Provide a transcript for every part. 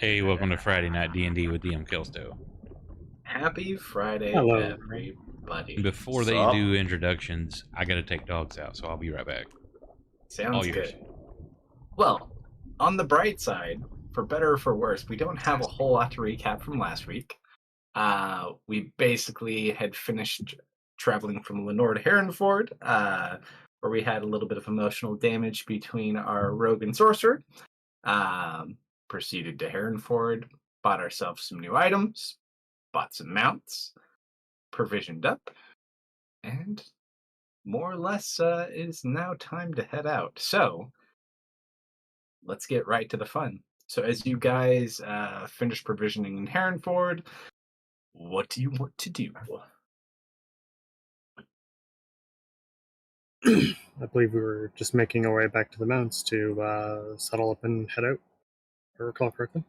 Hey, welcome to Friday Night D&D with DM Kalsto. Happy Friday, Hello. everybody. Before they do introductions, I gotta take dogs out, so I'll be right back. Sounds All yours. good. Well, on the bright side, for better or for worse, we don't have a whole lot to recap from last week. We basically had finished traveling from Lenore to Herrenford, where we had a little bit of emotional damage between our rogue and sorcerer. Proceeded to Herrenford, bought ourselves some new items, bought some mounts, provisioned up, and more or less it is now time to head out. So let's get right to the fun. So as you guys finish provisioning in Herrenford, what do you want to do? I believe we were just making our way back to the mounts to settle up and head out, if I recall correctly.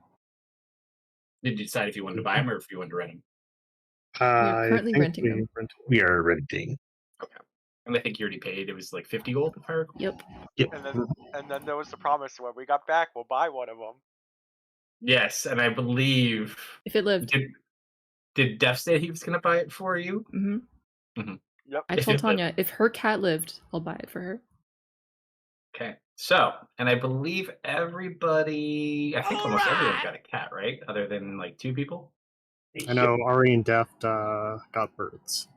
Did you decide if you wanted to buy them or if you wanted to rent them? I currently think renting them. We are renting. Okay. And I think you already paid. It was like 50 gold, if I recall. Yep. Yep. And then there was the promise when we got back, we'll buy one of them. Yes, and I believe... If it lived. Did Def say he was going to buy it for you? Mm-hmm. Yep. I told Tanya, if her cat lived, I'll buy it for her. Okay. So, and I believe everybody... I think almost everyone's got a cat, right? Other than like 2 people? I know Ari and Deft got birds.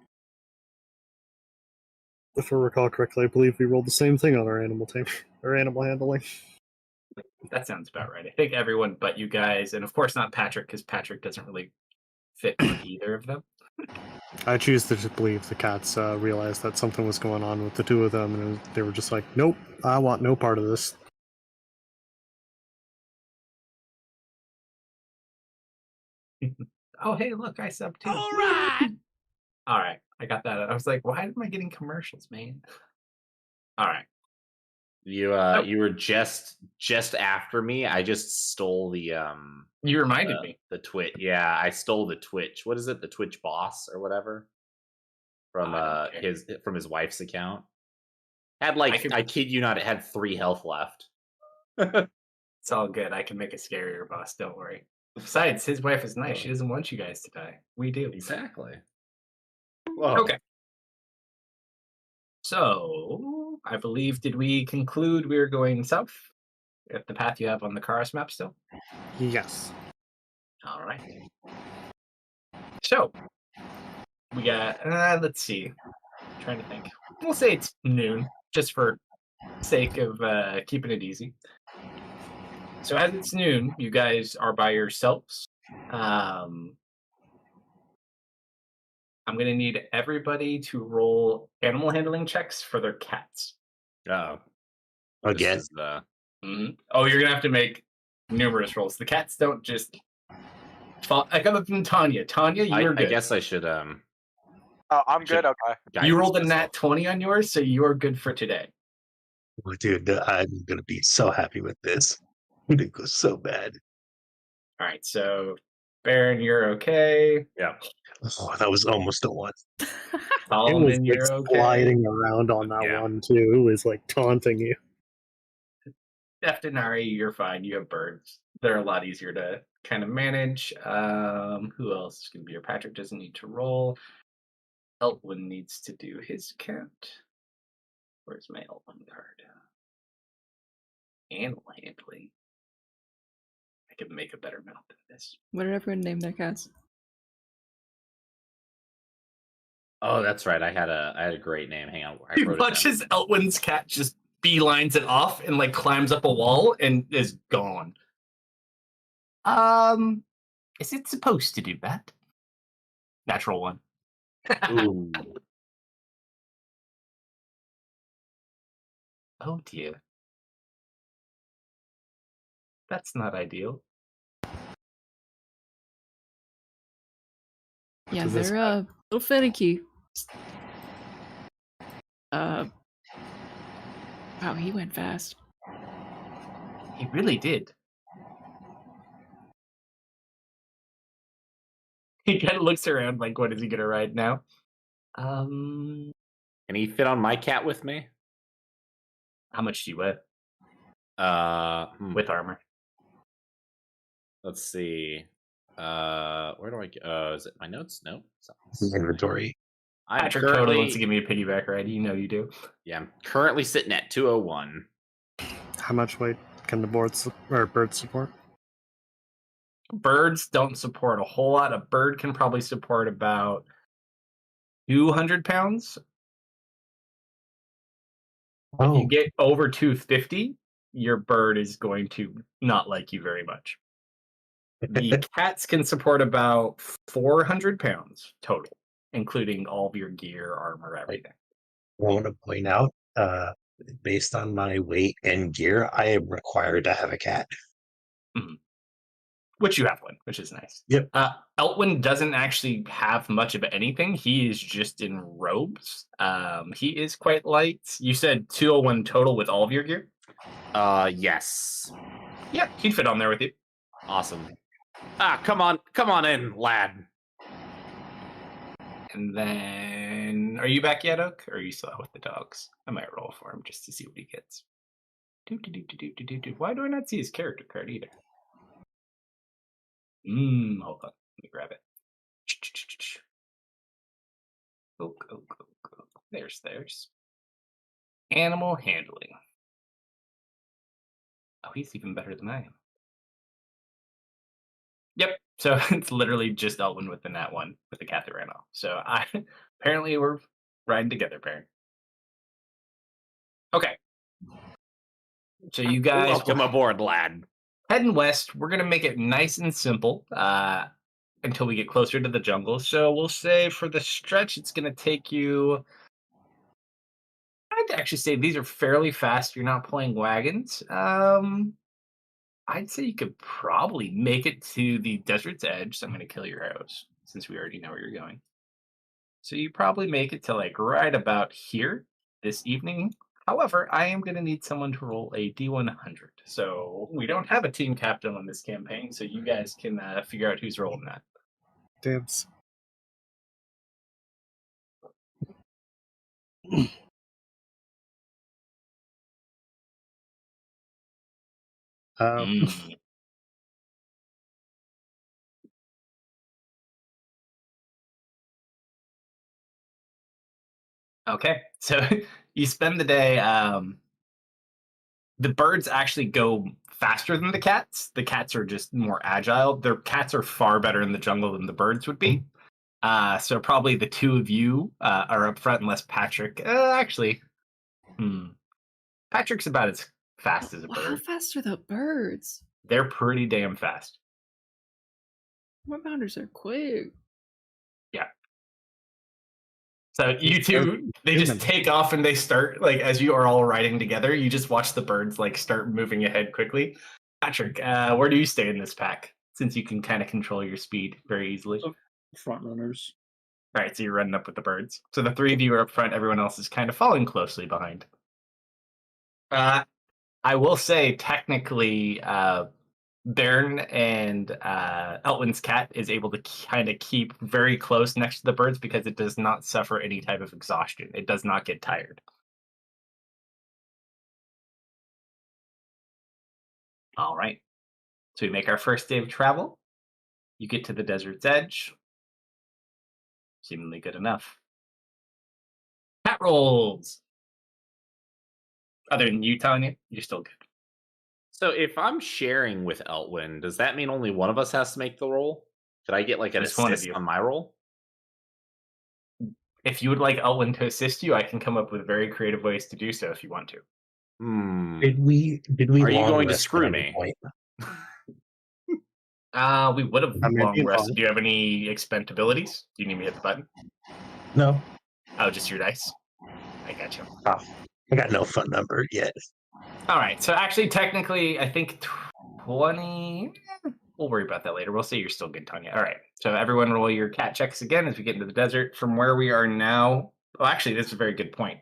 If I recall correctly, I believe we rolled the same thing on our animal team, or animal handling. That sounds about right. I think everyone but you guys, and of course not Patrick, because Patrick doesn't really fit with either of them. I choose to believe the cats realized that something was going on with the 2 of them, and they were just like, nope, I want no part of this. Oh, hey, look, I subbed too. All right, I got that. I was like, why am I getting commercials, man? All right. You were just after me. I just stole the You reminded me. the Twitch. Yeah, I stole the Twitch. What is it? The Twitch boss or whatever from his wife's account. Had like I kid you not, it had 3 health left. It's all good. I can make a scarier boss. Don't worry. Besides, his wife is nice. She doesn't want you guys to die. We do. Exactly. Whoa. Okay. So, I believe, did we conclude we were going south? At the path you have on the Karas map still? Yes. All right. So, we got, let's see. I'm trying to think. We'll say it's noon, just for sake of keeping it easy. So as it's noon, you guys are by yourselves. I'm going to need everybody to roll animal handling checks for their cats. Oh. Again. Oh, you're going to have to make numerous rolls. The cats don't just fall. I got it from Tanya. Tanya, you're good. I guess I should Oh, I'm good. Okay. You rolled a nat 20 on yours, so you are good for today. Oh, dude, I'm gonna be so happy with this. It goes so bad. All right, so Baron, you're okay. Yeah. Oh, that was almost a 1. Solomon, you're okay. Gliding around on that one too. It was like taunting you. Deftinari, you're fine. You have birds. They're a lot easier to kind of manage. Who else is going to be here? Patrick doesn't need to roll. Eltwin needs to do his count. Where's my Eltwin card? Animal handling. I could make a better mount than this. What did everyone name their cats? Oh, that's right. I had a great name. Hang on. He watches Eltwin's cat just beelines it off and like climbs up a wall and is gone. Is it supposed to do that? Natural 1. Ooh. Oh dear. That's not ideal. Yeah, they're a little finicky. Wow, he went fast. He really did. He kind of looks around like, what is he going to ride now? Can he fit on my cat with me? How much do you weigh? With armor. Let's see. Where do I go? Is it my notes? No. Inventory. I'm Patrick totally wants to currently, give me a piggyback ride. You know you do. yeah, I'm currently sitting at 201. How much weight can the bird support? Birds don't support a whole lot. A bird can probably support about 200 pounds. If you Oh, get over 250, your bird is going to not like you very much. The cats can support about 400 pounds total, including all of your gear, armor, everything. I want to point out, based on my weight and gear, I am required to have a cat. Which you have one, which is nice. Yep. Eltwin doesn't actually have much of anything. He is just in robes. He is quite light. You said 201 total with all of your gear? Yes. Yeah, he'd fit on there with you. Awesome. Come on in, lad. And then, are you back yet, Oak? Or are you still out with the dogs? I might roll for him just to see what he gets. Why do I not see his character card either? Hold on. Let me grab it. Oak. There's. Animal handling. Oh, he's even better than I am. Yep. So it's literally just Elwin with the nat one with the cat that ran off. So apparently we're riding together, parent. Okay. So you guys Welcome aboard, lad. heading west. We're gonna make it nice and simple until we get closer to the jungle. So we'll say for the stretch, it's gonna take you. I'd actually say these are fairly fast. You're not pulling wagons. I'd say you could probably make it to the desert's edge. So I'm going to kill your arrows since we already know where you're going. So you probably make it to like right about here this evening. However, I am going to need someone to roll a D100. So we don't have a team captain on this campaign. So you guys can figure out who's rolling that. Dibs. Mm. Okay, so you spend the day. The birds actually go faster than the cats. The cats are just more agile. Their cats are far better in the jungle than the birds would be. So probably the two of you are up front, unless Patrick. Patrick's about as fast as a Wow, how bird. fast are the birds? They're pretty damn fast. My bounders are quick. So you two, they just take off and they start like as you are all riding together. You just watch the birds like start moving ahead quickly. Patrick, where do you stay in this pack? Since you can kind of control your speed very easily. Front runners. All right, so you're running up with the birds. So the three of you are up front. Everyone else is kind of following closely behind. I will say, technically, Baron and Eltwin's cat is able to kind of keep very close next to the birds because it does not suffer any type of exhaustion. It does not get tired. All right. So we make our first day of travel. You get to the desert's edge. Seemingly good enough. Cat rolls. Other than you, Tanya, you're still good. So if I'm sharing with Eltwin, does that mean only one of us has to make the roll? Could I get like an Just one of assist you. on my roll? If you would like Elwin to assist you, I can come up with very creative ways to do so if you want to. Did we Are you long going to rest screw at any me? point? We would have I'm long being rested. fine. Do you have any expend abilities? Do you need me to hit the button? No. Oh, just your dice? I got you. Oh, I got no phone number yet. All right. So actually, technically, I think 20. We'll worry about that later. We'll say you're still good, Tanya. All right. So everyone roll your cat checks again as we get into the desert. From where we are now. Well, actually, this is a very good point.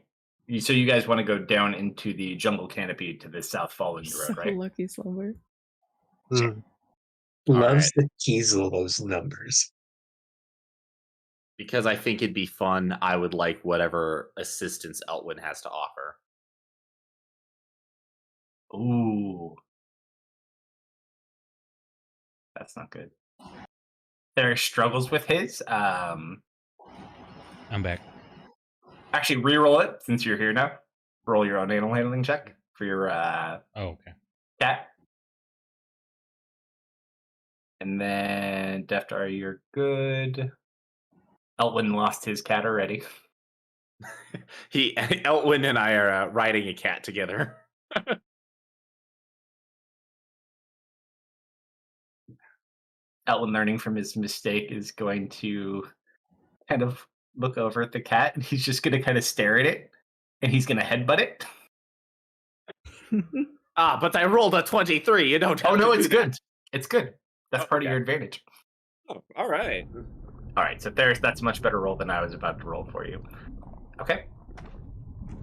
So you guys want to go down into the jungle canopy to the South Fallen So Road, right? lucky, Slumber. Loves the keys of those numbers. Because I think it'd be fun. I would like whatever assistance Eltwin has to offer. Ooh. That's not good. There are struggles with his. I'm back. Actually, re-roll it since you're here now. Roll your own animal handling check for your Oh, okay. cat. And then Deftar, you're good. Elwyn lost his cat already. Elwyn and I are riding a cat together. Elwyn, learning from his mistake, is going to kind of look over at the cat, and he's just going to kind of stare at it, and he's going to headbutt it. But I rolled a 23. You don't. Oh no, it's good. It's good. That's part of your advantage. Oh, all right. All right, so that's a much better roll than I was about to roll for you. Okay.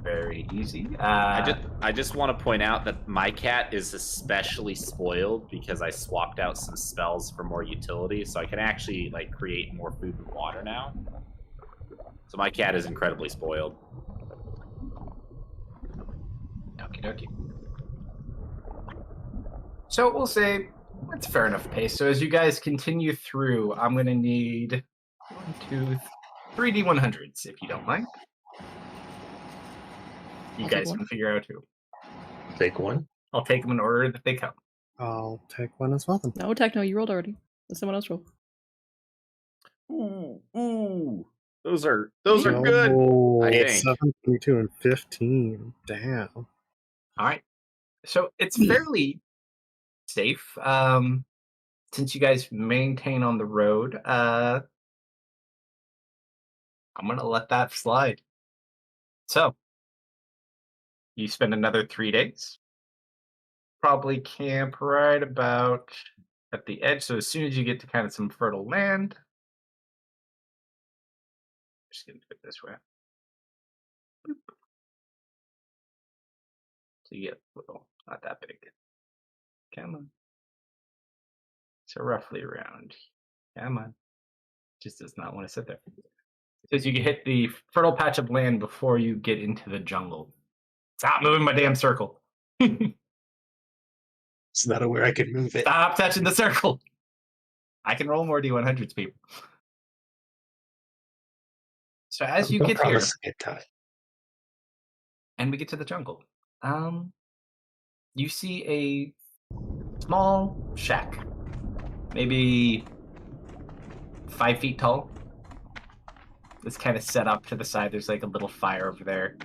Very easy. I just want to point out that my cat is especially spoiled because I swapped out some spells for more utility, so I can actually like create more food and water now. So my cat is incredibly spoiled. Okie dokie. So we'll say that's fair enough pace. So as you guys continue through, I'm going to need 3 D100s if you don't mind. You I'll guys take can figure out who. Take one. I'll take them in order that they come. I'll take one as well then. No, Techno, you rolled already. Let someone else roll. Ooh, those are good. Oh, I it's think. 7, 22, and 15. Damn. All right. So it's fairly safe. Since you guys maintain on the road, I'm going to let that slide. So you spend another 3 days. Probably camp right about at the edge. So as soon as you get to kind of some fertile land, just going to do it this way. Boop. So you get a little, not that big. Come on. So roughly around. Come on. Just does not want to sit there. Says you can hit the fertile patch of land before you get into the jungle. Stop moving my damn circle. It's not aware I could move it. Stop touching the circle. I can roll more D100s, people. So as you Don't get here, promise a good time. and we get to the jungle, you see a small shack, maybe 5 feet tall. It's kind of set up to the side. There's like a little fire over there.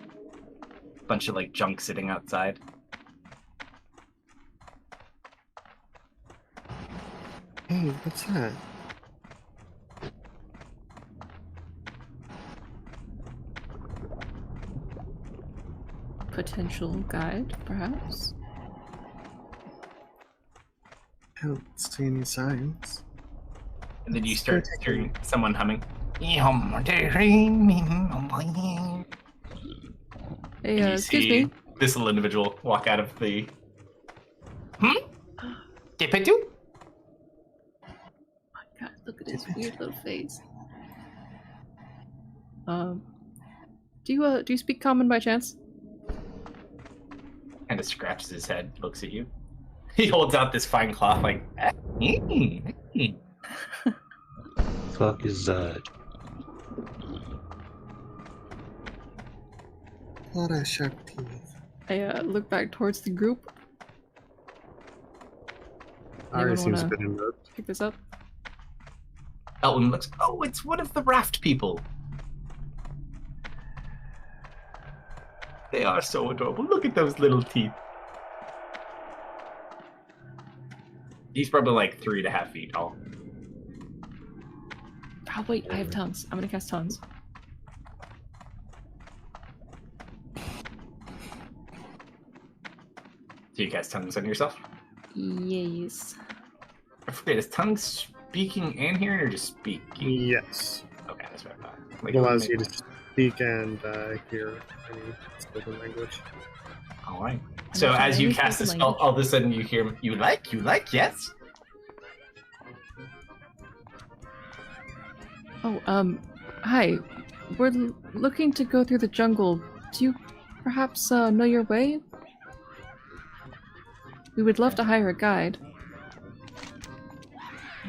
Bunch of like junk sitting outside. Hey, what's that? Potential guide, perhaps? I don't see any signs. And then you It's start good. hearing someone humming. Hey, And you excuse see me. this little individual walk out of the. Gepetu? God, look at his weird little face. Do you speak common by chance? Kind of scratches his head, looks at you. He holds out this fine cloth, like. Fuck is Thought I sharp teeth. I look back towards the group. Ari Anyone seems a wanna bit unnerved. pick this up? Elton looks. Oh, it's one of the raft people. They are so adorable. Look at those little teeth. He's probably like 3.5 feet tall. Oh wait, I have tongues. I'm gonna cast tongues. Do you cast tongues on yourself? Yes. I forget, is tongues speaking and hearing or just speaking? Yes. Okay, that's what I thought. It allows you to speak and hear any spoken language. All right. I'm So not as sure you any cast the spoken spell, language. all of a sudden you hear, you like, yes? Oh, hi. We're looking to go through the jungle. Do you perhaps know your way? We would love to hire a guide.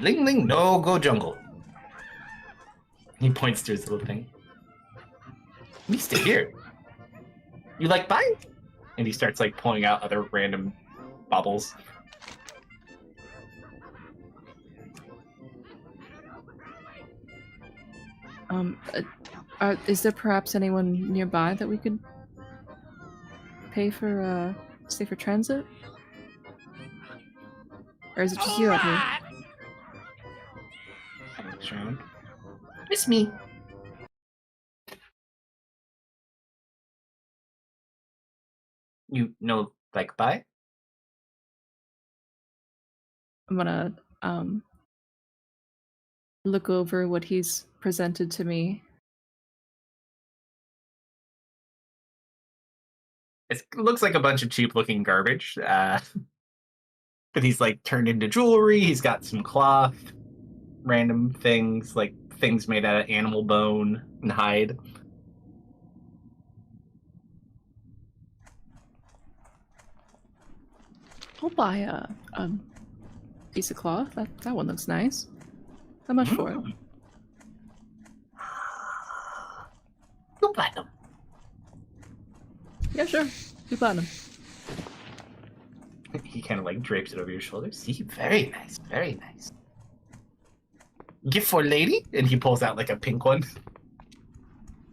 Ling Ling, no go jungle. He points to his little thing. Me stay here. You like bye? And he starts like pulling out other random bubbles. Is there perhaps anyone nearby that we could pay for, stay for transit? Or is it just you out here? It's me. You know, like bye? I'm gonna, look over what he's presented to me. It looks like a bunch of cheap looking garbage. But he's like turned into jewelry. He's got some cloth, random things, like things made out of animal bone and hide. I'll buy a piece of cloth. That one looks nice. How much for it? Two platinum. Yeah, sure. 2 platinum. He kind of like drapes it over your shoulders. See, very nice, very nice. Gift for lady? And he pulls out like a pink one.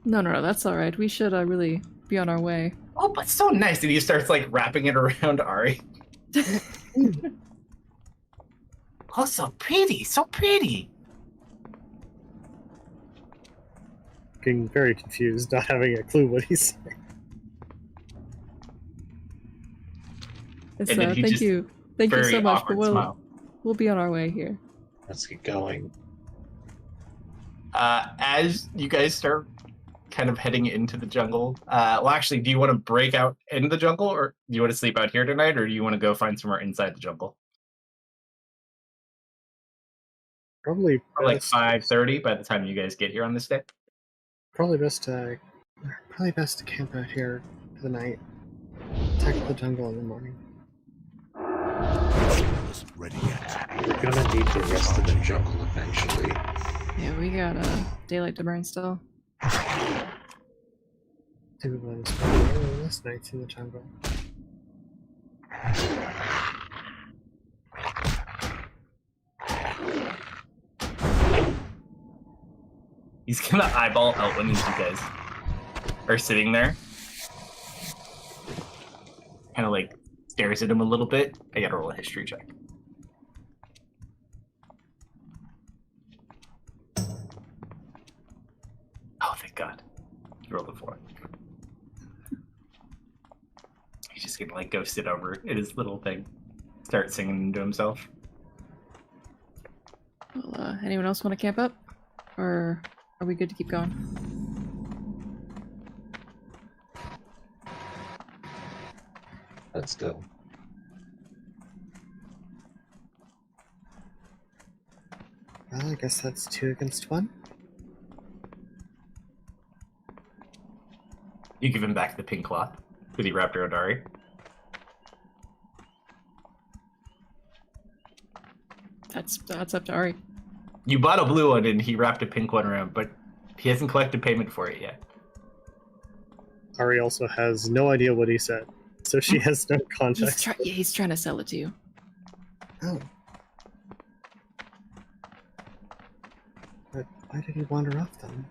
No, that's all right. We should really be on our way. Oh, but so nice. And he starts like wrapping it around Ari. Oh, so pretty, so pretty. Getting very confused, not having a clue what he's saying. It's, And then he thank just you so very much. But awkward smile. we'll be on our way here. Let's get going. As you guys start kind of heading into the jungle, well, actually, do you want to break out into the jungle, or do you want to sleep out here tonight, or do you want to go find somewhere inside the jungle? Probably Like best, 5:30 by the time you guys get here on this day. probably best to camp out here for the night. Tackle the jungle in the morning. Ready yet? We're gonna need the rest of the jungle eventually. Yeah, we got daylight to burn still. Do we want to spend this night in the jungle? He's gonna eyeball Elwin as you guys are sitting there. Kind of like stares at him a little bit. I gotta roll a history check. Oh, thank God. He rolled a 4. He's just gonna like go sit over at his little thing. Start singing to himself. Well, anyone else want to camp up? Or are we good to keep going? Let's go. Well, I guess that's 2 against 1. You give him back the pink cloth that he wrapped around Ari. That's up to Ari. You bought a blue one and he wrapped a pink one around, but he hasn't collected payment for it yet. Ari also has no idea what he said, so she has no context. He's trying to sell it to you. Oh. But why did he wander off then?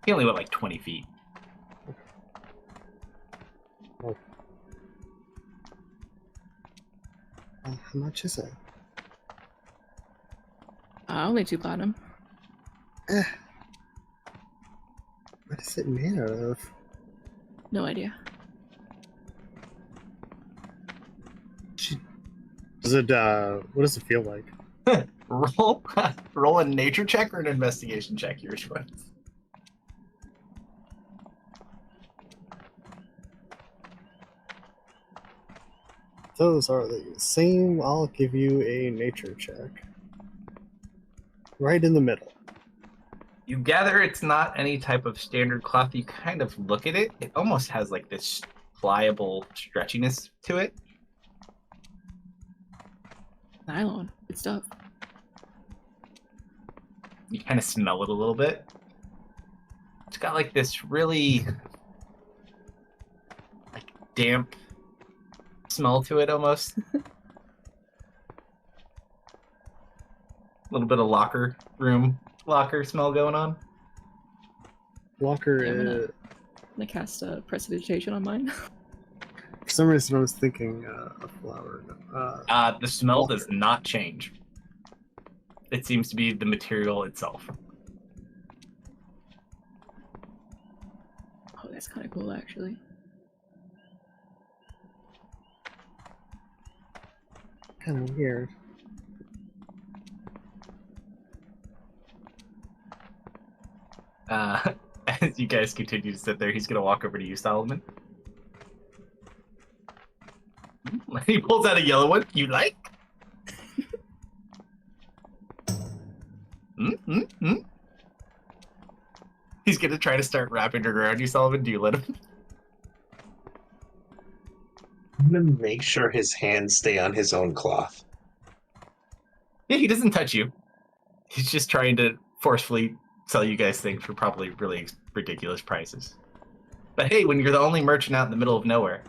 He only went like 20 feet. Well, how much is it? Only 2 platinum. What is it made out of? No idea. Does it, what does it feel like? Roll a nature check or an investigation check, your choice. Those are the same. I'll give you a nature check. Right in the middle. You gather it's not any type of standard cloth. You kind of look at it. It almost has like this pliable stretchiness to it. Nylon. Good stuff. You kind of smell it a little bit. It's got like this really like damp smell to it almost. A little bit of locker smell going on. Walker Yeah, I'm is... gonna cast a prestidigitation on mine. For some reason, I was thinking a flower. The smell does not change. It seems to be the material itself. Oh, that's kind of cool, actually. Kind of weird. As you guys continue to sit there, he's going to walk over to you, Solomon. He pulls out a yellow one. You like? He's going to try to start wrapping it around you, Solomon. Do you let him? I'm gonna make sure his hands stay on his own cloth. Yeah, he doesn't touch you. He's just trying to forcefully sell you guys things for probably really ridiculous prices. But hey, when you're the only merchant out in the middle of nowhere.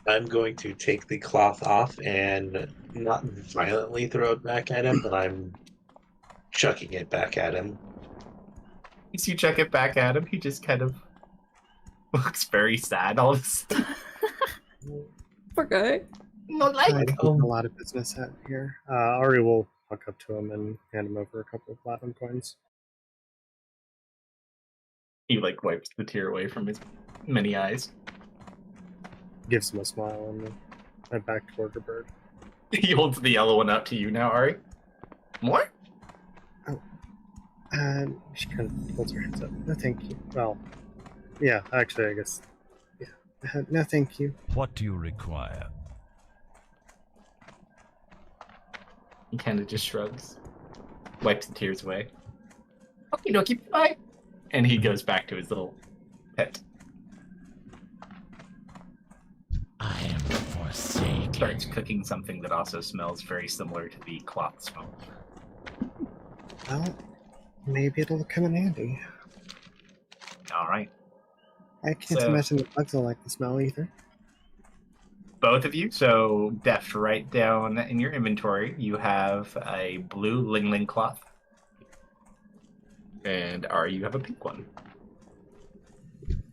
I'm going to take the cloth off and not violently throw it back at him, but I'm chucking it back at him. As you chuck it back at him, he just kind of looks very sad all of a sudden. Poor guy. Not I like. do a lot of business out here. Ari will walk up to him and hand him over a couple of platinum coins. He like wipes the tear away from his many eyes. Gives him a smile and head back toward the bird. He holds the yellow one out to you now, Ari. More? She kind of holds her hands up. No, thank you. Well, yeah, actually, I guess. Yeah. No, thank you. What do you require? He kind of just shrugs, wipes the tears away. Okay, dokie, bye. And he goes back to his little pet. I am forsaken. Starts cooking something that also smells very similar to the cloth smell. Well, maybe it'll come in handy. All right. I can't imagine the bugs will like the smell either. Both of you, so Deft, write down in your inventory, you have a blue Ling Ling cloth. And Ari, you have a pink one.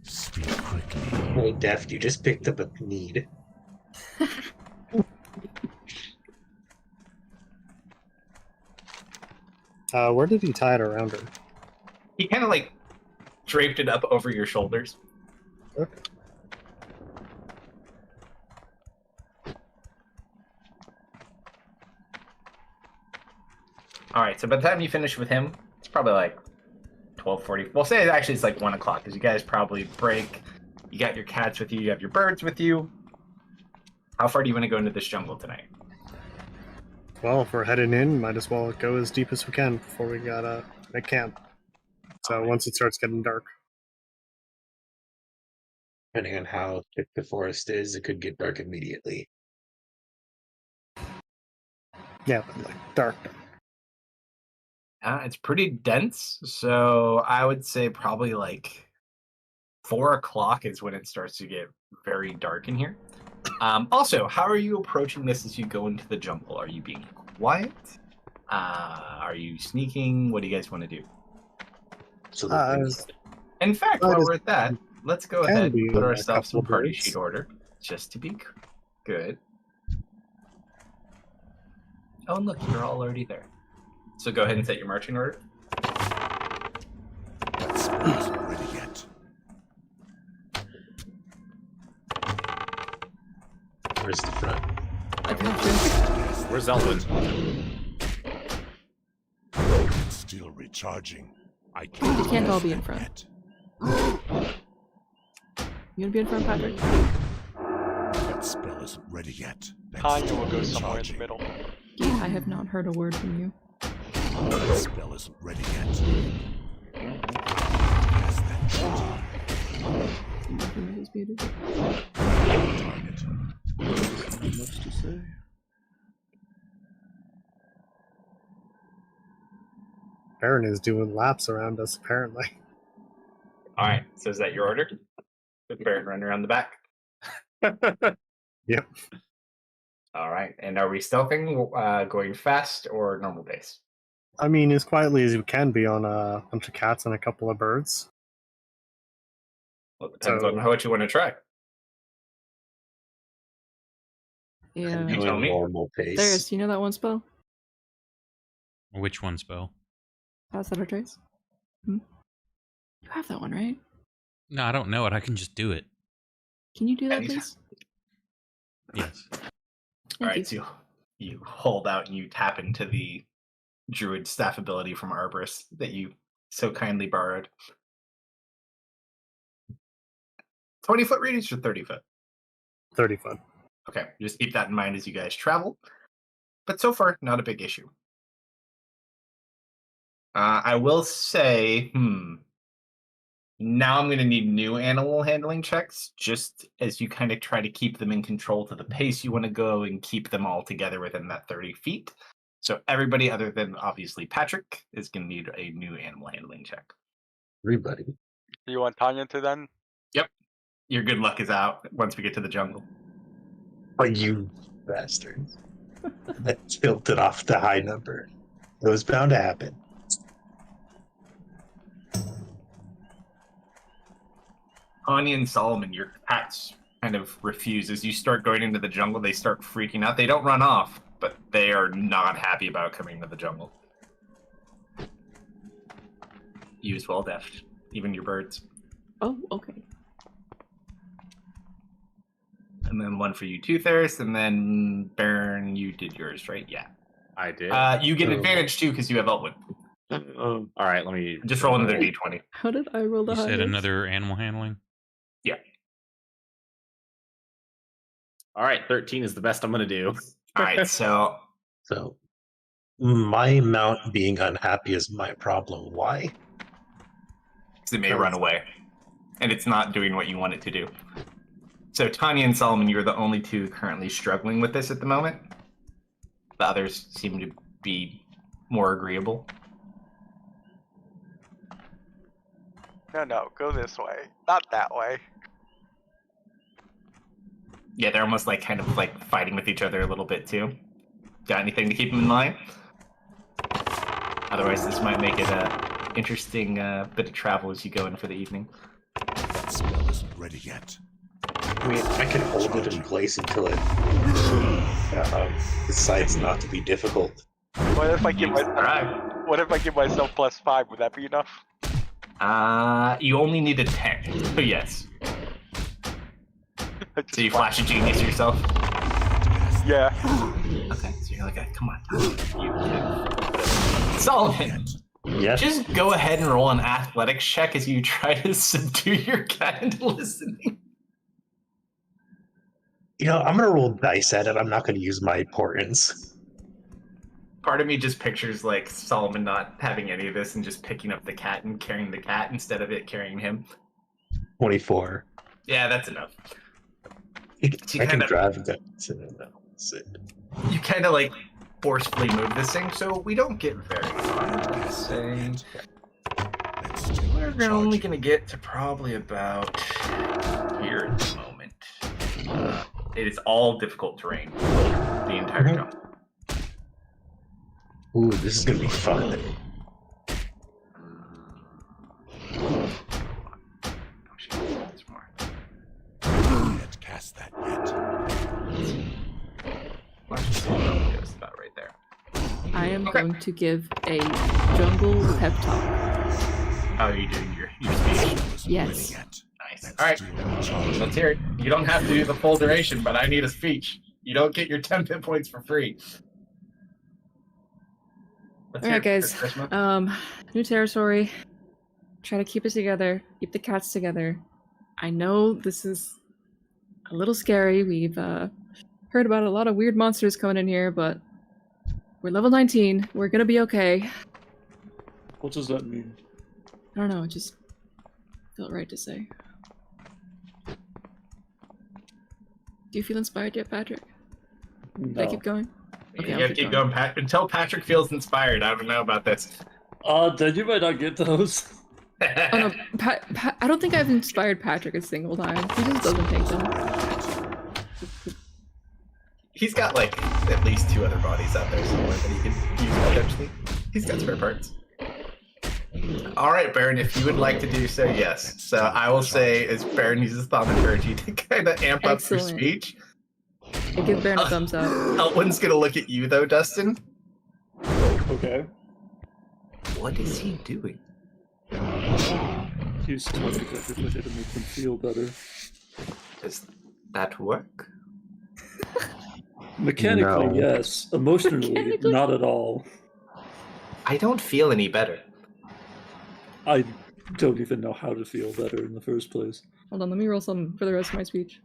Speak quickly. Hey, Deft, you just picked up a need. Where did he tie it around her? He kind of like draped it up over your shoulders. Okay. All right, so by the time you finish with him, it's probably like 12:40. We'll say actually it's like 1 o'clock because you guys probably break. You got your cats with you. You have your birds with you. How far do you want to go into this jungle tonight? Well, if we're heading in, might as well go as deep as we can before we gotta make camp. So once it starts getting dark. Depending on how thick the forest is, it could get dark immediately. Yeah, but like dark. It's pretty dense, so I would say probably like 4 o'clock is when it starts to get very dark in here. Also, how are you approaching this as you go into the jungle? Are you being quiet? Are you sneaking? What do you guys want to do? So In fact, while we're at that, let's go ahead and put a ourselves some couple party birds. sheet order, just to be good. Oh, and look, you're all already there. So go ahead and set your marching order. That spell isn't ready yet. where's the front? I got you. Where's Elvin? It's still recharging. I can't. You can't all be in front. Yet. You gonna be in front, Patrick? That spell isn't ready yet. That's Tanya still will go somewhere in the recharging. middle. Yeah, I have not heard a word from you. That spell isn't ready yet. Cast that charge. Nothing is muted. Target. Not much to say. Baron is doing laps around us, apparently. All right. So is that your order? With Baron running around the back. Yep. All right. And are we stealthing, going fast or normal pace? I mean, as quietly as you can be on a bunch of cats and a couple of birds. Well, it depends So- on how much you want to try. Yeah. I'm You tell doing me. normal pace. Darius, you know that one spell? Which one spell? Pass that or trace? Hmm? You have that one, right? No, I don't know it. I can just do it. Can you do that, Anytime. please? Yes. All Thank right. you. So you hold out and you tap into the druid staff ability from Arborist that you so kindly borrowed. 20-foot radius or 30-foot? 30 foot. Okay, just keep that in mind as you guys travel. But so far, not a big issue. I will say, now I'm going to need new animal handling checks, just as you kind of try to keep them in control to the pace you want to go and keep them all together within that 30 feet. So everybody other than obviously Patrick is going to need a new animal handling check. Everybody. Do you want Tanya to then? Your good luck is out once we get to the jungle. Oh, you bastards. I tilted off the high number. It was bound to happen. Anya and Solomon, your cats kind of refuse. As you start going into the jungle, they start freaking out. They don't run off, but they are not happy about coming to the jungle. You as well, Deft. Even your birds. Oh, okay. And then one for you too, Theris, and then Baron, you did yours, right? Yeah. I did. You get Oh. advantage too because you have Elwood. All right, let me Just roll another d20. How did I roll the You said highest? another animal handling? All right, 13 is the best I'm gonna do. All right, so So, my mount being unhappy is my problem. Why? it may run away, and it's not doing what you want it to do. So Tanya and Solomon, you're the only two currently struggling with this at the moment. The others seem to be more agreeable. No, go this way. Not that way. Yeah, they're almost like kind of like fighting with each other a little bit too. Got anything to keep them in mind? Otherwise, this might make it a interesting bit of travel as you go in for the evening. That spell isn't ready yet. I mean, I can hold it in place until it decides not to be difficult. What if I give You myself? try. What if I give myself +5? Would that be enough? You only need a 10. So yes. I just So you want- flash a genius yourself. Yeah. Okay. So you're like, come on, you can. Solomon, Yes. just go ahead and roll an athletics check as you try to subdue your cat into listening. You know, I'm gonna roll dice at it. I'm not gonna use my importance. Part of me just pictures like Solomon not having any of this and just picking up the cat and carrying the cat instead of it carrying him. 24. Yeah, that's enough. I She can kinda- drive that. So, You kind of like forcefully move this thing, so we don't get very far. Let's say Let's still we're recharge. only going to get to probably about here at the moment. It is all difficult terrain, the entire jump. Ooh, this is gonna be fun. Oh, shit, that's more. Can't cast that yet. Watch this one goes about right there. I am Okay. going to give a jungle pep talk. How are you doing your speech? Spell isn't Yes. ready yet. Nice. Let's All right, still recharge. let's hear it. You don't have to do the full duration, but I need a speech. You don't get your 10 hit points for free. Let's All right, hear it, guys. Krishma. New territory. Try to keep it together. Keep the cats together. I know this is a little scary. We've heard about a lot of weird monsters coming in here, but we're level 19. We're gonna be okay. What does that mean? I don't know. It just felt right to say. Do you feel inspired yet, Patrick? Did I No. keep going? Okay, You I'll gotta keep keep going, Pat. Until Patrick feels inspired, I don't know about this. Then you might not get those. Oh no, I don't think I've inspired Patrick a single time. He just doesn't take them. He's got like at least 2 other bodies out there somewhere that he could use potentially. He's got spare parts. All right, Baron, if you would like to do so, yes. So I will say, as Baron uses thaumaturgy to kind of amp up your Excellent. speech. I give Baron a thumbs up. Elwin's gonna look at you though, Dustin. Okay. What is he doing? He's telling everybody to make them feel better. Does that work? Mechanically, No. yes. Emotionally, Mechanically? not at all. I don't feel any better. I don't even know how to feel better in the first place. Hold on, let me roll some for the rest of my speech.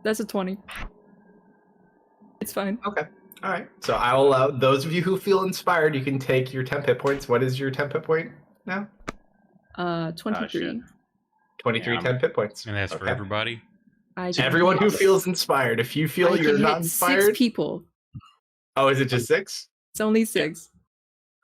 That's a 20. It's fine. Okay. All right. So I will allow those of you who feel inspired, you can take your temp hit points. What is your temp hit point now? 23. shit. 23 Yeah, temp hit points. And that's for Okay. everybody. I can Everyone who hit- feels inspired. If you feel I you're can not hit inspired, 6 people. oh, is it just 6? It's only 6.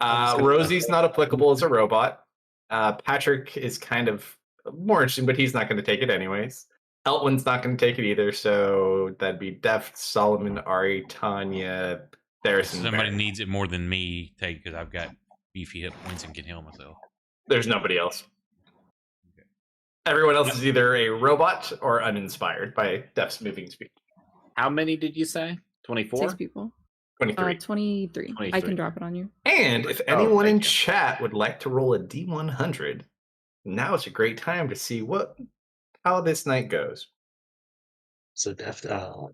Rosie's not applicable as a robot. Patrick is kind of more interesting, but he's not going to take it anyways. Eltwin's not going to take it either, so that'd be Deft, Solomon, Ari, Tanya, Theris, and Somebody Baron. needs it more than me, take because I've got beefy hit points and can heal myself. There's nobody else. Everyone else is either a robot or uninspired by Deft's moving speed. How many did you say? 24? 6 people. 23. 23. I 23. can drop it on you. And if Oh, anyone in thank you. chat would like to roll a D100, now is a great time to see how this night goes. So, Deft,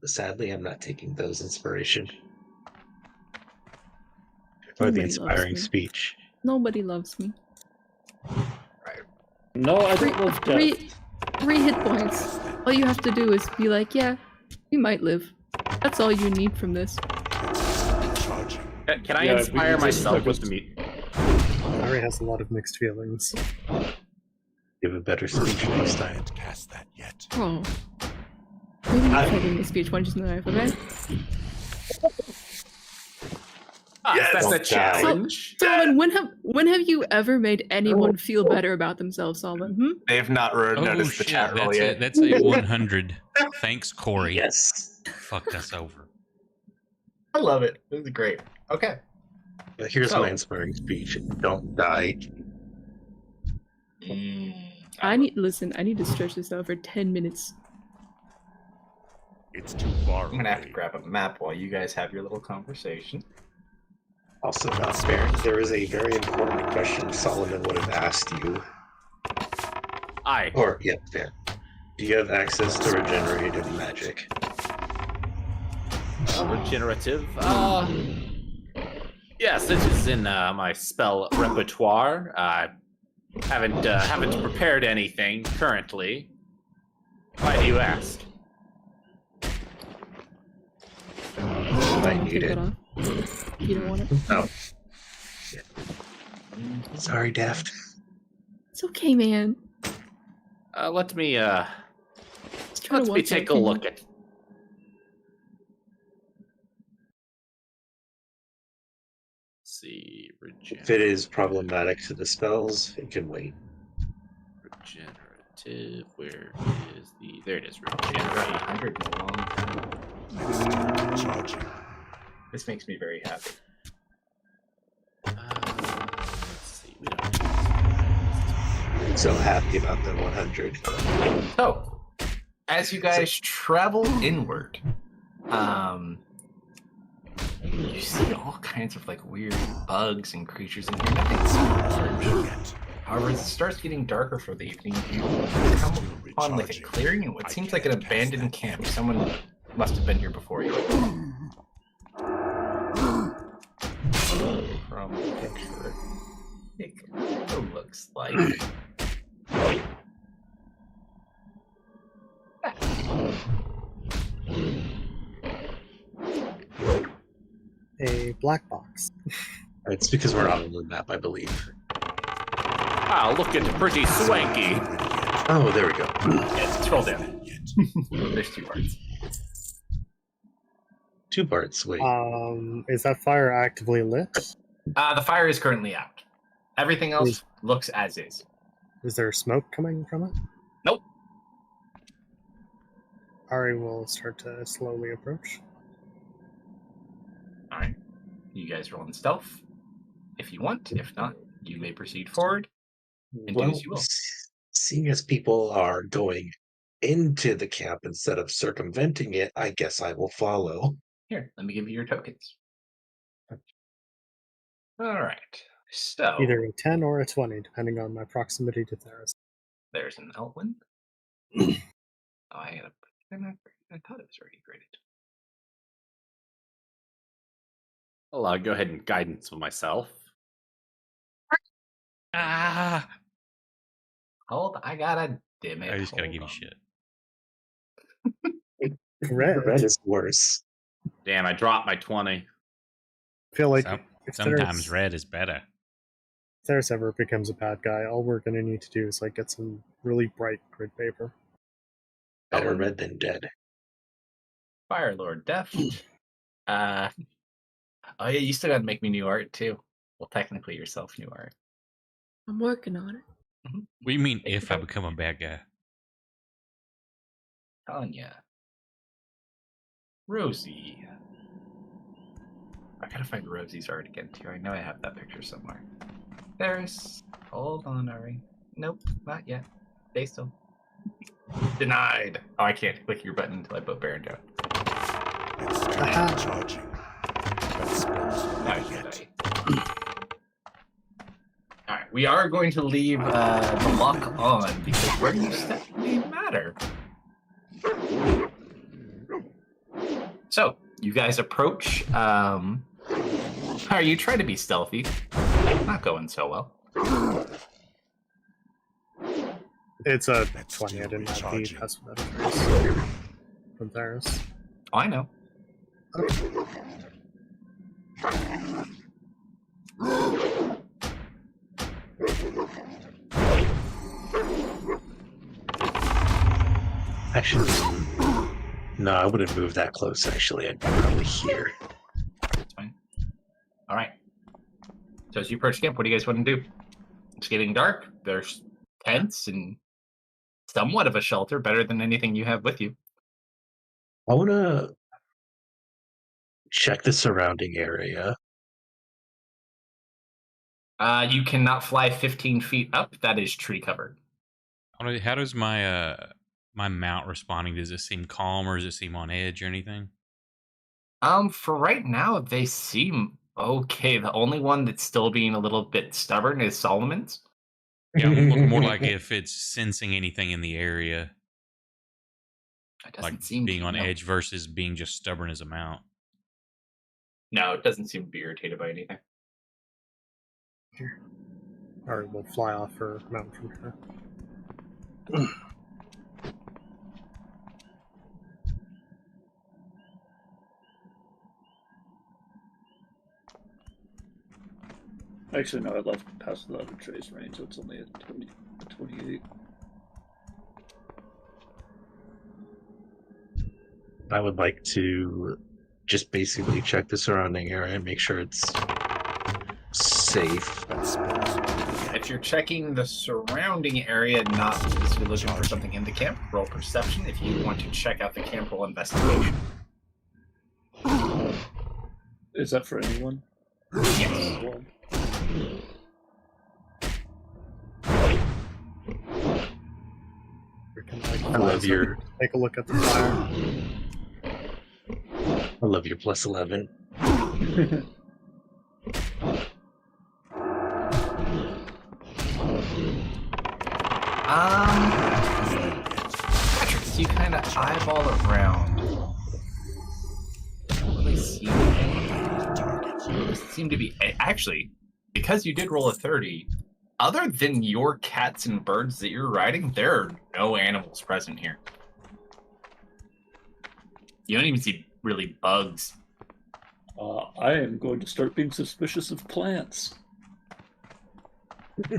sadly, I'm not taking those inspiration. Or the Nobody loves inspiring me. speech. Nobody loves me. No, I Three, don't love three, death. 3 hit points. All you have to do is be like, yeah, you might live. That's all you need from this. Charging. Can I Yeah, we inspire can just myself with focus. the mute? Ari has a lot of mixed feelings. Give a better speech next I time. haven't cast that yet. Oh. Maybe you try giving me a speech once you know the knife, okay? Yes! That's a Don't die. challenge. Solomon, when have you ever made anyone feel better about themselves, Solomon? Hmm? They've not noticed the shit, chat roll that's yet. That's a 100. Thanks, Corey. Yes. Fucked us over. I love it. This is great. Okay. But here's So- my inspiring speech. Don't die. I need to stretch this out for 10 minutes. It's too far I'm gonna have to away. grab a map while you guys have your little conversation. Also, not fair. There is a very important question Solomon would have asked you. Aye. Or, yeah, fair. Do you have access to regenerative magic? Regenerative. Yes, it is in my spell repertoire. I haven't prepared anything currently. Why do you ask? I need Take it. that off. You don't want it? Oh. Sorry, Daft. It's okay, man. Let me Just try to let me watch take out, a can look you? at. See, If it is problematic to the spells, it can wait. regenerative. Where is the? There it is. I've Regenerative. 100 in a long time. Charging. This makes me very happy. Let's see. We don't. So happy about the 100. So, as you guys travel inward, you see all kinds of like weird bugs and creatures in here. Nothing's large. Yet. However, as it starts getting darker for the evening, you come upon like a clearing in what seems like an abandoned camp. Someone must have been here before you. From the picture, it looks like. A black box. It's because we're not on the map, I believe. Wow, look at pretty swanky. Oh, there we go. Yeah, scroll down. Yet. There's 2 parts. 2 parts. Wait. Is that fire actively lit? The fire is currently out. Everything else looks as is. Is there smoke coming from it? Nope. Ari will start to slowly approach. All right. You guys roll in stealth if you want. If not, you may proceed forward and do as you will. Seeing as people are going into the camp instead of circumventing it, I guess I will follow. Here, let me give you your tokens. All right. So Either a 10 or a 20, depending on my proximity to Theris. there's an Elwyn. I thought it was already graded. I'll go ahead and guidance with myself. Ah! Hold, I gotta dim it. I just gotta Hold give you on. shit. Red. is worse. Damn, I dropped my 20. I feel like if Sometimes red is better. If Theris ever becomes a bad guy, all we're going to need to do is like get some really bright grid paper. Better red than dead. Fire Lord Deft. Oh yeah, you still gotta make me new art too. Well, technically yourself new art. I'm working on it. Mm-hmm. What do you mean if I become a bad guy? Tanya. Rosie. I gotta find Rosie's art again too. I know I have that picture somewhere. There's. Hold on, Ari. Nope, not yet. Stay still. Denied. Oh, I can't click your button until I put Baron down. Charging. That spell's ready yet. Alright, we are going to leave the lock on because where you step may matter. So, you guys approach. Are you trying to be stealthy? Not going so well. It's a Let's 20. I do didn't have the recharging. pass without a trace from Theris. Oh, I know. Actually, no, I wouldn't move that close, actually. I'd be probably here. That's fine. Alright. So as you approach camp, what do you guys want to do? It's getting dark. There's tents and somewhat of a shelter, better than anything you have with you. I want to check the surrounding area. You cannot fly 15 feet up. That is tree covered. How does my my mount responding? Does it seem calm or does it seem on edge or anything? For right now, they seem okay. The only one that's still being a little bit stubborn is Solomon's. Yeah, I'm looking more like if it's sensing anything in the area, It doesn't like seem being to, on no. edge versus being just stubborn as a mount. No, it doesn't seem to be irritated by anything. Or we'll fly off her mountain from here. Actually, no, I left past without a trace range, so it's only at 28. I would like to just basically check the surrounding area and make sure it's safe. That spell's ready yet. If you're checking the surrounding area, not specifically looking for something in the camp, roll perception. If you want to check out the camp, roll investigation. Is that for anyone? Yes. Well, We can, like, I love your take a look at the fire. I love your plus 11. Patrick, so you kind of eyeball around. Don't really see anything. Doesn't seem to be actually, because you did roll a 30. Other than your cats and birds that you're riding, there are no animals present here. You don't even see really bugs. I am going to start being suspicious of plants.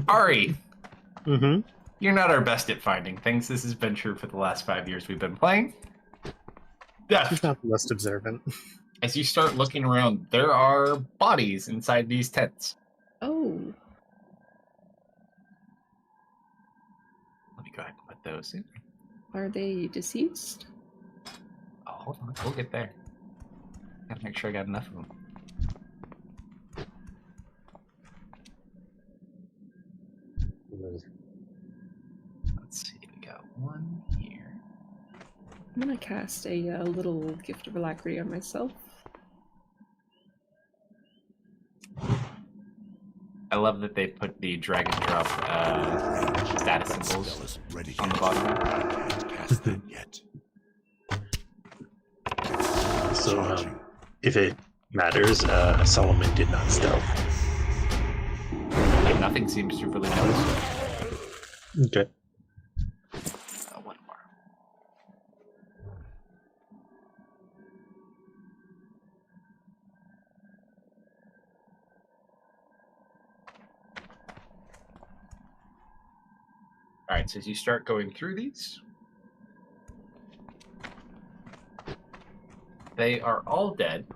Ari, Mm-hmm. you're not our best at finding things. This has been true for the last 5 years we've been playing. She's Deft. not the most observant. As you start looking around, there are bodies inside these tents. Oh. Let me go ahead and put those in. Are they deceased? Oh, hold on. We'll get there. Gotta make sure I got enough of them. Let's see. We got one here. I'm gonna cast a little gift of alacrity on myself. I love that they put the drag and drop status symbols on the bottom. Cast them yet. So, if it matters, Solomon did not stealth. Nothing seems to really notice. Okay. One more. All right, so as you start going through these, they are all dead.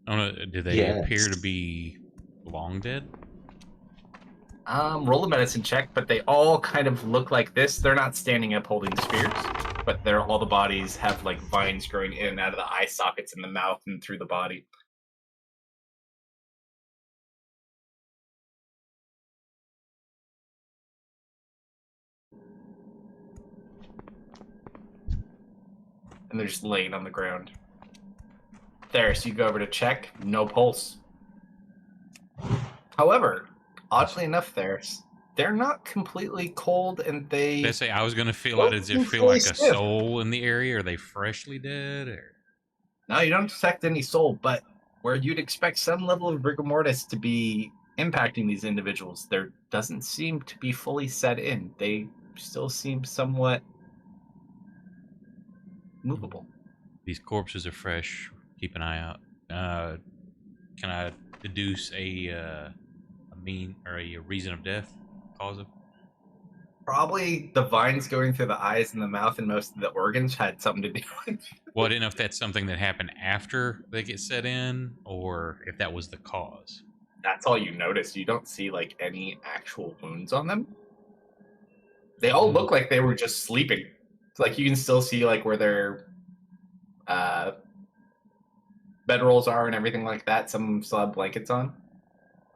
I don't know, do they appear to be long dead? Roll a medicine check, but they all kind of look like this. They're not standing up holding spears, but all the bodies have like vines growing in and out of the eye sockets in the mouth and through the body. And they're just laying on the ground. There, so you go over to check, no pulse. However, oddly enough, they're not completely cold, and They say I was going to feel out. Does it feel like a soul in the area? Are they freshly dead? Or? No, you don't detect any soul, but where you'd expect some level of rigor mortis to be impacting these individuals, there doesn't seem to be fully set in. They still seem somewhat movable. These corpses are fresh. Keep an eye out. Can I deduce a mean or a reason of death? Cause of? Probably the vines going through the eyes and the mouth and most of the organs had something to do with it. Well, I didn't know if that's something that happened after they get set in, or if that was the cause. That's all you notice. You don't see like any actual wounds on them. They all look like they were just sleeping. It's like you can still see like where their bedrolls are and everything like that. Some of them still have blankets on.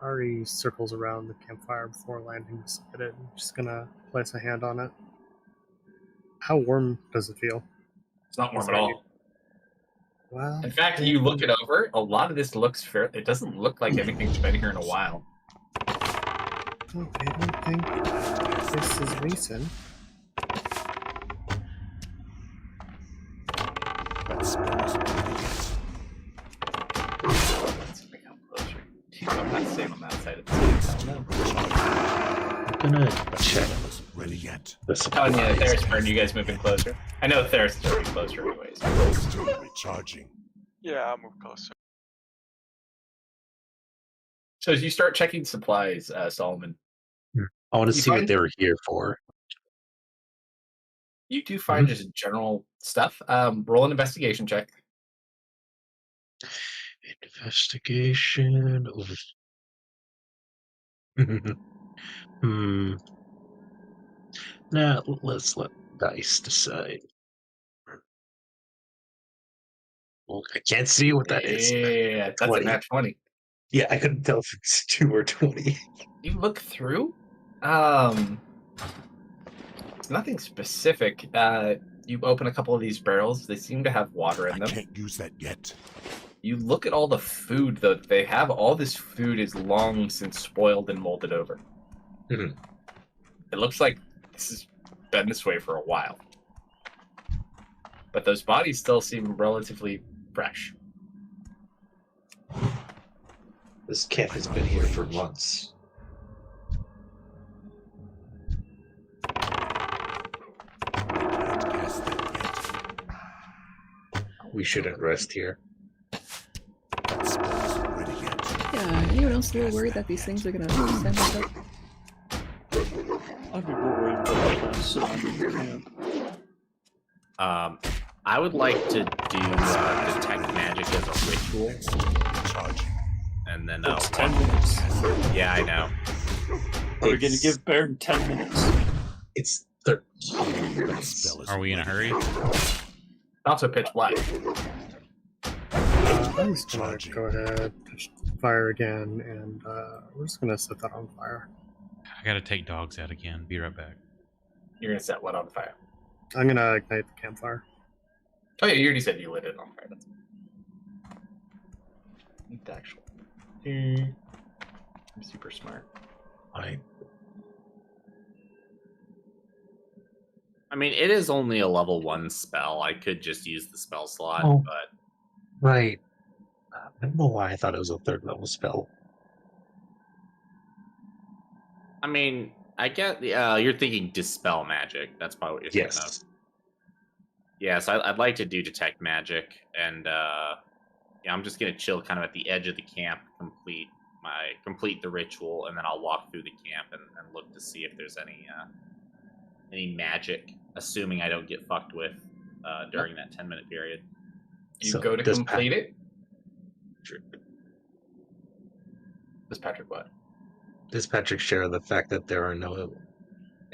Ari circles around the campfire before landing beside it. I'm just gonna place a hand on it. How warm does it feel? It's not warm at all. Well, in fact, you look it over. A lot of this looks fair. It doesn't look like anything's been here in a while. I don't think this is recent. Let's become closer. I'm not staying on that side of the I'm gonna check. ready yet. telling you, Theris burned you guys moving closer. I know Theris is moving closer anyways. Still recharging. Yeah, I'll move closer. So as you start checking supplies, Solomon, I want to You see what find- they were here for. you do find just general stuff. Roll an investigation check. Investigation. Nah, let's let dice decide. Well, I can't see what that is. Yeah, that's 20. a nat 20. Yeah, I couldn't tell if it's 2 or 20. You look through. It's nothing specific. You open a couple of these barrels. They seem to have water in I them. can't use that yet. You look at all the food that they have. All this food is long since spoiled and molded over. Mhm. It looks like this has been this way for a while. But those bodies still seem relatively fresh. This camp has been here for months. Can't cast that yet. We shouldn't rest here. That spell's ready yet. Yeah, anyone else a little worried that these things are gonna stand back up? I'd be more worried about that than surrounding the camp. I would like to do detect magic as a ritual, Charging. and then That's 10 minutes. yeah, I know. Are we going to give Baron 10 minutes? It's 13 That minutes. spell is Are we in a hurry? Also pitch black. I'm just gonna go ahead, touch fire again, and we're just gonna set that on fire. I gotta take dogs out again. Be right back. You're gonna set what on fire? I'm gonna ignite the campfire. Oh yeah, you already said you lit it on fire. That's the actual. I'm super smart. I mean, it is only a level 1 spell. I could just use the spell slot, Oh. but Right. I don't know why I thought it was a 3rd level spell. I mean, I get you're thinking dispel magic. That's probably what you're thinking of. Yes. Yeah, so I'd like to do detect magic, and yeah, I'm just gonna chill kind of at the edge of the camp, complete the ritual, and then I'll walk through the camp and look to see if there's any magic, assuming I don't get fucked with during that 10-minute period. You So go to does complete it. Patrick, Does Patrick what? does Patrick share the fact that there are no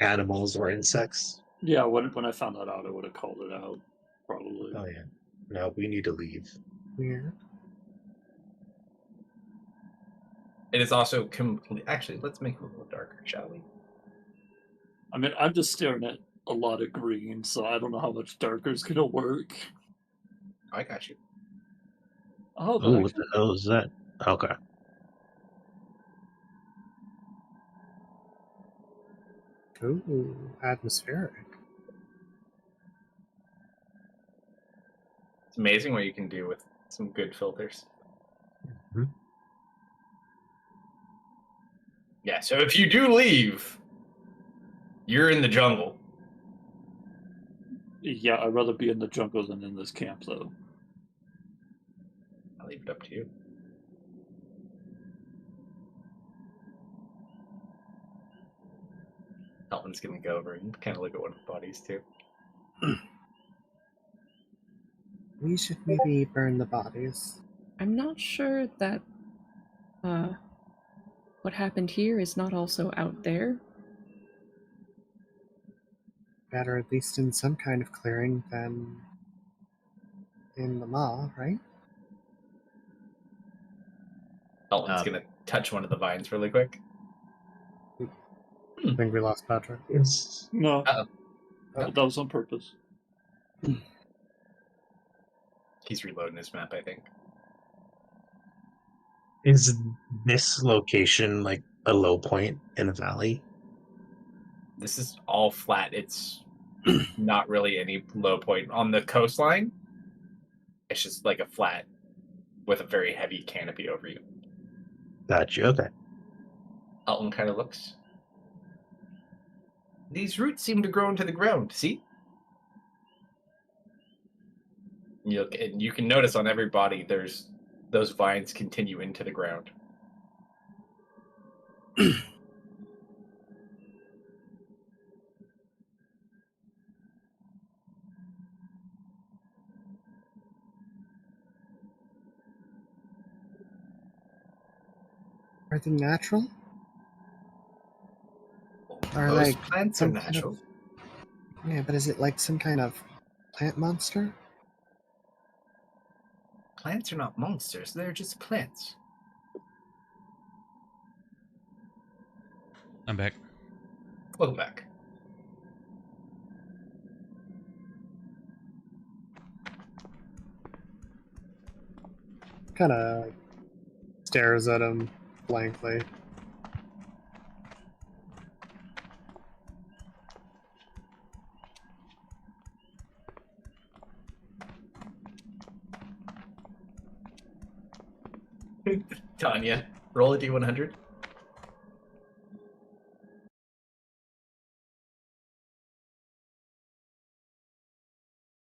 animals or insects? Yeah, when I found that out, I would have called it out, probably. Oh yeah. No, we need to leave. Weird. It is also complete. Actually, let's make it a little darker, shall we? I mean, I'm just staring at a lot of green, so I don't know how much darker is going to work. I got you. Oh, Oh, but what the hell is that? Okay. Ooh, atmospheric. It's amazing what you can do with some good filters. Mhm. Yeah, so if you do leave, you're in the jungle. yeah, I'd rather be in the jungle than in this camp, though. I'll leave it up to you. Elton's gonna go over and kind of look at one of the bodies too. We should maybe burn the bodies. I'm not sure that what happened here is not also out there. Better at least in some kind of clearing than in the maw, right? Elton's gonna touch one of the vines really quick. I think we lost Patrick. Yes. No, Uh-oh. that was on purpose. He's reloading his map, I think. Is this location like a low point in a valley? This is all flat. It's not really any low point. On the coastline, it's just like a flat with a very heavy canopy over you. Gotcha. Okay. Elton kind of looks. These roots seem to grow into the ground, see? And you can notice on every body there's those vines continue into the ground. Are they natural? Are Those like plants are some kind natural. of- Yeah, but is it like some kind of plant monster? Plants are not monsters, they're just plants. I'm back. Welcome back. Kind of stares at him blankly. Tanya, roll a d100.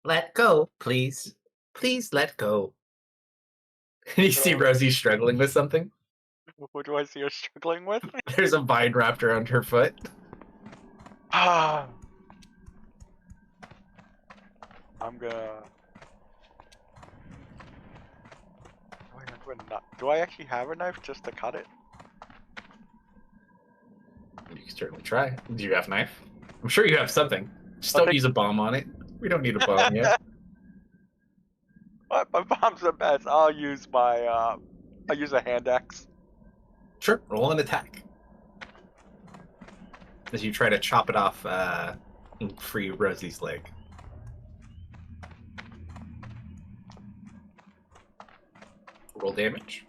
Let go, please. Please let go. You see Rosie struggling with something? What do I see her struggling with? There's a vine wrapped around her foot. Ah. I'm gonna. Do I actually have a knife just to cut it? You can certainly try. Do you have a knife? I'm sure you have something. Just I don't think- use a bomb on it. We don't need a bomb yet. My bomb's the best. I'll use my. I'll use a hand axe. Sure, roll an attack. As you try to chop it off and free Rosie's leg. Roll damage.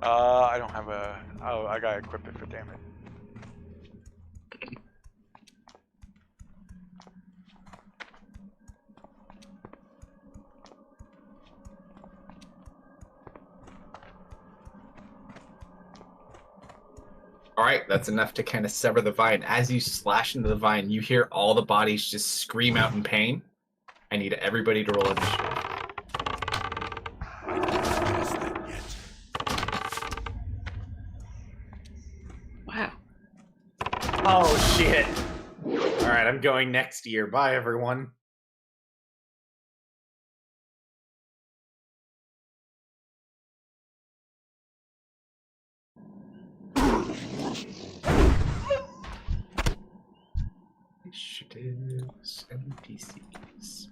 I don't have a. Oh, I gotta equip it for damage. All right, that's enough to kind of sever the vine. As you slash into the vine, you hear all the bodies just scream out in pain. I need everybody to roll initiative. Wow. Oh shit! All right, I'm going next year. Bye, everyone. Initiatives, NPCs.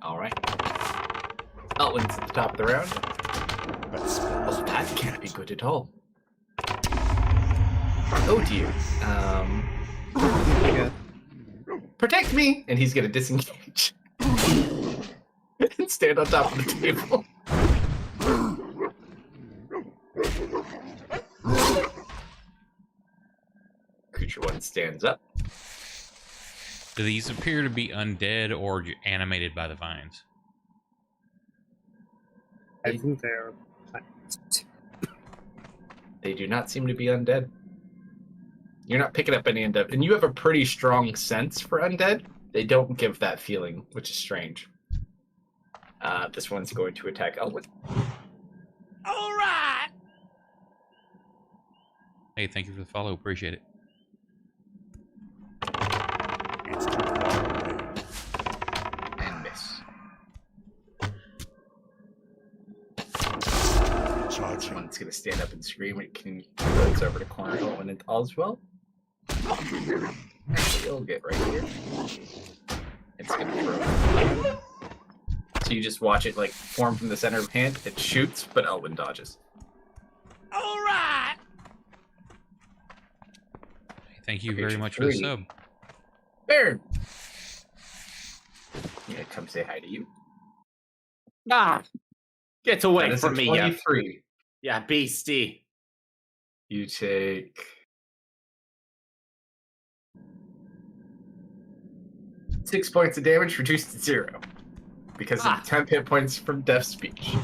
All right. Elwin's at the top of the round. Oh, that can't be good at all. Oh dear. Protect me! And he's gonna disengage. And stand on top of the table. Creature one stands up. Do these appear to be undead or animated by the vines? I think they're. They do not seem to be undead. You're not picking up any undead. And you have a pretty strong sense for undead. They don't give that feeling, which is strange. This one's going to attack Elwin. All right. Hey, thank you for the follow. Appreciate it. And miss. This one's going to stand up and scream. It can goes over to corner Elwin and Oswell. Actually, it'll get right here. It's going to throw. So you just watch it like form from the center of the hand. It shoots, but Elwin dodges. All right. Thank you very much for the sub. Baron! Yeah, come say hi to you. Ah! Get away That is from a me, yeah. 23. Yeah, beastie. You take 6 points of damage, reduced to 0. Because of 10 hit points from Death Speech.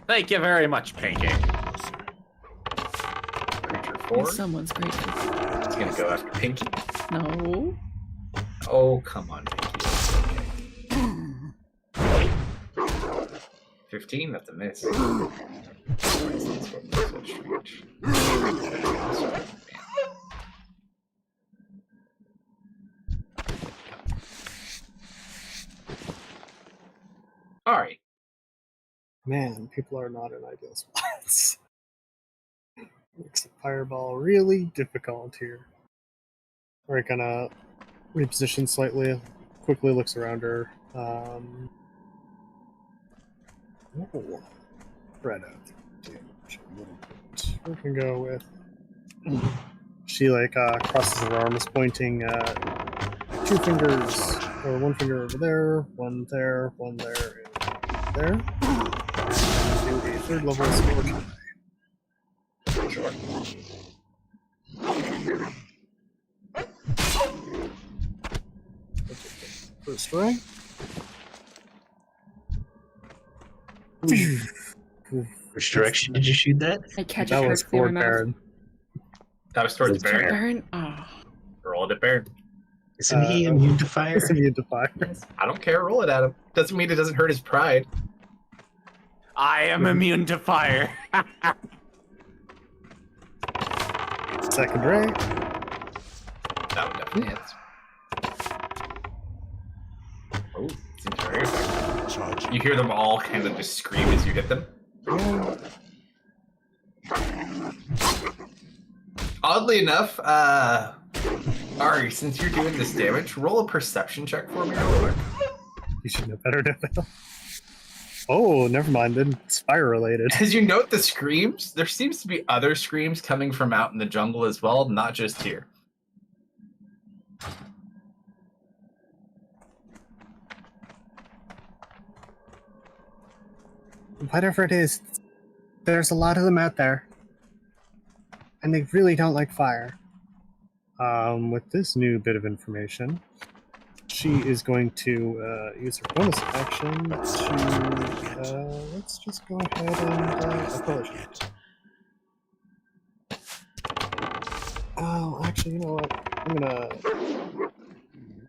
Thank you very much, Pancake. Creature 4. Someone's grateful. It's gonna go after Pinky. No. Oh, come on, Pinky. Okay. 15, that's a miss. Why is this one so strange? Alright. Man, people are not in ideal spots. Makes the fireball really difficult here. We're gonna reposition slightly. Quickly looks around her. Spread out the damage a little bit. We can go with. She crosses her arms, pointing 2 fingers, or 1 finger over there, 1 there, 1 there, and there. Do a 3rd level sword. Sure. First strike. Which direction did you shoot that? I catch That it was perfectly in for my mouth. Baron. That was towards Baron. Baron? Oh. Roll it at Baron. Isn't he immune to fire? It's immune to fire. I don't care, roll it at him. Doesn't mean it doesn't hurt his pride. I am immune to fire. Second ray. No, It's... Oh, seems very effective. Charging. You hear them all kind of just scream as you hit them. Oddly enough, Ari, since you're doing this damage, roll a perception check for me real quick. You should know better, Devil. Oh, never mind. Then it's fire related. As you note the screams, there seems to be other screams coming from out in the jungle as well, not just here. Whatever it is, there's a lot of them out there. And they really don't like fire. With this new bit of information, she is going to use her bonus action to... let's just go ahead and... apologize. Oh, actually, you know what?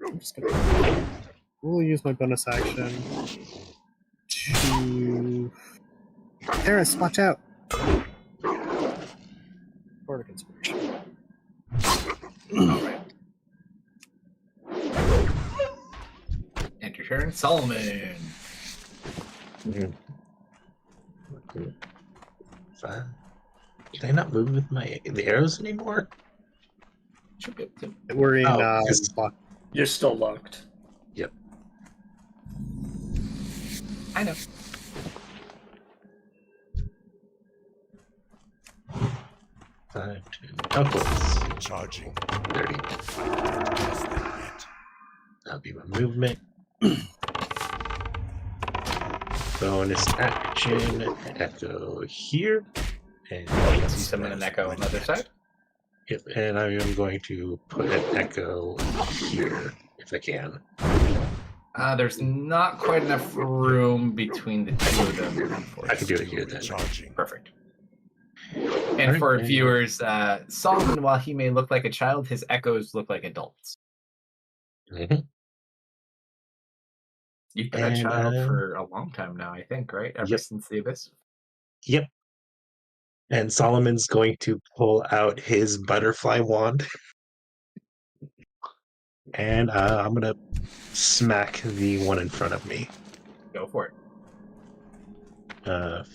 I'm just gonna... We'll use my bonus action to... Eris, watch out! Bardic Inspiration. Alright. End your turn. Solomon. Okay. Fine. Can I not move with the arrows anymore? Should be able to. We're in yes. block. You're still locked. Yep. I know. Time to knuckles. Charging. 30. That'll be my movement. Bonus action. Echo here. And You summon an echo on the other side. yep, and I am going to put an echo here if I can. There's not quite enough room between the two of them. I can do it here then. Charging. Perfect. And for Alright. viewers, Solomon, while he may look like a child, his echoes look like adults. Mhm. You've been a And, child for a long time now, I think, right? Ever Yep. since the Abyss? Yep. And Solomon's going to pull out his butterfly wand. And I'm going to smack the one in front of me. Go for it.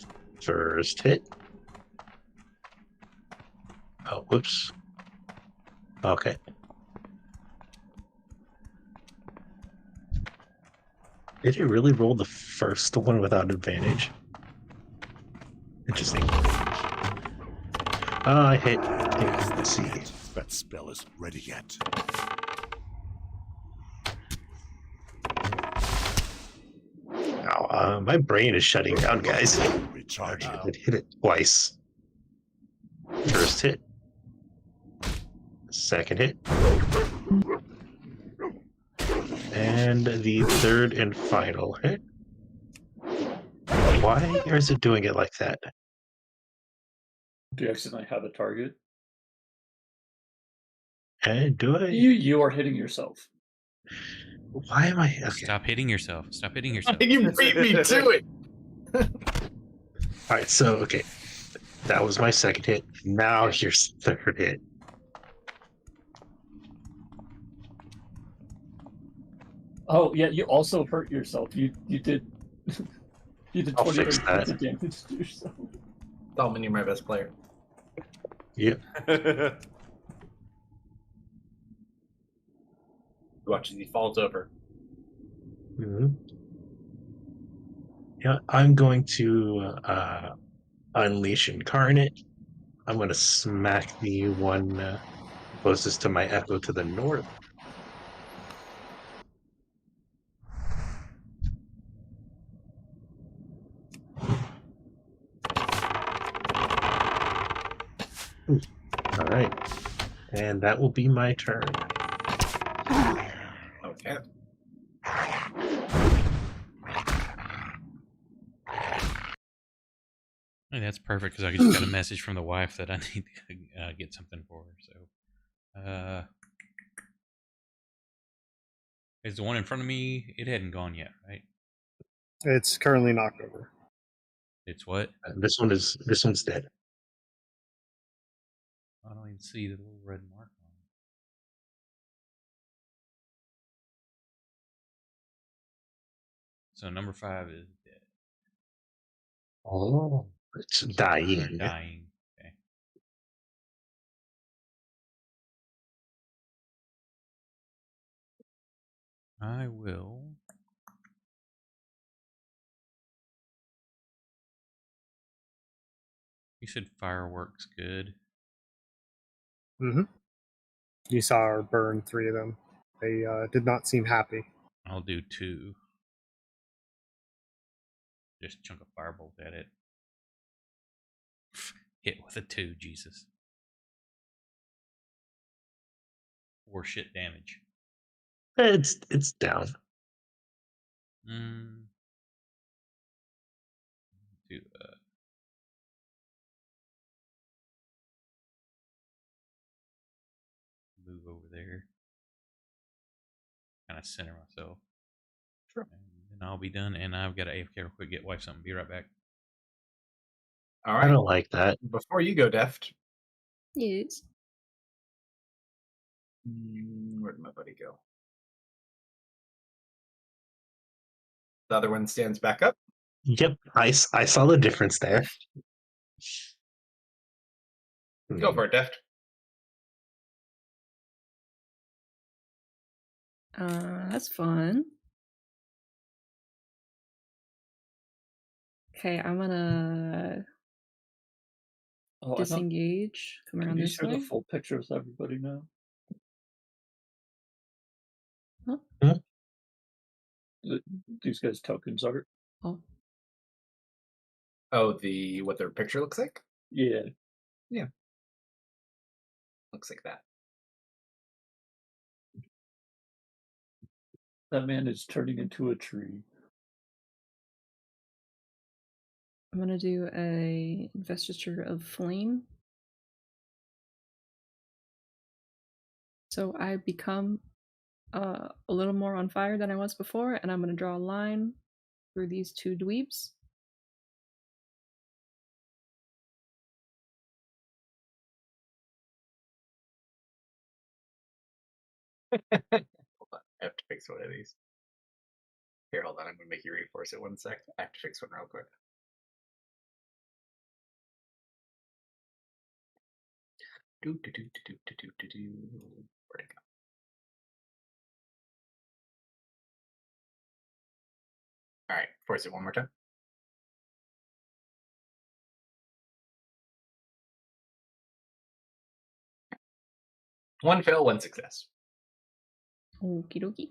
First hit. Oh, whoops. Okay. Did you really roll the first one without advantage? Interesting. I hit. Let's see. That spell isn't ready yet. Now, my brain is shutting down, guys. Recharging. I hit it twice. First hit. Second hit. And the third and final hit. Why is it doing it like that? Do you accidentally have a target? And do I? You are hitting yourself. Why am I? Okay. Stop hitting yourself. Stop hitting yourself. You beat me to it! Alright, so, okay. That was my second hit. Now here's the third hit. Oh yeah, you also hurt yourself. You did you did I'll 28 fix points that. of damage to yourself. Solomon, you're my best player. Yep. Watch as he falls over. Mm-hmm. Yeah, I'm going to unleash Incarnate. I'm going to smack the one closest to my echo to the north. All right, and that will be my turn. Okay. Hey, that's perfect because I just got a message from the wife that I need to get something for her. So, is the one in front of me? It hadn't gone yet, right? It's currently knocked over. It's what? This one's dead. I don't even see the little red mark on So number 5 is dead. Oh, it's dying. Dying. Okay. I will. You said fireworks good. Mm-hmm. You saw her burn 3 of them. They did not seem happy. I'll do 2. Just chunk a firebolt at it. Hit with a 2, Jesus. 4 shit damage. It's down. To move over there. Kind of center myself. Sure. And then I'll be done. And I've got to AFK real quick, get wife something. Be right back. All I right. don't like that. Before you go, Deft. Yes. Where did my buddy go? The other one stands back up. Yep, I saw the difference there. Go for it, Deft. That's fun. Okay, I'm gonna disengage. Come Can around you this share way. the full picture with everybody now? Huh? These guys' tokens art. Oh. Oh, what their picture looks like? Yeah. Yeah. Looks like that. That man is turning into a tree. I'm gonna do a investiture of flame. So I become a little more on fire than I was before, and I'm gonna draw a line through these 2 dweebs. Hold on. I have to fix one of these. Here, hold on. I'm going to make you reinforce it 1 sec. I have to fix one real quick. Where'd it go? All right, force it one more time. One fail, 1 success. Okie dokie.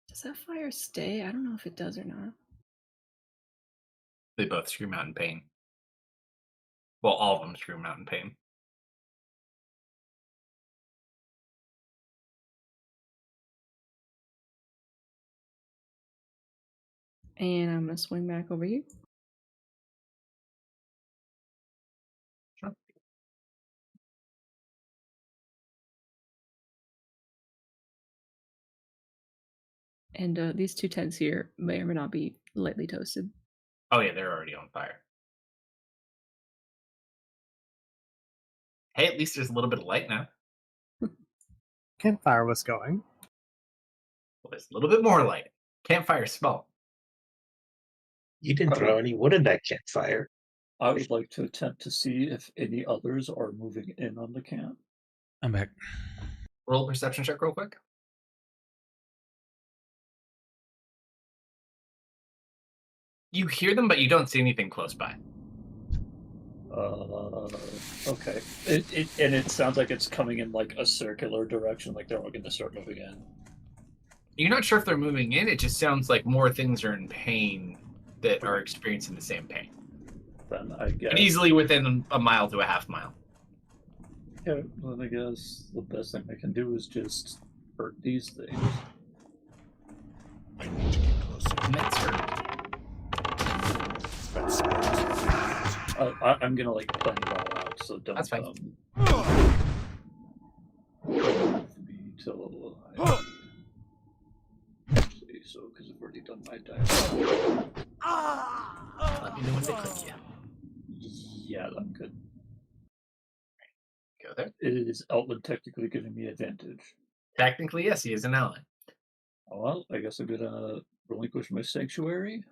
Does that fire stay? I don't know if it does or not. They both scream out in pain. Well, all of them scream out in pain. And I'm gonna swing back over here. Sure. And these 2 tents here may or may not be lightly toasted. Oh yeah, they're already on fire. Hey, at least there's a little bit of light now. Campfire was going. Well, there's a little bit more light. Campfire small. You didn't throw any wood in that campfire. I would like to attempt to see if any others are moving in on the camp. I'm back. Roll a perception check real quick. You hear them, but you don't see anything close by. Okay. It sounds like it's coming in like a circular direction, like they're all going to start moving in. You're not sure if they're moving in. It just sounds like more things are in pain that are experiencing the same pain. Then I guess. And easily within a mile to a half mile. Yeah, well, I guess the best thing I can do is just hurt these things. I need to get closer. That's hurt. That spells. I'm gonna like plan it all out, so don't. That's fine. Move me till actually, so because I've already done my dialogue. Let me know when they click you. Yeah, I'm good. go there. Is Elton technically giving me advantage? Technically, yes, he is an ally. Well, I guess I'm gonna relinquish my sanctuary.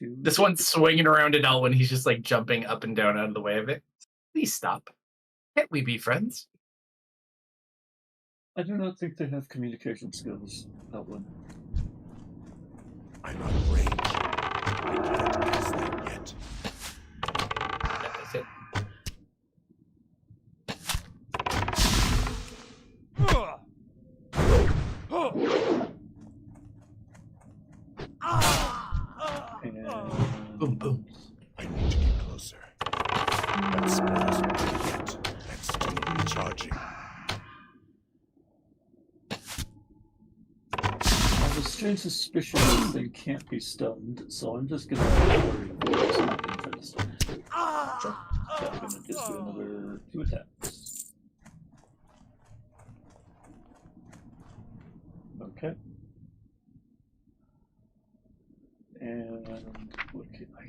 This one's swinging around at Elwyn. He's just like jumping up and down out of the way of it. Please stop. Can't we be friends? I do not think they have communication skills, Elton. I'm out of range. I can't pass that yet. That's it. And Boom, boom. I need to get closer. That spell isn't ready yet. I'm still recharging. I have a strange suspicion this thing can't be stunned, so I'm just gonna worry it's not interesting. So I'm gonna just do another 2 attacks. Okay. And what can I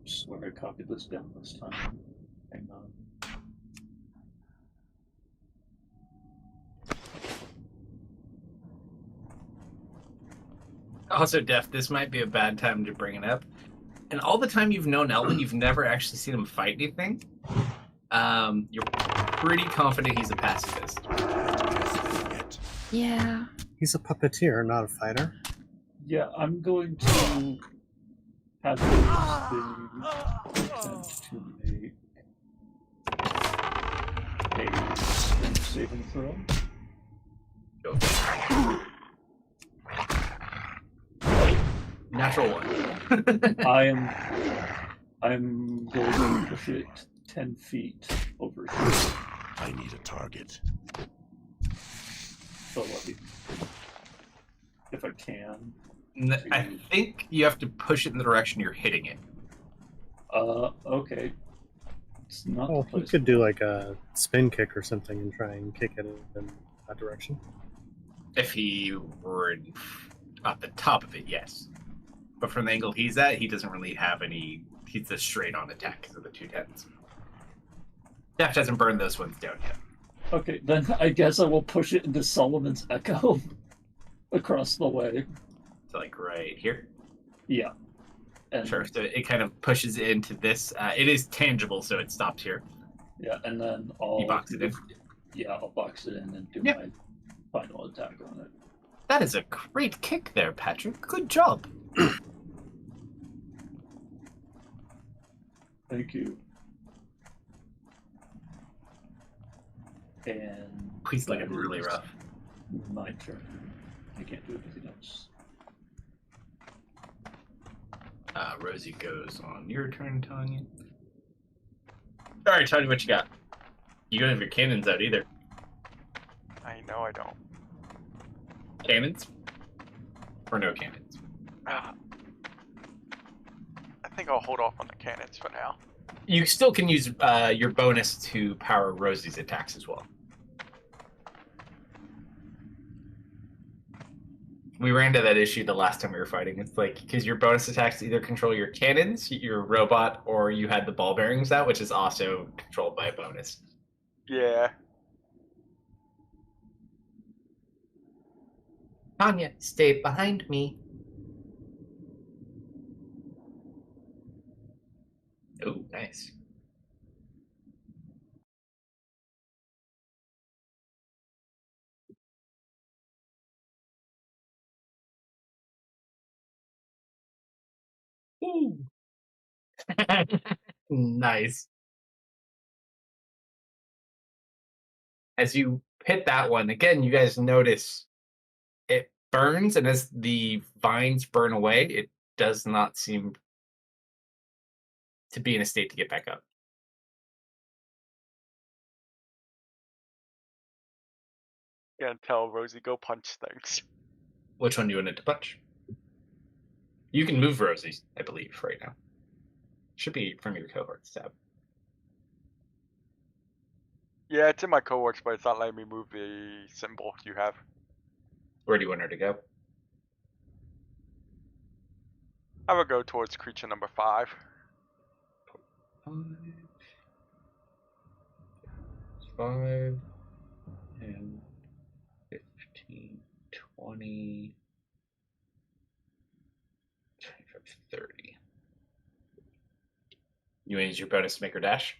swear I copied this down this time. Hang on. Also, Def, this might be a bad time to bring it up. And all the time you've known Elwyn, you've never actually seen him fight anything. You're pretty confident he's a pacifist. Yeah. He's a puppeteer, not a fighter. Yeah, I'm going to have this thing attempt to make a strength saving throw. Go. Natural one. I'm going to push it 10 feet over here. I need a target. So lucky. If I can. I think you have to push it in the direction you're hitting it. Okay. It's not Oh, the he place. could do like a spin kick or something and try and kick it in that direction. If he were at the top of it, yes. But from the angle he's at, he doesn't really have any. He's a straight on attack because of the 210s. Deft hasn't burned those ones down yet. Okay, then I guess I will push it into Solomon's Echo across the way. So, like, right here. Yeah. And, Sure. So it kind of pushes into this. It is tangible, so it stops here. Yeah, and then I'll You box it in. Yeah, I'll box it in and do Yeah. my final attack on it. That is a great kick there, Patrick. Good job. Thank you. And He's looking that really is rough. My turn. I can't do anything else. Rosie goes on your turn, Tanya. All right, Tanya, what you got? You don't have your cannons out either. I know I don't. Cannons? Or no cannons? I think I'll hold off on the cannons for now. You still can use your bonus to power Rosie's attacks as well. We ran into that issue the last time we were fighting. It's like, because your bonus attacks either control your cannons, your robot, or you had the ball bearings out, which is also controlled by a bonus. Yeah. Tanya, stay behind me. Oh, nice. Ooh. Nice. As you hit that one, again, you guys notice it burns, and as the vines burn away, it does not seem to be in a state to get back up. Can't tell Rosie go punch things. Which one do you want it to punch? You can move Rosie, I believe, right now. Should be from your cohorts tab. Yeah, it's in my cohorts, but it's not letting me move the symbol you have. Where do you want her to go? I would go towards creature number 5. 5, 10, 15, 20, 25, 30. You want to use your bonus to make her dash?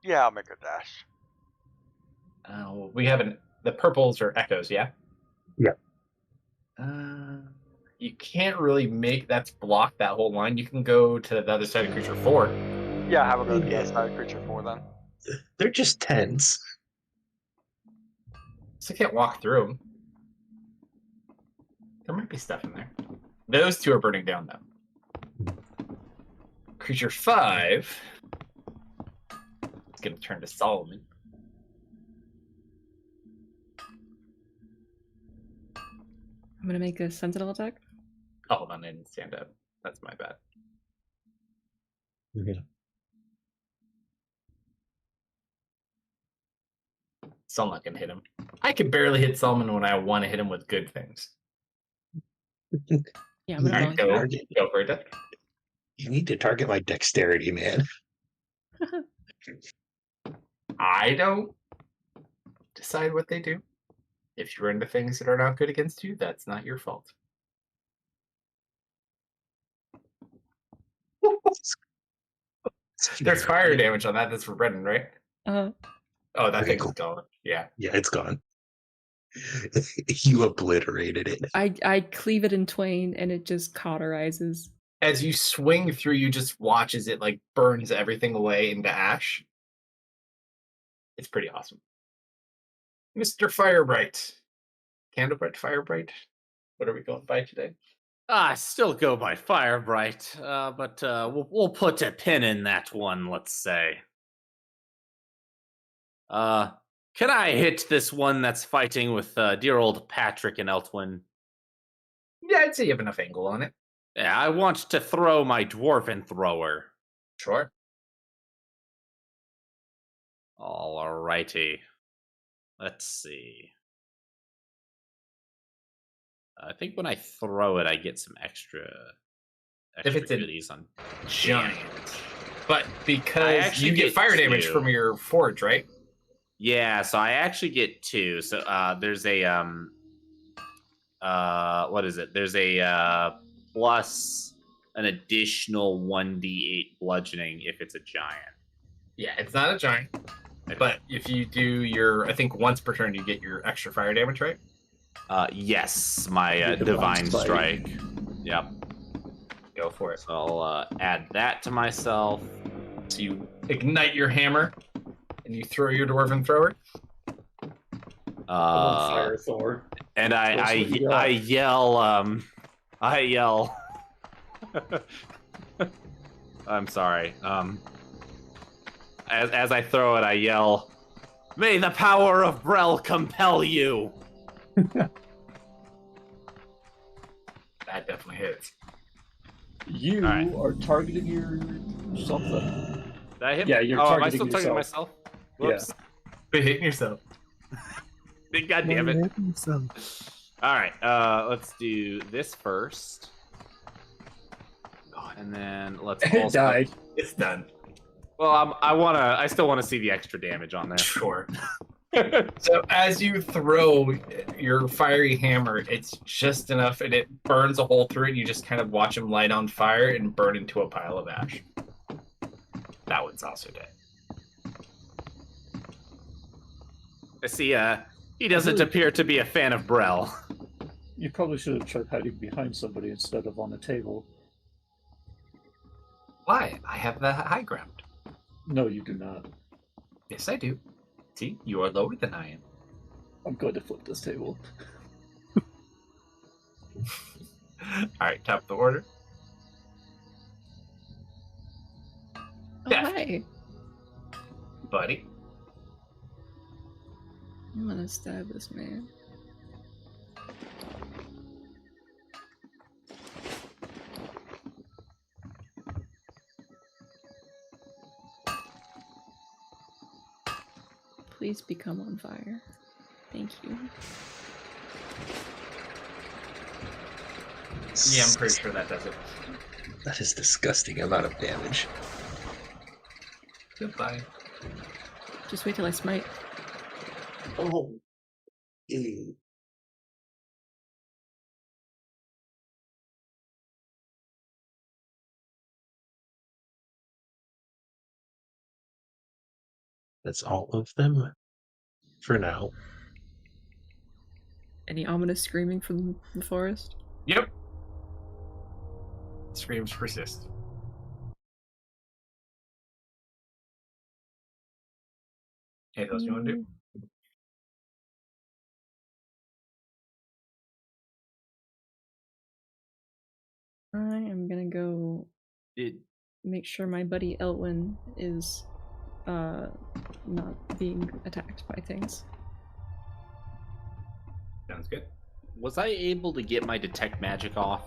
Yeah, I'll make a dash. We haven't. The purples are echoes, yeah? Yeah. You can't really make that's blocked that whole line. You can go to the other side of creature 4. Yeah, have a go to the Yeah. other side of creature 4 then. They're just 10s. So I can't walk through them. There might be stuff in there. Those 2 are burning down, though. Creature 5 is going to turn to Solomon. I'm gonna make a sentinel attack. Oh, hold on, I didn't stand up. That's my bad. Yeah. Solomon can hit him. I can barely hit Solomon when I want to hit him with good things. Yeah, I'm gonna Alright, go. go for it. You need to target my dexterity, man. I don't decide what they do. If you're into things that are not good against you, that's not your fault. There's fire damage on that. That's for Brendan, right? Uh, Oh, that Okay, thing's cool. gone. Yeah. Yeah, it's gone. You obliterated it. I cleave it in twain, and it just cauterizes. As you swing through, you just watch as it like burns everything away into ash. It's pretty awesome. Mr. Firebright. Candlebright, Firebright. What are we going by today? I still go by Firebright, but we'll put a pin in that one, let's say. Can I hit this one that's fighting with dear old Patrick and Eltwin? Yeah, I'd say you have enough angle on it. Yeah, I want to throw my Dwarven Thrower. Sure. Alrighty. Let's see. I think when I throw it, I get some extra If it's a goodies on giant. damage. But I because actually you get get fire damage 2. from your forge, right? Yeah, so I actually get 2. So there's a what is it? There's a plus an additional 1d8 bludgeoning if it's a giant. Yeah, it's not a giant. But if you do your, I think once per turn, you get your extra fire damage, right? Yes, my Your divine Divine strike. Yep. Go for it. So I'll add that to myself. So you ignite your hammer, and you throw your dwarven thrower. Fire Thor. And That's what you got. I yell. I'm sorry. As I throw it, I yell, "May the power of Brel compel you!" That definitely hits. You Alright. are targeting your something. Did I hit? Yeah, you're am I targeting still targeting yourself. myself? Whoops. But hitting yourself. God damn it. Alright, let's do this first. And then let's It also... died. It's done. Well, I still want to see the extra damage on there. Sure. So as you throw your fiery hammer, it's just enough, and it burns a hole through it. And you just kind of watch him light on fire and burn into a pile of ash. That one's also dead. I see, he doesn't appear to be a fan of Brel. You probably should have tried hiding behind somebody instead of on a table. Why? I have the high ground. No, you do not. Yes, I do. See, you are lower than I am. I'm going to flip this table. All right, top of the order. Oh, Death. hi. Buddy. I'm gonna stab this man. Please become on fire. Thank you. Yeah, I'm pretty sure that does it. That is disgusting amount of damage. Goodbye. Just wait till I smite. Oh. Ew. That's all of them for now. Any ominous screaming from the forest? Yep. Screams persist. Anything else you want to do? I am gonna go It, make sure my buddy Elwyn is not being attacked by things. Sounds good. was I able to get my detect magic off?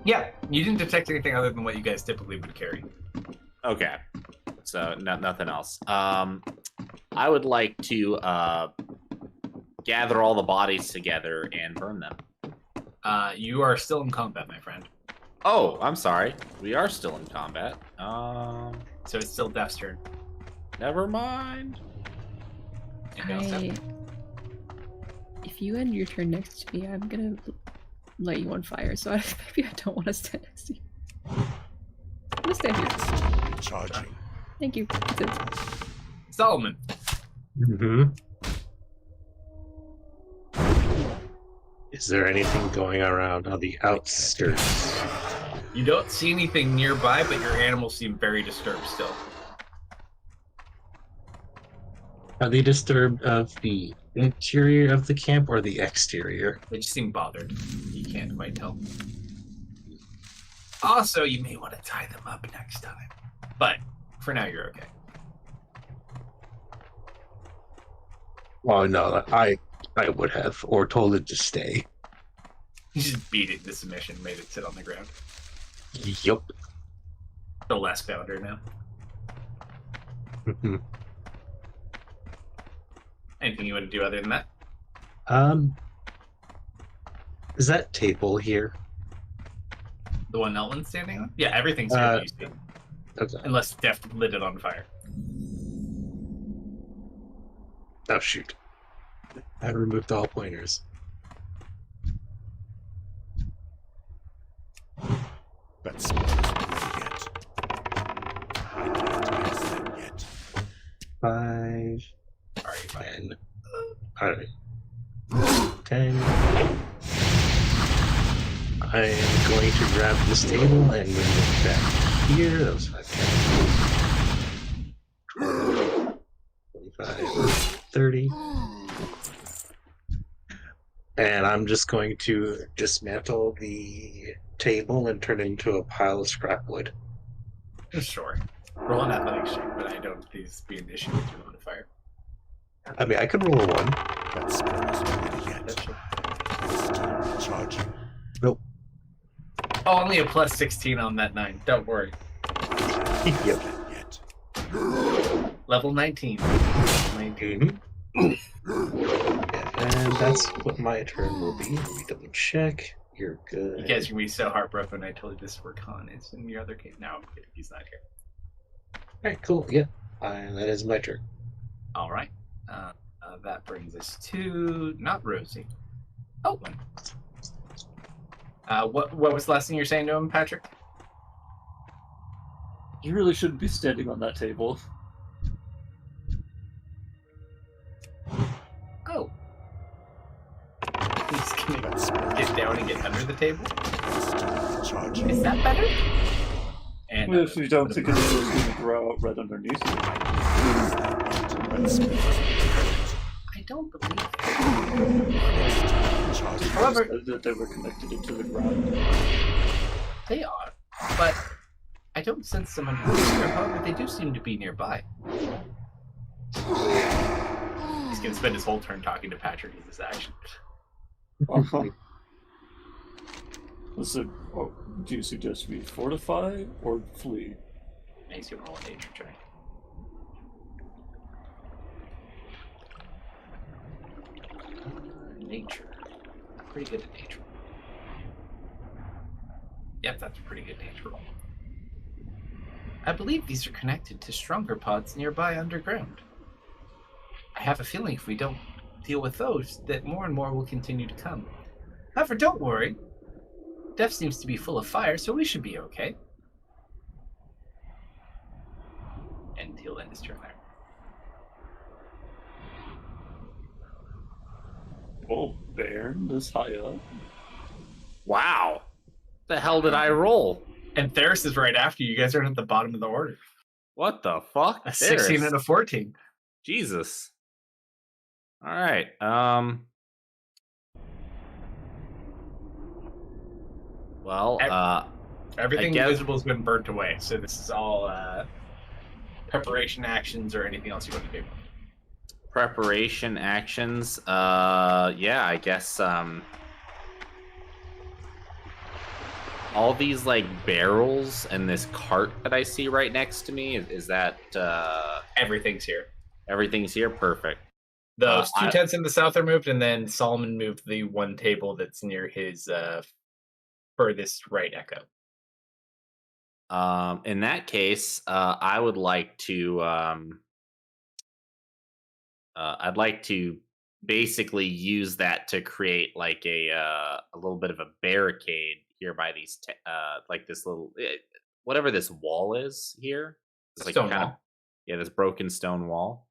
Yeah, you didn't detect anything other than what you guys typically would carry. Okay, so nothing else. I would like to gather all the bodies together and burn them. You are still in combat, my friend. Oh, I'm sorry. We are still in combat. So it's still Death's turn. Never mind. Anything else, Death? If you end your turn next to me, I'm gonna light you on fire. So maybe I don't want to stand next to you. I'm gonna stand here. Charging. Thank you. That's it. Solomon. Mm-hmm. Is there anything going around on the outskirts? You don't see anything nearby, but your animals seem very disturbed still. Are they disturbed of the interior of the camp or the exterior? They just seem bothered. You can't quite tell. Also, you may want to tie them up next time. But for now, you're okay. Oh no, I would have, or told it to stay. You just beat it to submission, made it sit on the ground. Yup. The less founder now. Anything you want to do other than that? Is that table here? The one Elwyn's standing on? Yeah, everything's here. You see. Okay. Unless Deft lit it on fire. Oh shoot. I removed all pointers. That spell isn't ready yet. I can't use them yet. 5, Alright, fine. 10. Alright. 10. I am going to grab this table and move it back here. That was 5, 10. 25, 30. And I'm just going to dismantle the table and turn it into a pile of scrap wood. Sure. Roll an athletics check, but I don't think this be an issue with your modifier. I mean, I could roll a 1. That spell isn't ready yet. Still charging. Nope. Oh, only a plus 16 on that 9. Don't worry. Yep. Yet. Level 19. 19. And that's what my turn will be. Let me double check. You're good. You guys are going to be so heartbroken when I told you this for Khan. It's in your other case. No, I'm kidding. He's not here. Alright, cool. Yeah. That is my turn. All right. That brings us to not Rosie. Owen. What was the last thing you're saying to him, Patrick? You really shouldn't be standing on that table. Oh. He's gonna get down and get under the table? Still charging. Is that better? And Well, if you don't think it's just going to grow out right underneath you. That spell isn't ready yet. I don't believe it. Charging. However, That they were connected into the ground. they are, but I don't sense them underneath here. However, they do seem to be nearby. He's gonna spend his whole turn talking to Patrick in this action. So, do you suggest we fortify or flee? Makes you roll a nature check. Nature. Pretty good at nature. Yep, that's a pretty good nature roll. I believe these are connected to stronger pods nearby underground. I have a feeling if we don't deal with those, that more and more will continue to come. However, don't worry. Death seems to be full of fire, so we should be okay. And he'll end his turn there. Oh, Baron, this high up. Wow. The hell did I roll? And Theris is right after you. You guys are at the bottom of the order. What the fuck? A 16 There's- and a 14. Jesus. All right. Well, Everything guess- visible has been burnt away, so this is all preparation actions or anything else you want to do. preparation actions. Yeah, I guess. All these like barrels and this cart that I see right next to me is that Everything's here. everything's here? Perfect. Those two I- tents in the south are moved, and then Solomon moved the one table that's near his furthest right echo. In that case, I would like to. I'd like to basically use that to create like a little bit of a barricade here by these like this little whatever this wall is here. It's like Stone kind of wall. yeah, this broken stone wall.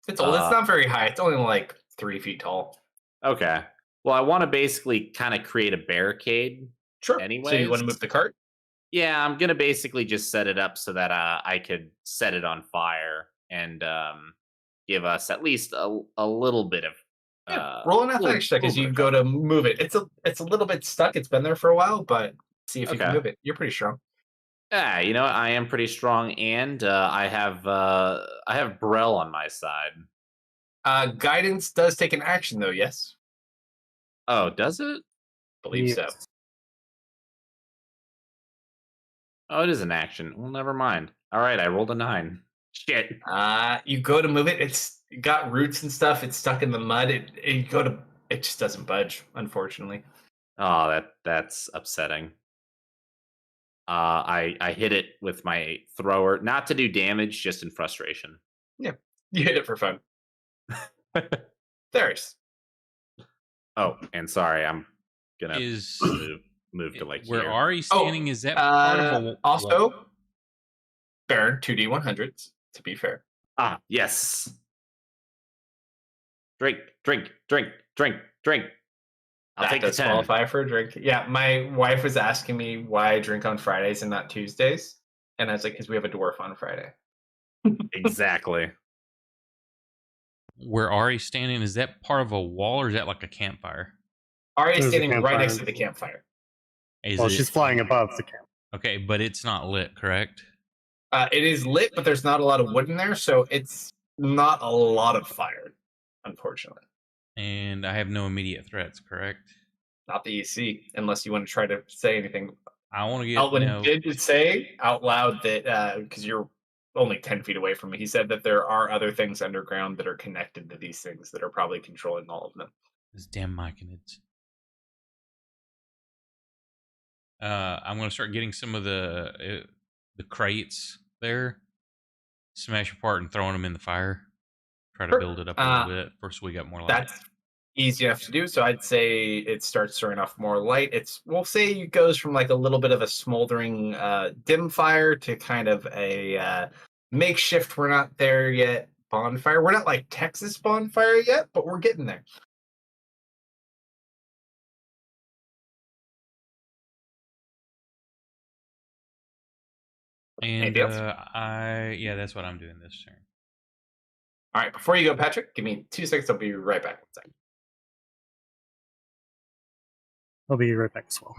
It's old. It's not very high. It's only like 3 feet tall. Okay. Well, I want to basically kind of create a barricade. Sure. So you want Anyways. to move the cart? Yeah, I'm gonna basically just set it up so that I could set it on fire and give us at least a little bit of Yeah, roll an athletics check as you go to move it. It's a little bit stuck. It's been there for a while, but see if you can Okay. move it. You're pretty strong. Yeah, you know what? I am pretty strong, and I have Brel on my side. Guidance does take an action, though. Yes, Oh, does it? believe so. Yes. Oh, it is an action. Well, never mind. All right, I rolled a 9. Shit. You go to move it. It's got roots and stuff. It's stuck in the mud. It just doesn't budge, unfortunately. Oh, that's upsetting. I hit it with my thrower, not to do damage, just in frustration. You hit it for fun. There's. Oh, and sorry, I'm gonna Is move to like where here. Ari standing? Is that part of a Also, Baron 2d100s. To be fair, Ah, yes. Drink, drink, drink, drink, drink. I'll that take the does 10. qualify for a drink. Yeah, my wife was asking me why I drink on Fridays and not Tuesdays, and I was like, because we have a dwarf on Friday. Exactly. where Ari's standing? Is that part of a wall or is that like a campfire? Ari's There's a standing right campfire. next to the campfire. Is Well, it- she's flying above the camp. Okay, but it's not lit, correct? It is lit, but there's not a lot of wood in there, so it's not a lot of fire, unfortunately. And I have no immediate threats, correct? Not that you see, unless you want to try to say anything. I want to get Alwyn no. did say out loud that because you're only 10 feet away from me, he said that there are other things underground that are connected to these things that are probably controlling all of them. This damn myconids. I'm gonna start getting some of the crates there, smash apart and throwing them in the fire. Try to Sure. build it up a little bit. First, we got more light. That's easy enough to do. So I'd say it starts throwing off more light. We'll say it goes from like a little bit of a smoldering dim fire to kind of a makeshift, we're not there yet, bonfire. We're not like Texas bonfire yet, but we're getting there. And Anything else? yeah, that's what I'm doing this turn. All right, before you go, Patrick, give me 2 seconds. I'll be right back. 1 second. I'll be right back as well.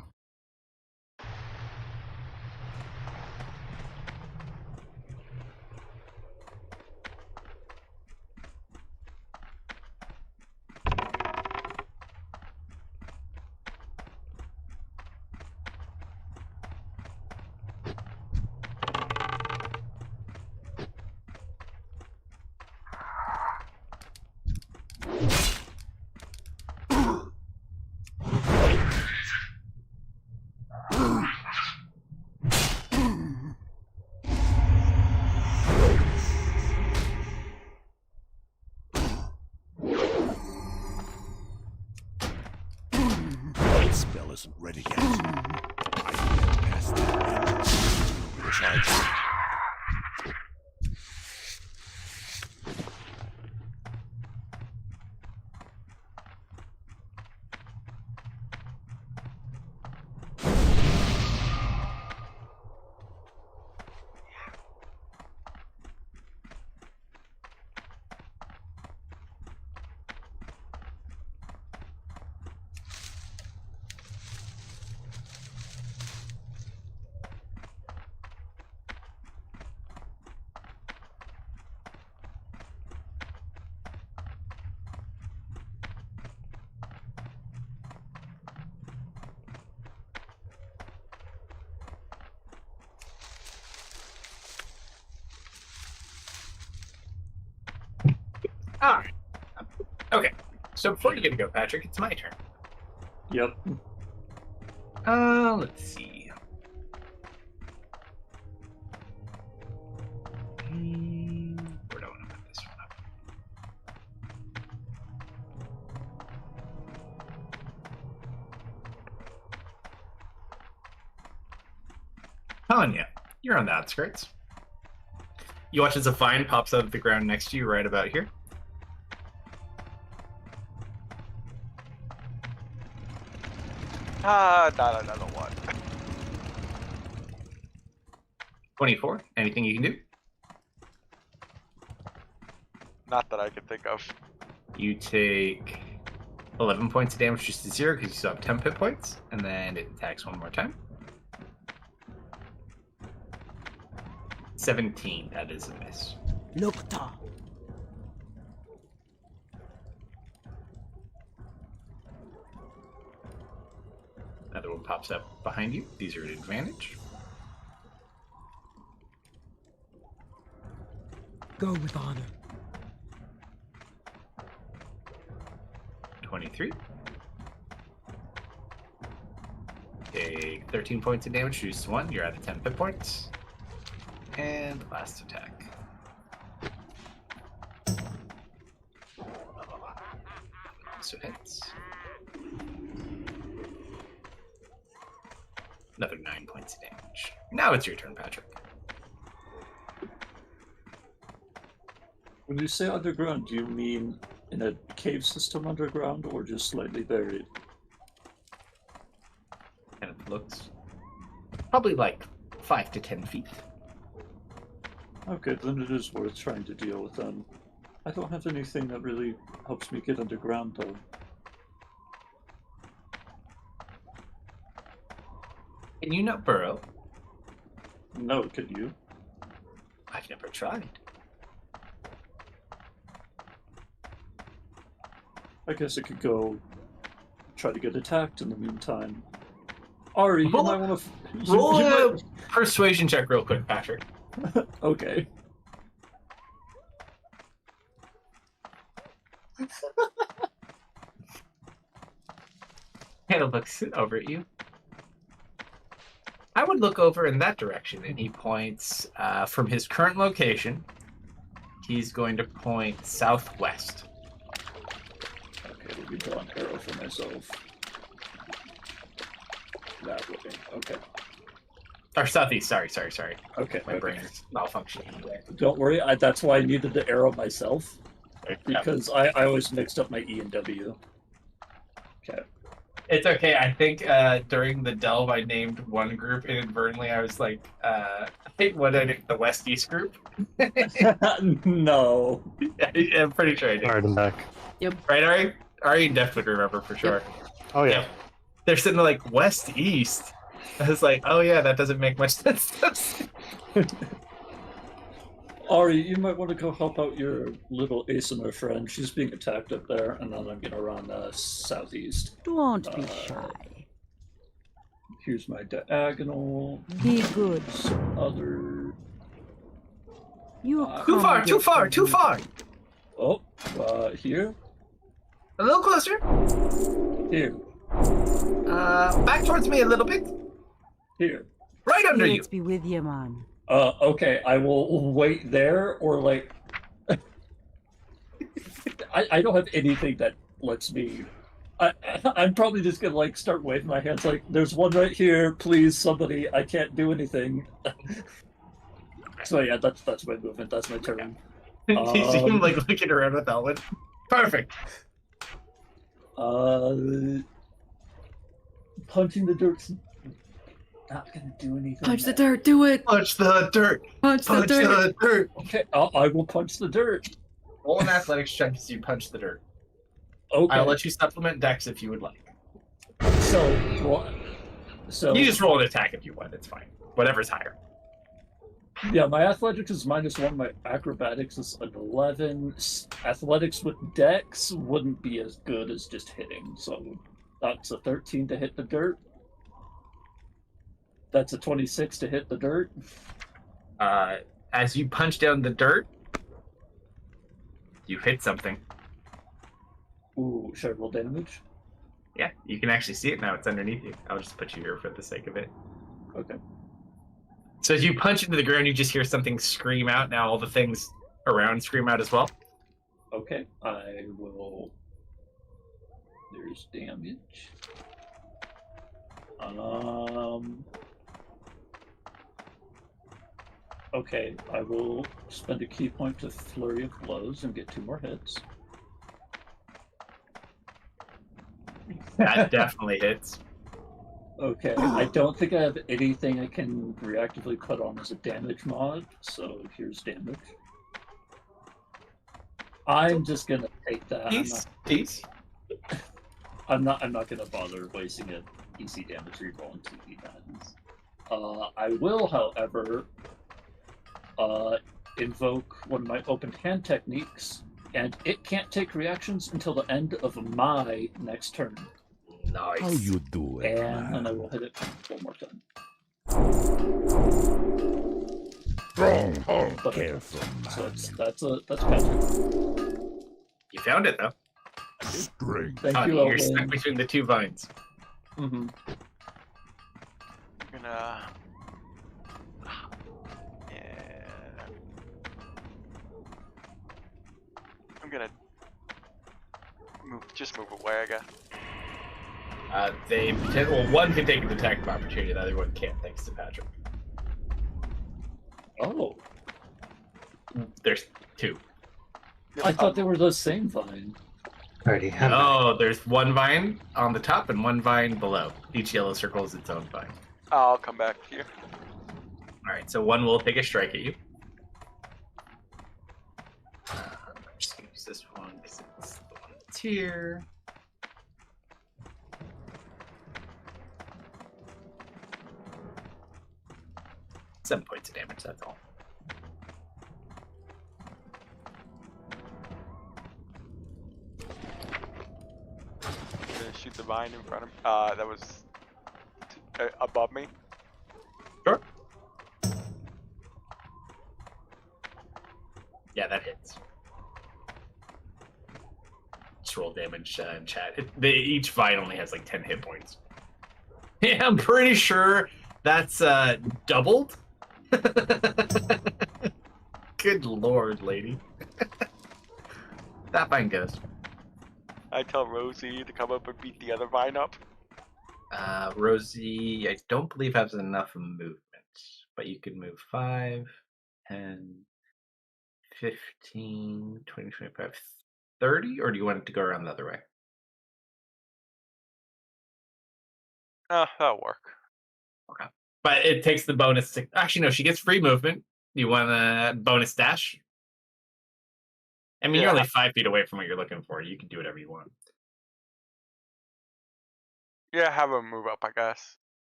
That spell isn't ready yet. I can get past that. Charge. All right. Okay. So before you get to go, Patrick, it's my turn. Yep. Let's see. Where do I want to put this one up? Tanya, you're on the outskirts. You watch as a vine pops out of the ground next to you, right about here. Not another one. 24. Anything you can do? Not that I can think of. You take 11 points of damage just to 0 because you still have 10 hit points, and then it attacks one more time. 17. That is a miss. Nocta. Another one pops up behind you. These are at advantage. Go with honor. 23. Take 13 points of damage, reduce to 1. You're at the 10 hit points. And last attack. So hits. Another 9 points of damage. Now it's your turn, Patrick. When you say underground, do you mean in a cave system underground or just slightly buried? And it looks probably like 5 to 10 feet. Okay, then it is worth trying to deal with them. I don't have anything that really helps me get underground, though. Can you not burrow? No, can you? I've never tried. I guess I could go try to get attacked in the meantime. Ari, you Roll- might want to... Roll a persuasion check real quick, Patrick. Okay. Hannah looks over at you. I would look over in that direction, and he points from his current location. He's going to point southwest. Okay, let me draw an arrow for myself. That way. Okay. Or southeast, sorry. Okay. My brain is malfunctioning today. Don't worry, that's why I needed the arrow myself. Because I always mixed up my E and W. Okay. It's okay. I think during the delve, I named one group inadvertently. I was like, what did I name the West-East group? No. I'm pretty sure I did. Alright, I'm back. Right, Ari? Ari and Def would remember for sure. Oh yeah. Yep. They're sitting there like, West-East? I was like, oh yeah, that doesn't make much sense. Ari, you might want to go help out your little ASMR friend. She's being attacked up there, and then I'm gonna run southeast. Don't be shy. Here's my diagonal. Be good. Other. You Too far! Oh, here? A little closer. Here. Back towards me a little bit. Here. Right under you. Spirits be with you, man. Okay, I will wait there, or like... I don't have anything that lets me I'm probably just gonna like start waving my hands like, "There's one right here, please, somebody. I can't do anything." So yeah, that's my movement. That's my turn. You see him like looking around with that one. Perfect. Punching the dirt's not gonna do anything. Punch the dirt. Do it. Punch the dirt. Punch the Punch dirt. the dirt. Okay, I will punch the dirt. Roll an athletics check as you punch the dirt. Okay. I'll let you supplement dex if you would like. So You just roll an attack if you want. It's fine. Whatever's higher. yeah, my athletics is -1. My acrobatics is an 11. Athletics with dex wouldn't be as good as just hitting. So that's a 13 to hit the dirt. That's a 26 to hit the dirt. As you punch down the dirt, you hit something. Ooh, should I roll damage? Yeah, you can actually see it now. It's underneath you. I'll just put you here for the sake of it. Okay. So as you punch into the ground, you just hear something scream out. Now all the things around scream out as well. Okay, I will. There's damage. Okay, I will spend a key point to Flurry of Blows and get 2 more hits. That definitely hits. Okay, I don't think I have anything I can reactively put on as a damage mod, so here's damage. I'm just gonna take that. Peace. I'm not gonna bother wasting an easy damage reroll on 2d9s. I will, however, invoke one of my open hand techniques, and it can't take reactions until the end of my next turn. Nice. How you do it, And man? I will hit it one more time. Strong, But careful, so man. that's Patrick. You found it though. Strength. Thank you, You're stuck Owen. between the 2 vines. Mm-hmm. I'm gonna. Yeah. I'm gonna just move away, I guess. One can take an attack of opportunity, the other one can't, thanks to Patrick. Oh, There's 2. I thought they were the same vine. Already have Oh, there's 1 vine on the top and 1 vine below. Each yellow circle is its own vine. I'll come back here. Alright, so 1 will take a strike at you. I'm just gonna use this one because it's the one that's here. Seven points of damage, that's all. I'm gonna shoot the vine in front of me. That was above me. Sure. Yeah, that hits. Just roll damage in chat. Each vine only has like 10 hit points. Yeah, I'm pretty sure that's doubled. Good lord, lady. That vine goes. I tell Rosie to come up and beat the other vine up. Rosie, I don't believe has enough movement, but you can move 5, 10, 15, 20, 25, 30, or do you want it to go around the other way? That'll work. Okay. But it takes the bonus to... Actually, no, she gets free movement. You want a bonus dash? I mean, you're only 5 feet away from what you're looking for. You can do whatever you want. Yeah, have her move up, I guess.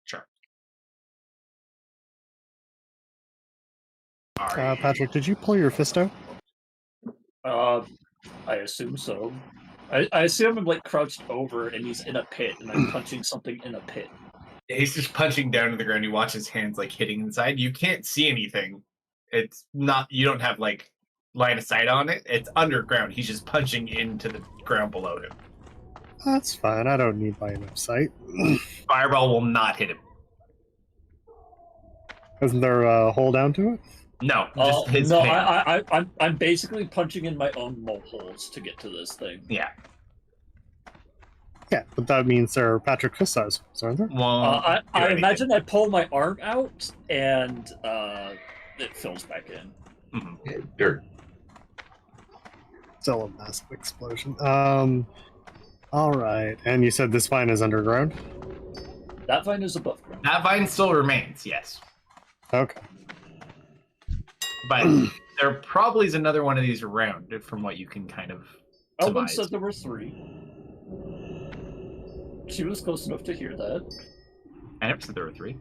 Sure. Patrick, did you pull your fisto? I assume so. I assume I'm like crouched over and he's in a pit and I'm punching something in a pit. He's just punching down to the ground. You watch his hands like hitting inside. You can't see anything. It's not... You don't have like line of sight on it. It's underground. He's just punching into the ground below him. That's fine. I don't need line of sight. Fireball will not hit him. Isn't there a hole down to it? No, just his no, hand. I'm basically punching in my own mole holes to get to this thing. Yeah. Yeah, but that means there are Patrick fist size ones, aren't there? Won't do I anything. imagine I pull my arm out and it fills back in. Mhm. Yeah, dirt. Still a massive explosion. All right. And you said this vine is underground? That vine is above ground. That vine still remains, yes. Okay. But there probably is another one of these around, from what you can kind of Elvin surmise. said there were 3. She was close enough to hear that. I never said there were 3.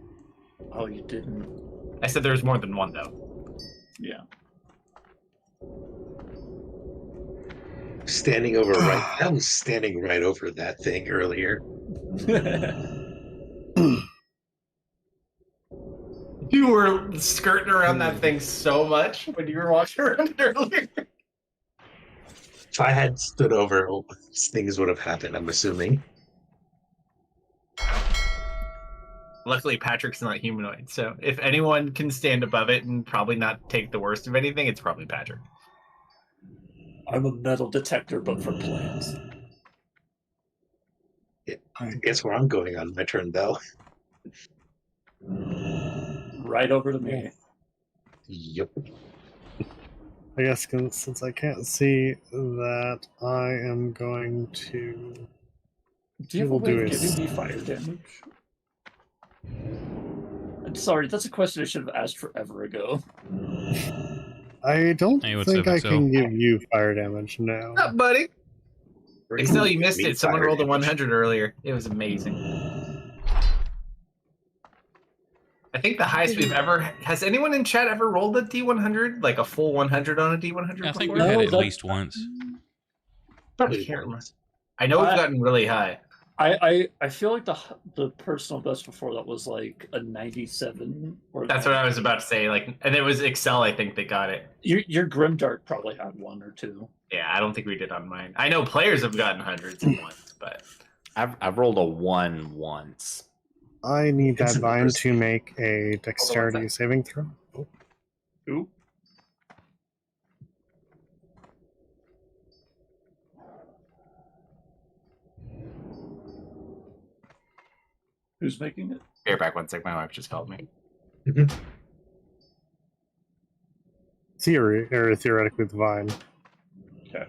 Oh, you didn't? I said there's more than one, though. Yeah. Standing over right. I was standing right over that thing earlier. You were skirting around that thing so much when you were walking around earlier. If I had stood over, things would have happened, I'm assuming. Luckily, Patrick's not humanoid, so if anyone can stand above it and probably not take the worst of anything, it's probably Patrick. I'm a metal detector, but for plants. Guess where I'm going on my turn, though. Right over to me. Yep. I guess since I can't see that, I am going to. Do you have a We'll way do of is- giving me fire damage? I'm sorry, that's a question I should have asked forever ago. I don't Hey, what's think up, I XL? can give you fire damage now. What's up, buddy? Excel, you missed Me it. Someone fire rolled a damage. 100 earlier. It was amazing. I think the highest we've ever... Has anyone in chat ever rolled a D100? Like a full 100 on a D100? I think before? we've had No, it at that- least once. I can't remember. I know we've gotten really high. I feel like the personal best before that was like a 97. Or That's what I was about to say. Like, and it was Excel, I think, that got it. Your Grimdark probably had 1 or 2. Yeah, I don't think we did on mine. I know players have gotten hundreds at once, but I've rolled a 1 once. I need It's that an vine interest. to make a dexterity saving throw. Oh, Ooh. Who's making it? bear back 1 sec. My wife just called me. theoretically, the vine. Okay.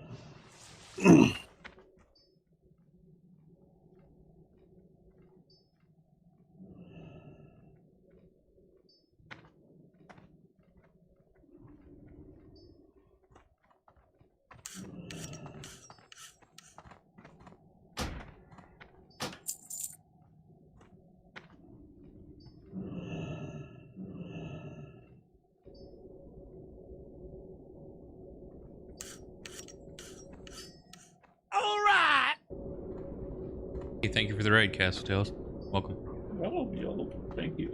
Hey, thank you for the raid, Castle Tales. Welcome. Oh, yo, thank you.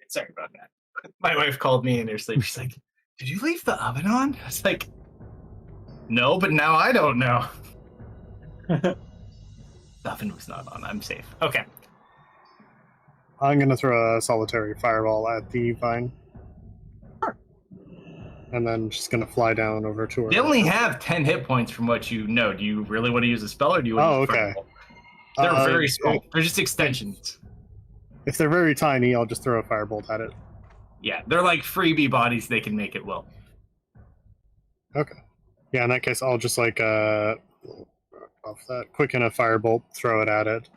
Sorry about that. My wife called me in her sleep. She's like, "Did you leave the oven on?" I was like, "No, but now I don't know." The oven was not on. I'm safe. Okay. I'm going to throw a solitary fireball at the vine. Sure. And then just going to fly down over to her. They only have 10 hit points from what you know. Do you really want to use a spell or do you want to use a okay. fireball? They're very small. They're just extensions. If they're very tiny, I'll just throw a firebolt at it. Yeah, they're like freebie bodies. They can make it will. Okay. Yeah, in that case, I'll just like off that, quicken a firebolt, throw it at it.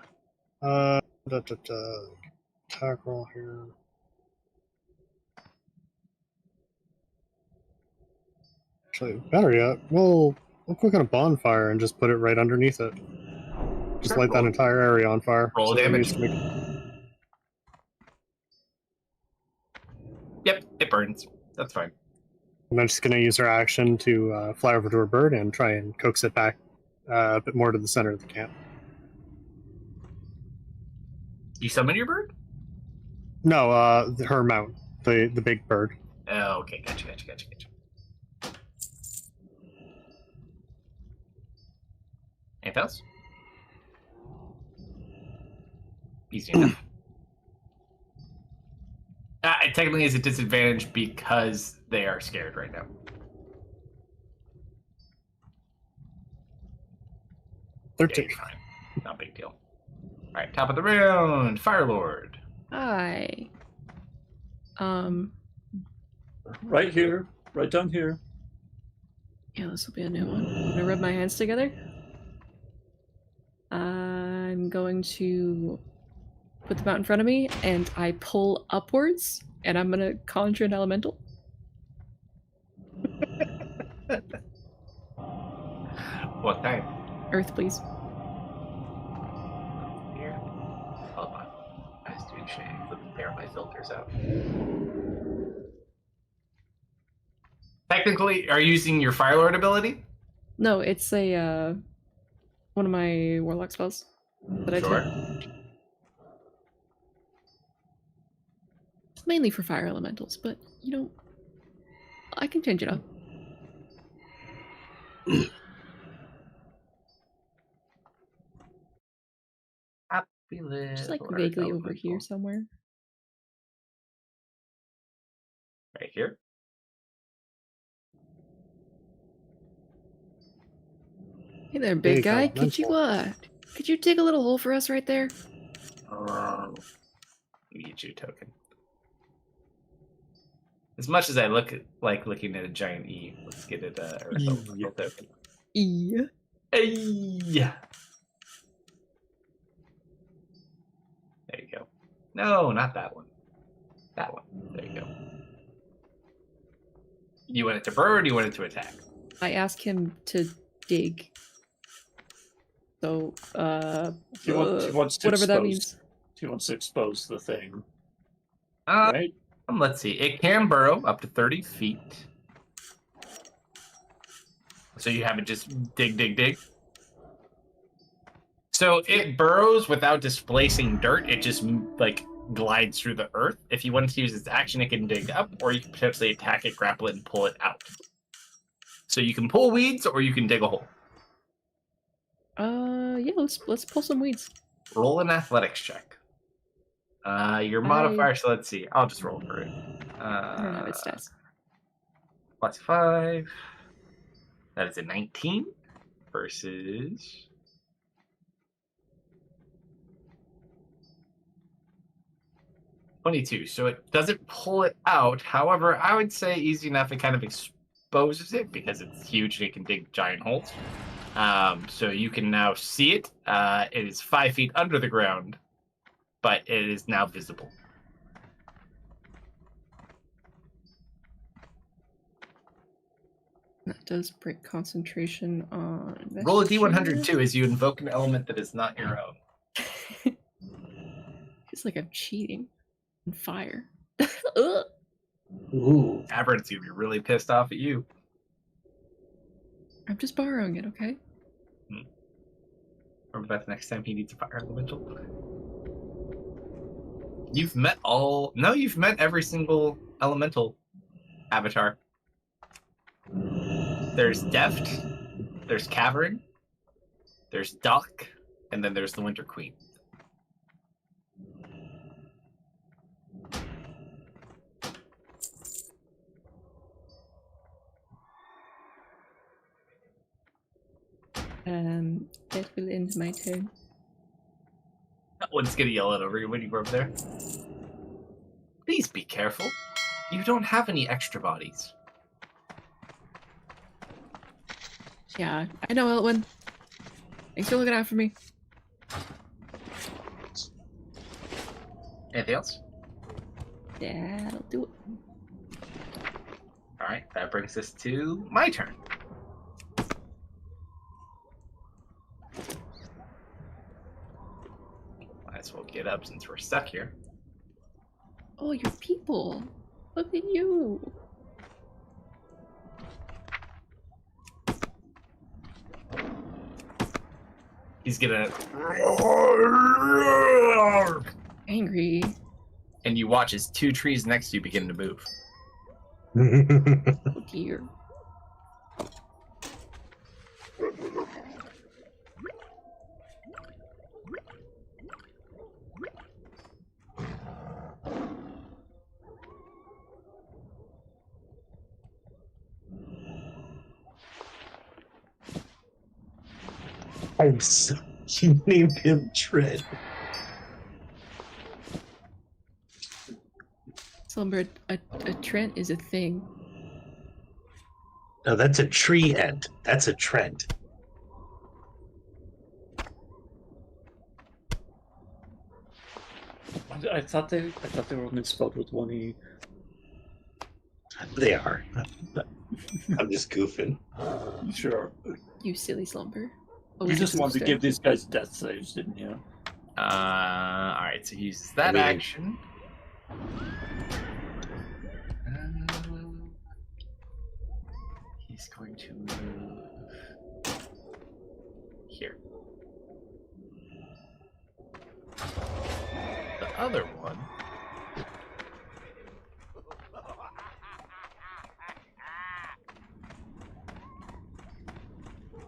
Attack roll here. Actually, better yet, we'll quicken a bonfire and just put it right underneath it. Just light that entire area on fire. Roll it damage. needs to make- Yep, it burns. That's fine. And I'm just going to use her action to fly over to her bird and try and coax it back a bit more to the center of the camp. You summon your bird? No, her mount, the big bird. Oh, okay. Gotcha. Anything else? Easy enough. technically is a disadvantage because they are scared right now. Yeah, 13. you're fine. Not a big deal. All right, top of the round, Firelord. Hi. Right here, right down here. Yeah, this will be a new one. I'm gonna rub my hands together. I'm going to put them out in front of me, and I pull upwards, and I'm gonna conjure an elemental. What kind? Earth, please. Here. Hold on. I was doing shade. Let me pair my filters out. Technically, are you using your Firelord ability? No, it's a one of my warlock spells that I Sure. took. It's mainly for fire elementals, but you know, I can change it up. Happy Just like little vaguely Earth over here elemental. somewhere. Right here. Hey there, big Big guy. Could you dig a little hole for us right there? Let me get you a token. As much as I like looking at a giant E, let's get it Earth elemental token. Yeah. Hey! There you go. No, not that one. That one. There you go. You want it to burn or do you want it to attack? I ask him to dig. So, He wants to whatever that expose- means. He wants to expose the thing, Uh, right? Let's see. It can burrow up to 30 feet. So you have it just dig. So it burrows without displacing dirt. It just like glides through the earth. If you want to use its action, it can dig up, or you can potentially attack it, grapple it, and pull it out. So you can pull weeds, or you can dig a hole. Yeah, let's pull some weeds. Roll an athletics check. Your modifier, so let's see. I'll just roll for it. I don't have its stats. Plus 5. That is a 19 versus... $22. So it doesn't pull it out. However, I would say easy enough. It kind of exposes it because it's huge and it can dig giant holes. So you can now see it. It is 5 feet under the ground, but it is now visible. That does break concentration on. Roll a investigation. D102 as you invoke an element that is not your own. It's like I'm cheating. On fire. Ugh. Ooh. Aberrant's gonna be really pissed off at you. I'm just borrowing it, okay? Remember that the next time he needs a fire elemental. You've met all... No, you've met every single elemental avatar. There's Deft, there's Cavern, there's Doc, and then there's the Winter Queen. That will end my turn. That one's gonna yell it over you when you go over there. Please be careful. You don't have any extra bodies. Yeah, I know, Elwin. Thanks for looking out for me. Anything else? That'll do it. Alright, that brings us to my turn. Might as well get up since we're stuck here. Oh, you're people. Look at you. He's gonna... Angry. And you watch as 2 trees next to you begin to move. Oh dear. I'm so. You named him Tread. Slumber, a Trent is a thing. No, that's a tree end. That's a Trent. I thought they were only spelled with one E. They are. I'm just goofing. Sure. You silly Slumber. You just wanted to Booster. give these guys death saves, didn't you? Alright, so he uses that mean- action. He's going to move here. The other one.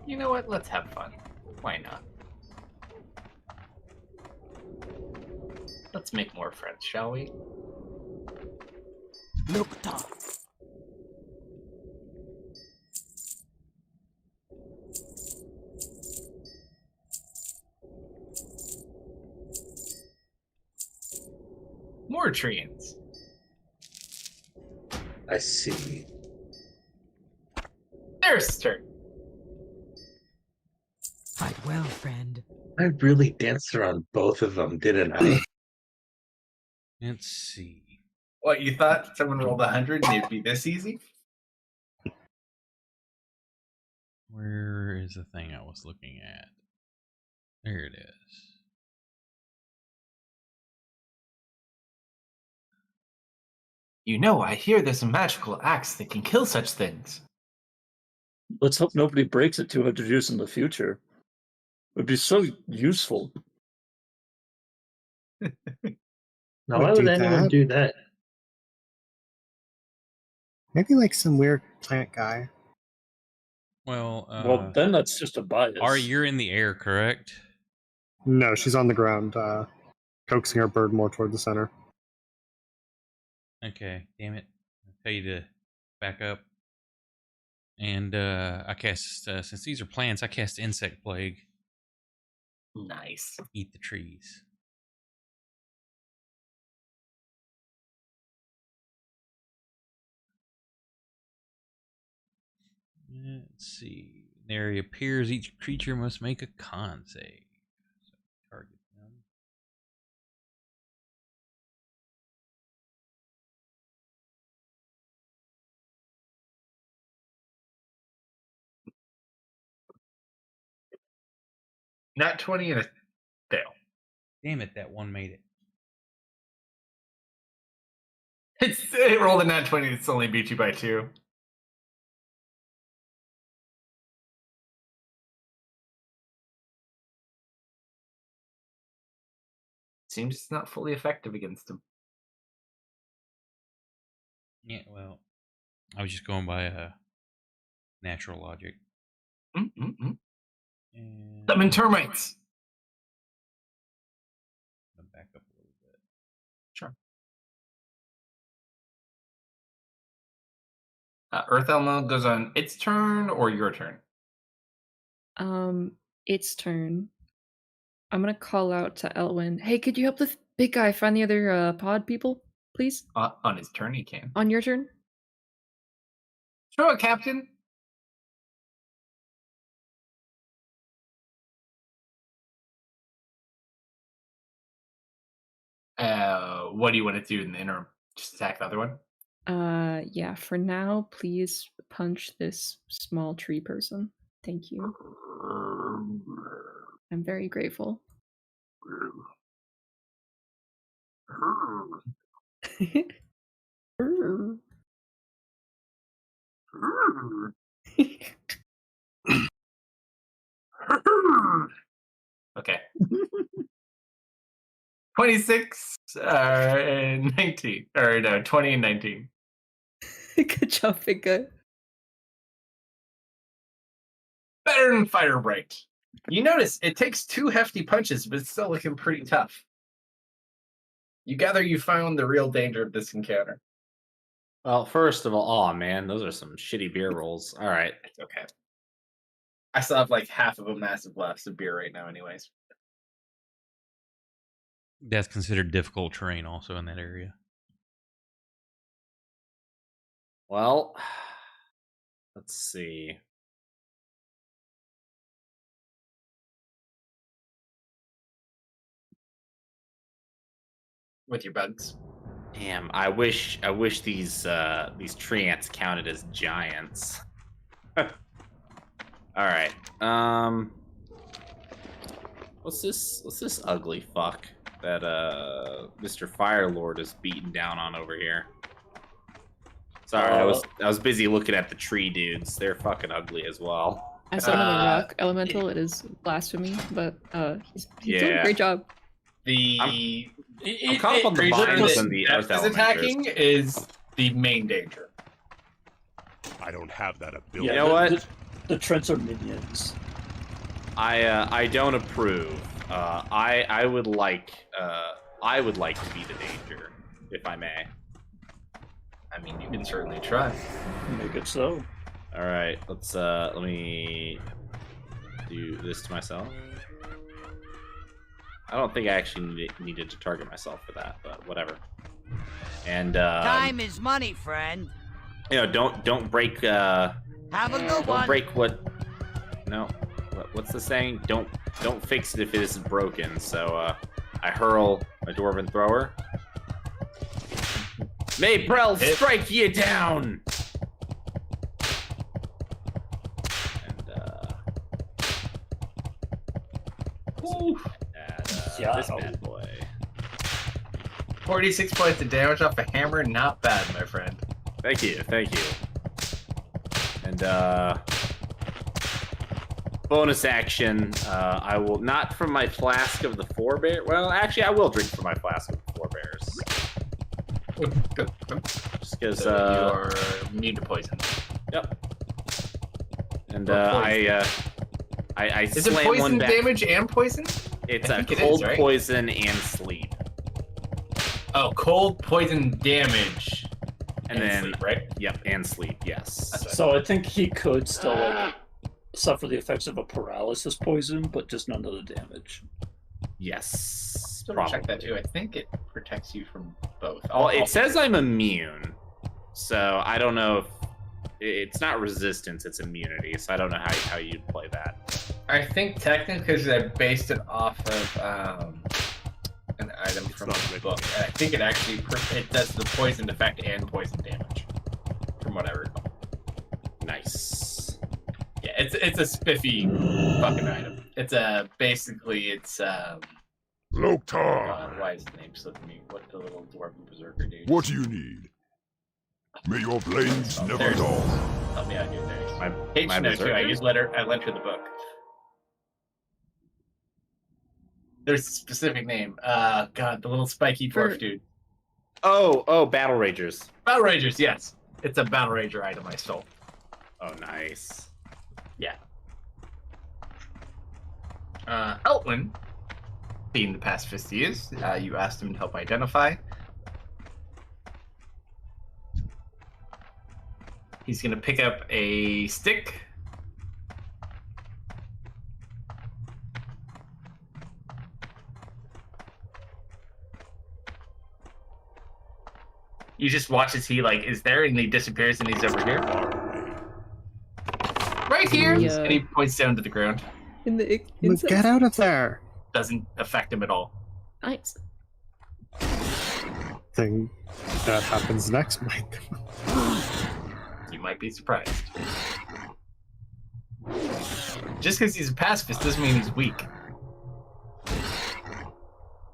You know what? Let's have fun. Why not? Let's make more friends, shall we? Nukta. More treants. I see. There's his turn. Fight well, friend. I really danced around both of them, didn't I? Let's see. What, you thought someone rolled 100 and it'd be this easy? Where is the thing I was looking at? There it is. You know, I hear there's a magical axe that can kill such things. Let's hope nobody breaks it 200 years in the future. It would be so useful. Now, Would why would do anyone that. do that? Maybe like some weird plant guy. Well, Well, then that's just a bias. Ari, you're in the air, correct? No, she's on the ground, coaxing her bird more toward the center. Okay, damn it. I'll tell you to back up. And I cast, since these are plants, I cast Insect Plague. Nice. Eat the trees. Let's see. There appears each creature must make a con save. So target them. Not 20 and a fail. Damn it, that one made it. It rolled a nat 20, it's only beat you by 2. Seems it's not fully effective against him. Yeah, well, I was just going by natural logic. Mm-mm-mm. And Summon termites! I'll back up a little bit. Sure. Earth Elemental goes on its turn or your turn? Its turn. I'm gonna call out to Elwyn. Hey, could you help the big guy find the other pod people, please? On his turn, he can. On your turn? Show it, Captain! What do you want to do in the interim? Just attack the other one? Yeah, for now, please punch this small tree person. Thank you. I'm very grateful. Okay. 26 and 19. Or no, 20 and 19. Good job, big guy. Better than Fire Bright. You notice it takes 2 hefty punches, but it's still looking pretty tough. You gather you found the real danger of this encounter. Well, first of all, oh man, those are some shitty beer rolls. All right. It's okay. I still have like half of a massive glass of beer right now, anyways. That's considered difficult terrain also in that area. Well, let's see. With your bugs. Damn, I wish these tree ants counted as giants. All right. What's this ugly fuck that Mr. Firelord is beating down on over here? Sorry, I was busy looking at the tree dudes. They're fucking ugly as well. As someone a rock elemental, it is blasphemy, but he's doing a great job. I'm caught up on the vines and the earth is elementers. attacking is the main danger. I don't have that ability. Yeah, You know what? The Trents are minions. I don't approve. I would like to be the danger, if I may. I mean, you can certainly try. Make it so. All right, let me do this to myself. I don't think I actually needed to target myself for that, but whatever. And Time is money, friend. you know, don't break. Have a good Don't one. break what. No, what's the saying? Don't fix it if it isn't broken. So I hurl my dwarven thrower. May Brel strike ye down. This bad boy. 46 points of damage off a hammer, not bad, my friend. Thank you. And bonus action, I will not from my flask of the forebear. Well, actually, I will drink from my flask of the forebears. Just because you are immune to poison. Yep. And Or I is it slam poison one back. damage and poison? It's I a think it cold is, right? poison and sleep. Oh, cold poison damage. And then sleep, right? Yep, and sleep, yes. So I think he could still like suffer the effects of a paralysis poison, but just none of the damage. Yes. Let me check that too. I think it protects you from both. Well, it says I'm immune, so I don't know if it's not resistance; it's immunity. So I don't know how you'd play that. I think technically because they're based it off of an item from the book. And I think it actually it does the poison effect and poison damage, from what I recall. Nice. Yeah, it's a spiffy fucking item. It's basically Loktar, why is the name slipping me? What the little dwarven berserker dude? what do you need? May your blades never there it is. dull. Help me out here, thanks. My H-note too. I lent her the book. There's a specific name. God, the little spiky dwarf dude. Oh, Battle Ragers. Battle Ragers, yes. It's a Battle Rager item I stole. Oh, nice. Yeah. Eltwin, being the pacifist he is, you asked him to help identify. He's going to pick up a stick. You just watch as he is there and he disappears and he's over here. Right here! Yeah. And he points down to the ground. In the Get out of there! Doesn't affect him at all. Nice. Thing that happens next might. You might be surprised. Just because he's a pacifist doesn't mean he's weak.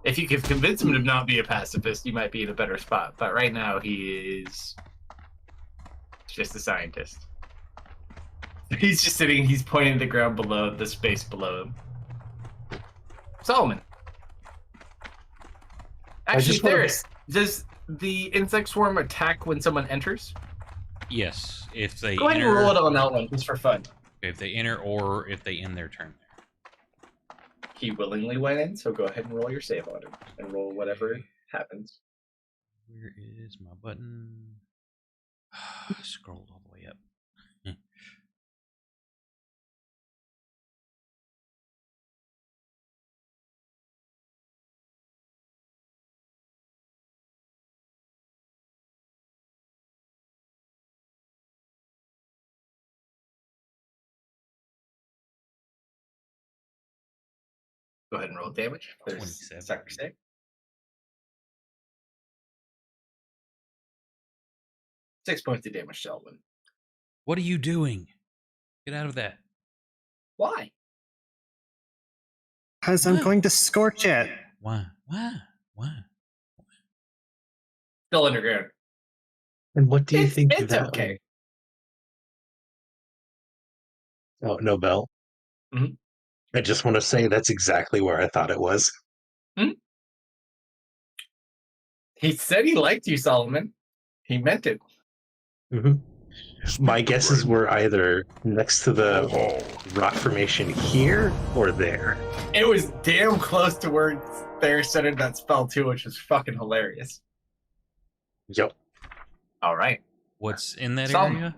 If you could convince him to not be a pacifist, you might be in a better spot. But right now, he is just a scientist. He's just sitting, he's pointing to the ground below, the space below him. Solomon. Actually, Theris, does the insect swarm attack when someone enters? Yes, if they Go ahead and roll it on that one, just for fun. If they enter or if they end their turn. He willingly went in, so go ahead and roll your save on him. And roll whatever happens. Where is my button? Scrolled all the way up. Go ahead and roll damage. There's 27. Sucker save. 6 points of damage, Selwyn. What are you doing? Get out of that. Why? Because I'm What? going to scorch it. Why? Still underground. And what do you think It's that? okay. Oh, no bell. Mhm. I just want to say that's exactly where I thought it was. He said he liked you, Solomon. He meant it. Hmm. My guesses were either next to the rock formation here or there. It was damn close to where Thayer centered that spell too, which was fucking hilarious. Yep. All right. What's in that Solomon. area?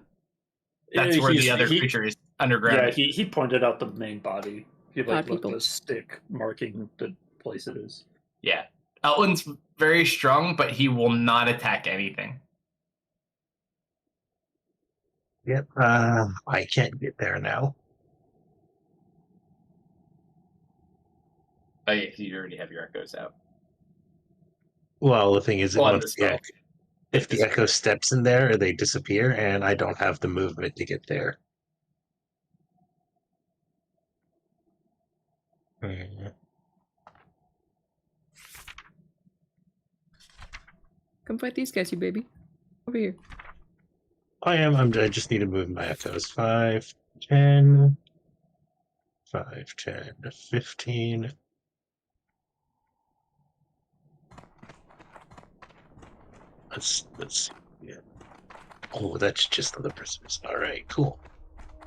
That's where the other creature is underground. Yeah, he pointed out the main body. He Odd left people. a stick marking the place it is. Yeah. Outland's very strong, but he will not attack anything. Yep. I can't get there now. Oh yeah, you already have your echoes out. Well, the thing is, Well, once the spell. if the echo steps in there, they disappear, and I don't have the movement to get there. Mhm. Come fight these guys, you baby. Over here. I just need to move my echoes. 5, 10, 5, 10, 15. Let's see. Yeah. Oh, that's just the prisoners. All right, cool.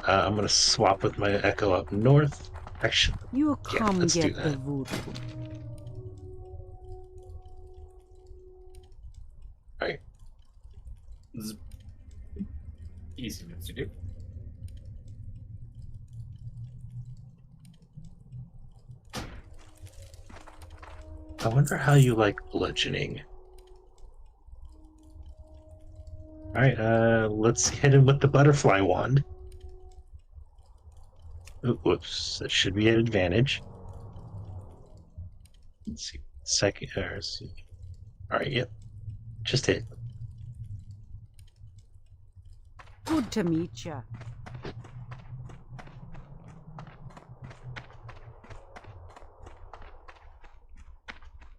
I'm gonna swap with my echo up north. Actually, You yeah, come let's do get the that. voodoo. All right. Easy moves to do. I wonder how you like bludgeoning. All right, let's hit him with the butterfly wand. Ooh, whoops, that should be an advantage. Let's see, second, or let's see. All right, yep, just hit. Good to meet ya.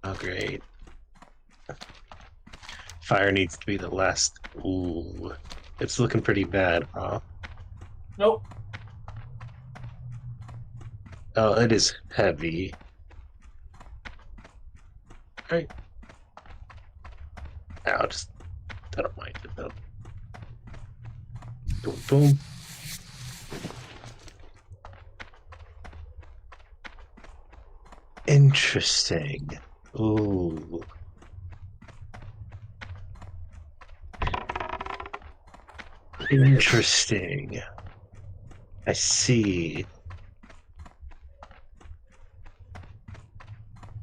Oh, great. Fire needs to be the last. Ooh, it's looking pretty bad, huh? Nope. Oh, it is heavy. Right. I'll just. I don't mind it though. Boom, boom. Interesting. Ooh. Interesting. I see.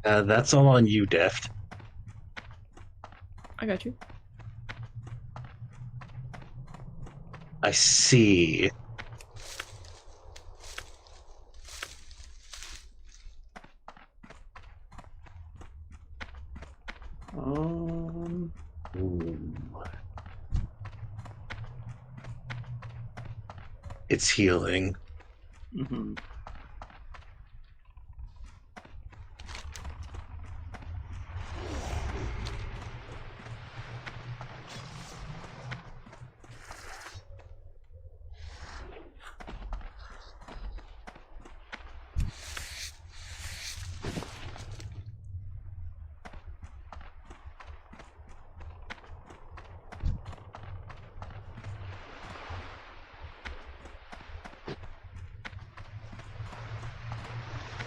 That's all on you, Deft. I got you. I see. Ooh. It's healing. Mm-hmm.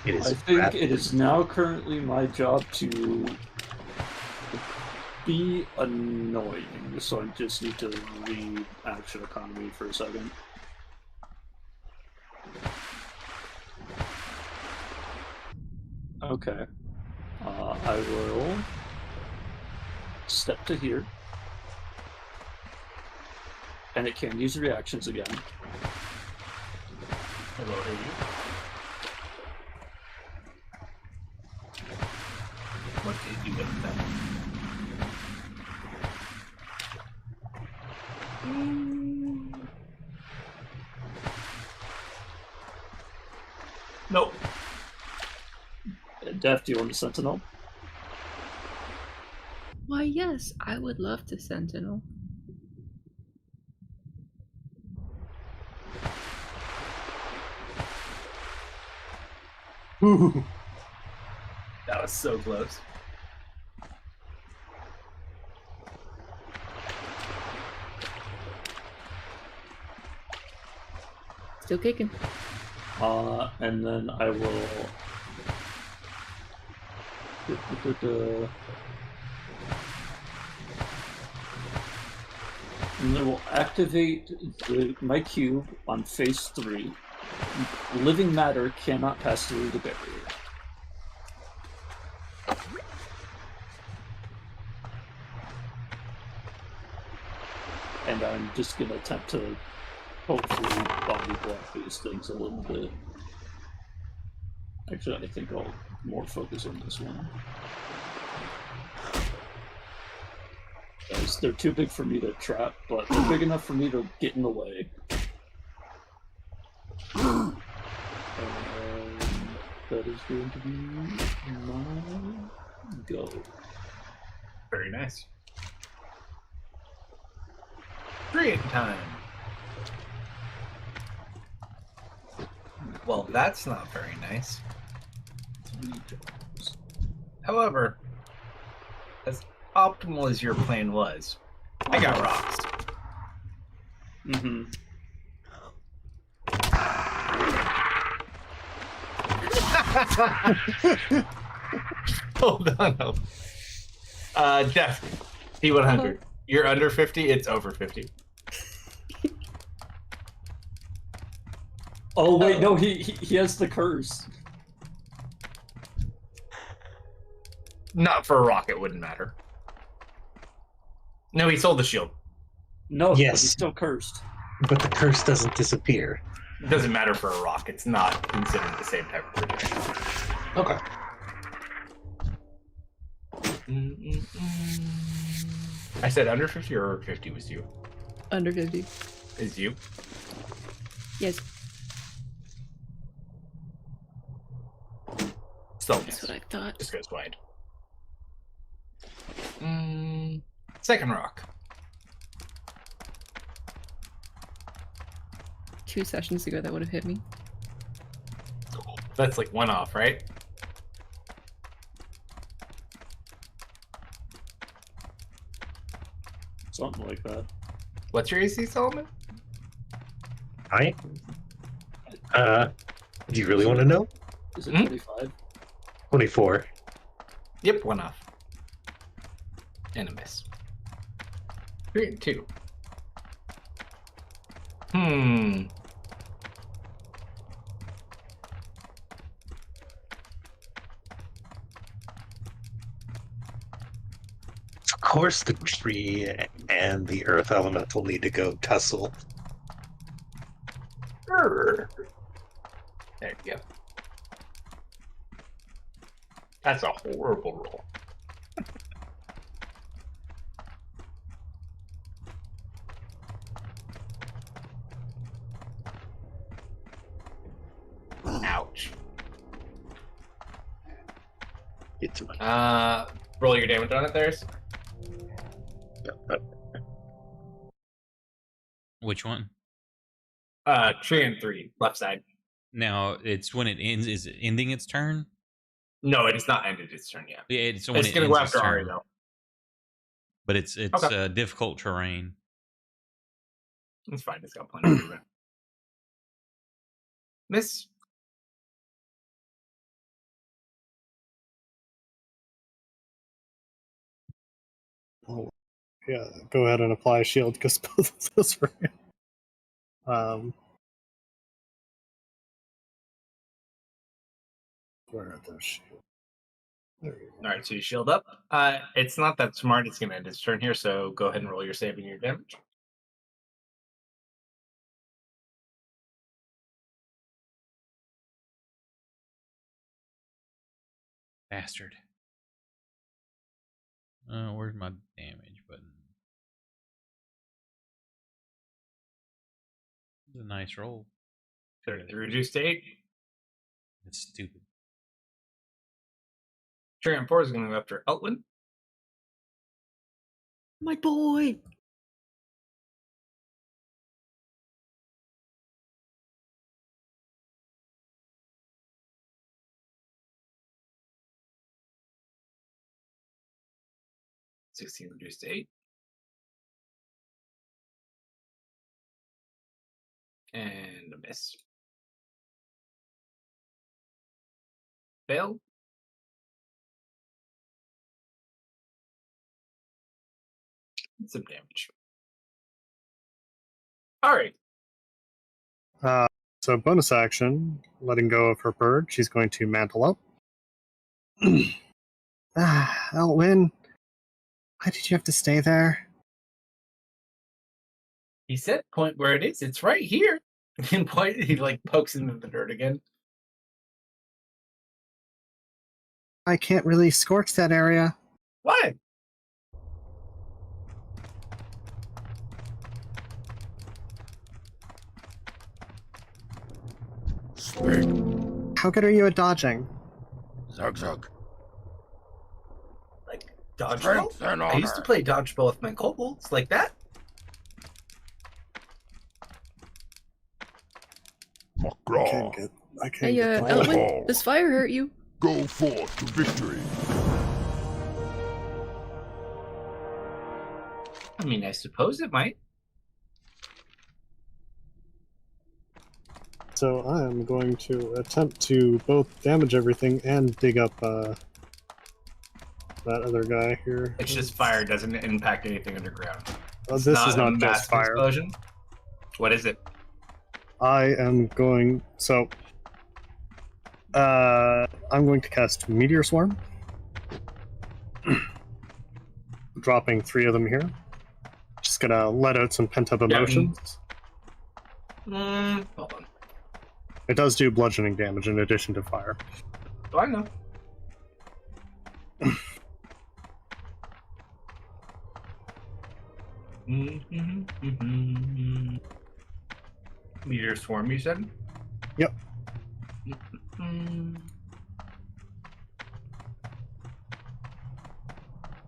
It is I think rapid. it is now currently my job to be annoying, so I just need to read action economy for a second. Okay. I will step to here. And it can use reactions again. Hello, You get that. Nope. Def, do you want to Sentinel? Why, yes, I would love to Sentinel. Ooh. That was so close. Still kicking. And then I will. And then we'll activate my cube on phase 3. Living matter cannot pass through the barrier. And I'm just going to attempt to hopefully body block these things a little bit. Actually, I think I'll more focus on this one. Guys, they're too big for me to trap, but they're big enough for me to get in the way. And that is going to be my go. Very nice. Treant time. Well, that's not very nice. However, as optimal as your plan was, I got rocks. Mm-hmm. Hold on. Jeff, P100. You're under 50, it's over 50. Oh wait, no, he has the curse. Not for a rock, it wouldn't matter. No, he sold the shield. No, Yes. but he's still cursed. But the curse doesn't disappear. It doesn't matter for a rock. It's not considered the same type of protection. Okay. I said under 50 or over 50 was you? Under 50. Is you? Yes, Still that's miss. what I thought. Just goes wide. Second rock. 2 sessions ago, that would have hit me. That's like one off, right? Something like that. What's your AC, Solomon? Alright. Do you really want to know? Is it Hmm? 25? 24. Yep, one off. And a miss. 3 and 2. Of course, the tree and the earth elemental need to go tussle. There you go. That's a horrible roll. Ouch. It's my. Roll your damage on it, there's. Which one? 3 and 3, left side. Now it's when it ends. Is it ending its turn? No, it has not ended its turn yet. Yeah, it's when It's it gonna ends go its after Ari turn. though. But it's Okay. difficult terrain. It's fine. It's got plenty of movement. Miss. Oh, yeah, go ahead and apply a shield because both of those were. Where are those shields? There you go. All right, so you shield up. It's not that smart. It's gonna end its turn here. So go ahead and roll your save and your damage. Bastard. Where's my damage button? It's a nice roll. 33 reduced to 8. It's stupid. Trent 4 is going to go after Eltwin. My boy. $16 reduced to 8. And a miss. Fail. Some damage. Alright. So bonus action, letting go of her bird, she's going to mantle up. Elwyn, why did you have to stay there? He said point where it is. It's right here. And he like pokes him in the dirt again. I can't really scorch that area. Why? Swing. How good are you at dodging? Zug zug. Like dodgeball? Strength and honor. I used to play dodgeball with my kobolds like that. Makraw. I can't Hey, get Elwyn, ball. does fire hurt you? Go forth to victory. I mean, I suppose it might. So I am going to attempt to both damage everything and dig up that other guy here. It's just fire doesn't impact anything underground. This It's is a not just massive fire. explosion. What is it? I am going. So I'm going to cast Meteor Swarm, dropping 3 of them here. Just gonna let out some pent-up emotions. Hold on. It does do bludgeoning damage in addition to fire. Oh, I know. Meteor swarm, you said? Yep.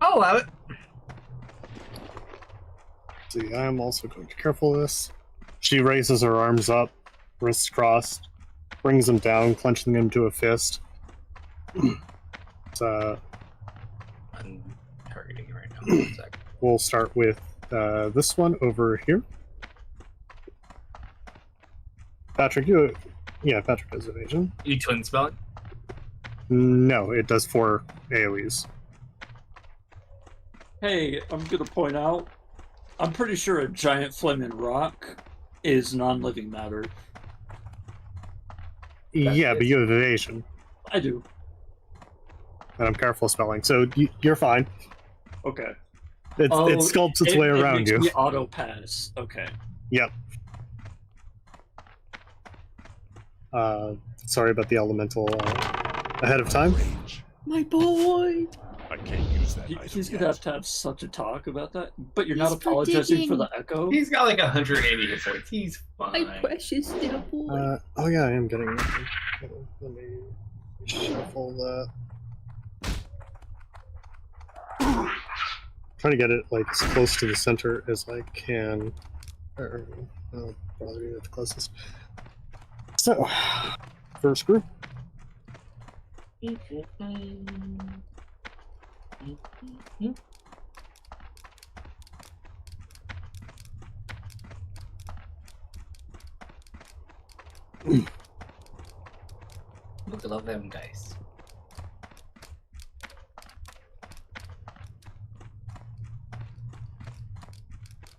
I'll allow it. See, I am also going to be careful of this. She raises her arms up, wrists crossed, brings them down, clenching them to a fist. So, I'm targeting it right now. 1 sec. we'll start with this one over here. Patrick, Patrick has evasion. You twin spell it? No, it does 4 AoEs. Hey, I'm gonna point out, I'm pretty sure a giant flaming rock is non-living matter. Yeah, but you have evasion, I do. and I'm careful spelling, so you're fine. Okay. It sculpts its way around makes you. me auto pass. Okay. Yep. Sorry about the elemental ahead of time. Range. My boy. I can't use that item He's yet. gonna have to have such a talk about that. But you're not He's apologizing for predicting. the echo. He's got like 180 hit points. He's My fine. precious little boy. Oh yeah, I am getting it. Let me shuffle that. Trying to get it like as close to the center as I can. I'll probably be at the closest. So, first group. Look at all them dice.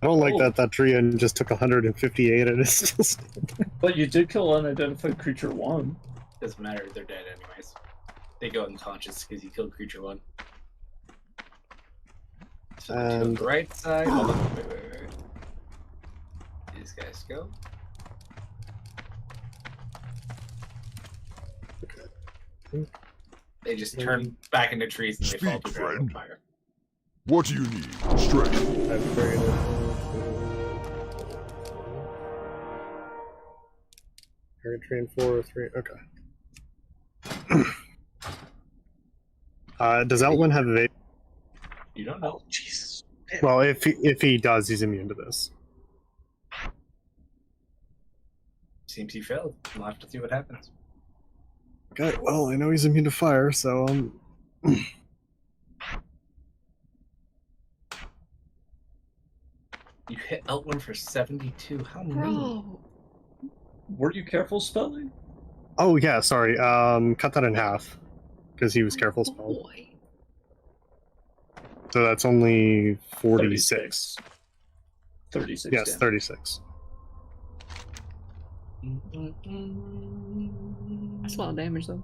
I don't like Oh. that Trian just took 158 and it's still standing. But you did kill unidentified creature 1. Doesn't matter, they're dead anyways. They go unconscious because you killed creature 1. So the two on the right side. Hold on, wait. These guys go. Okay. They just turn back into trees and they fall Speak, to ground on friend. fire. What do you need? Strength. I've created. Area train 4, 3. Okay. Does Elwyn have evade? You don't know. Jesus. Well, if he does, he's immune to this. Seems he failed. We'll have to see what happens. Okay. Well, I know he's immune to fire, so You hit Elwyn for 72. How mean? Bro. Were you careful spelling? Oh yeah, sorry. Cut that in half because he was careful spelled. Boy. So that's only 46. 36. Yes, damage. 36. That's a lot of damage, though.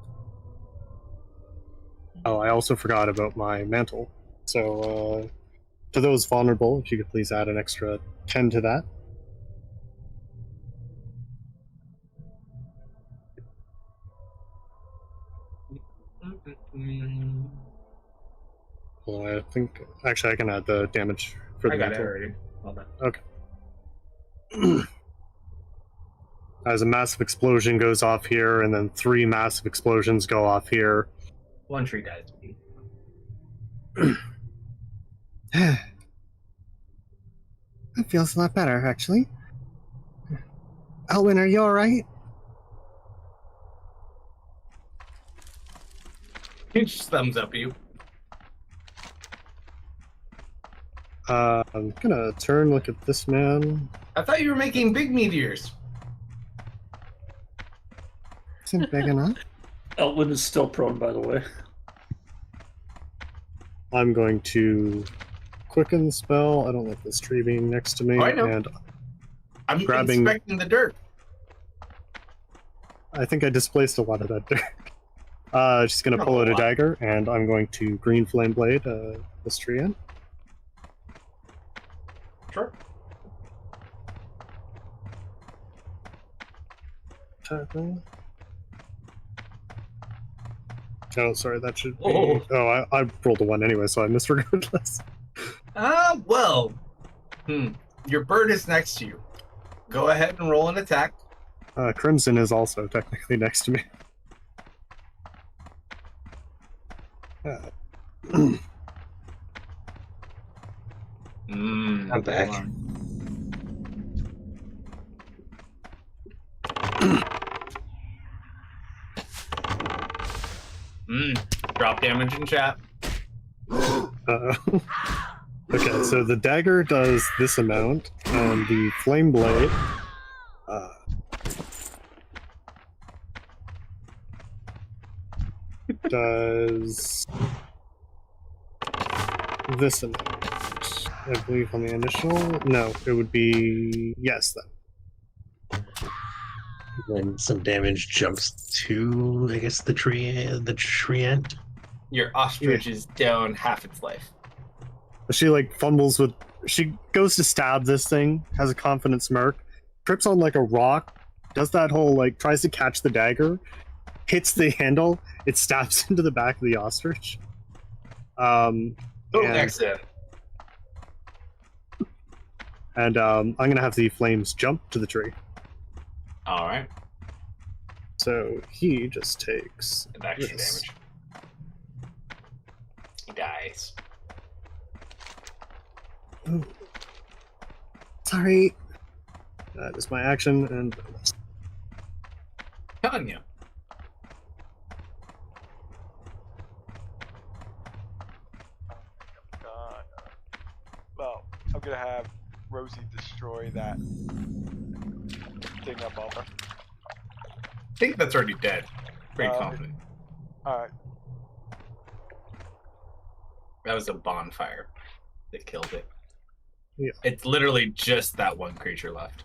Oh, I also forgot about my mantle. So, to those vulnerable, if you could please add an extra 10 to that. Well, I think actually I can add the damage for the I got it mantle. already. Hold on. Okay. As a massive explosion goes off here, and then 3 massive explosions go off here. One tree dies. That feels a lot better, actually. Elwyn, are you alright? He just thumbs up you. I'm gonna turn, look at this man. I thought you were making big meteors. Isn't big enough. Elwyn is still prone, by the way. I'm going to quicken the spell. I don't like this tree being next to me. Oh, I know. And I'm Grabbing- inspecting the dirt. I think I displaced a lot of that dirt. She's going to pull out a dagger, and I'm going to green flame blade this tree in. Sure. Oh, sorry, that should be... Oh. Oh, I rolled a 1 anyway, so I missed regardless. Well. Your bird is next to you. Go ahead and roll an attack. Crimson is also technically next to me. I'm back. Drop damage in chat. Okay, so the dagger does this amount, and the flame blade does this amount. I believe on the initial. No, it would be yes. Then Then some damage jumps to, I guess, the tree end. Your ostrich is down half its life. she like fumbles with. She goes to stab this thing, has a confident smirk, trips on like a rock, does that whole like tries to catch the dagger, hits the handle, it stabs into the back of the ostrich. And, Excellent. and I'm gonna have the flames jump to the tree. All right. So he just takes And extra this. damage. He dies. Oh. Sorry. That is my action, and Tanya. Well, I'm gonna have Rosie destroy that thing above her. I think that's already dead. Pretty confident. Alright. That was a bonfire that killed it. Yeah. It's literally just that one creature left.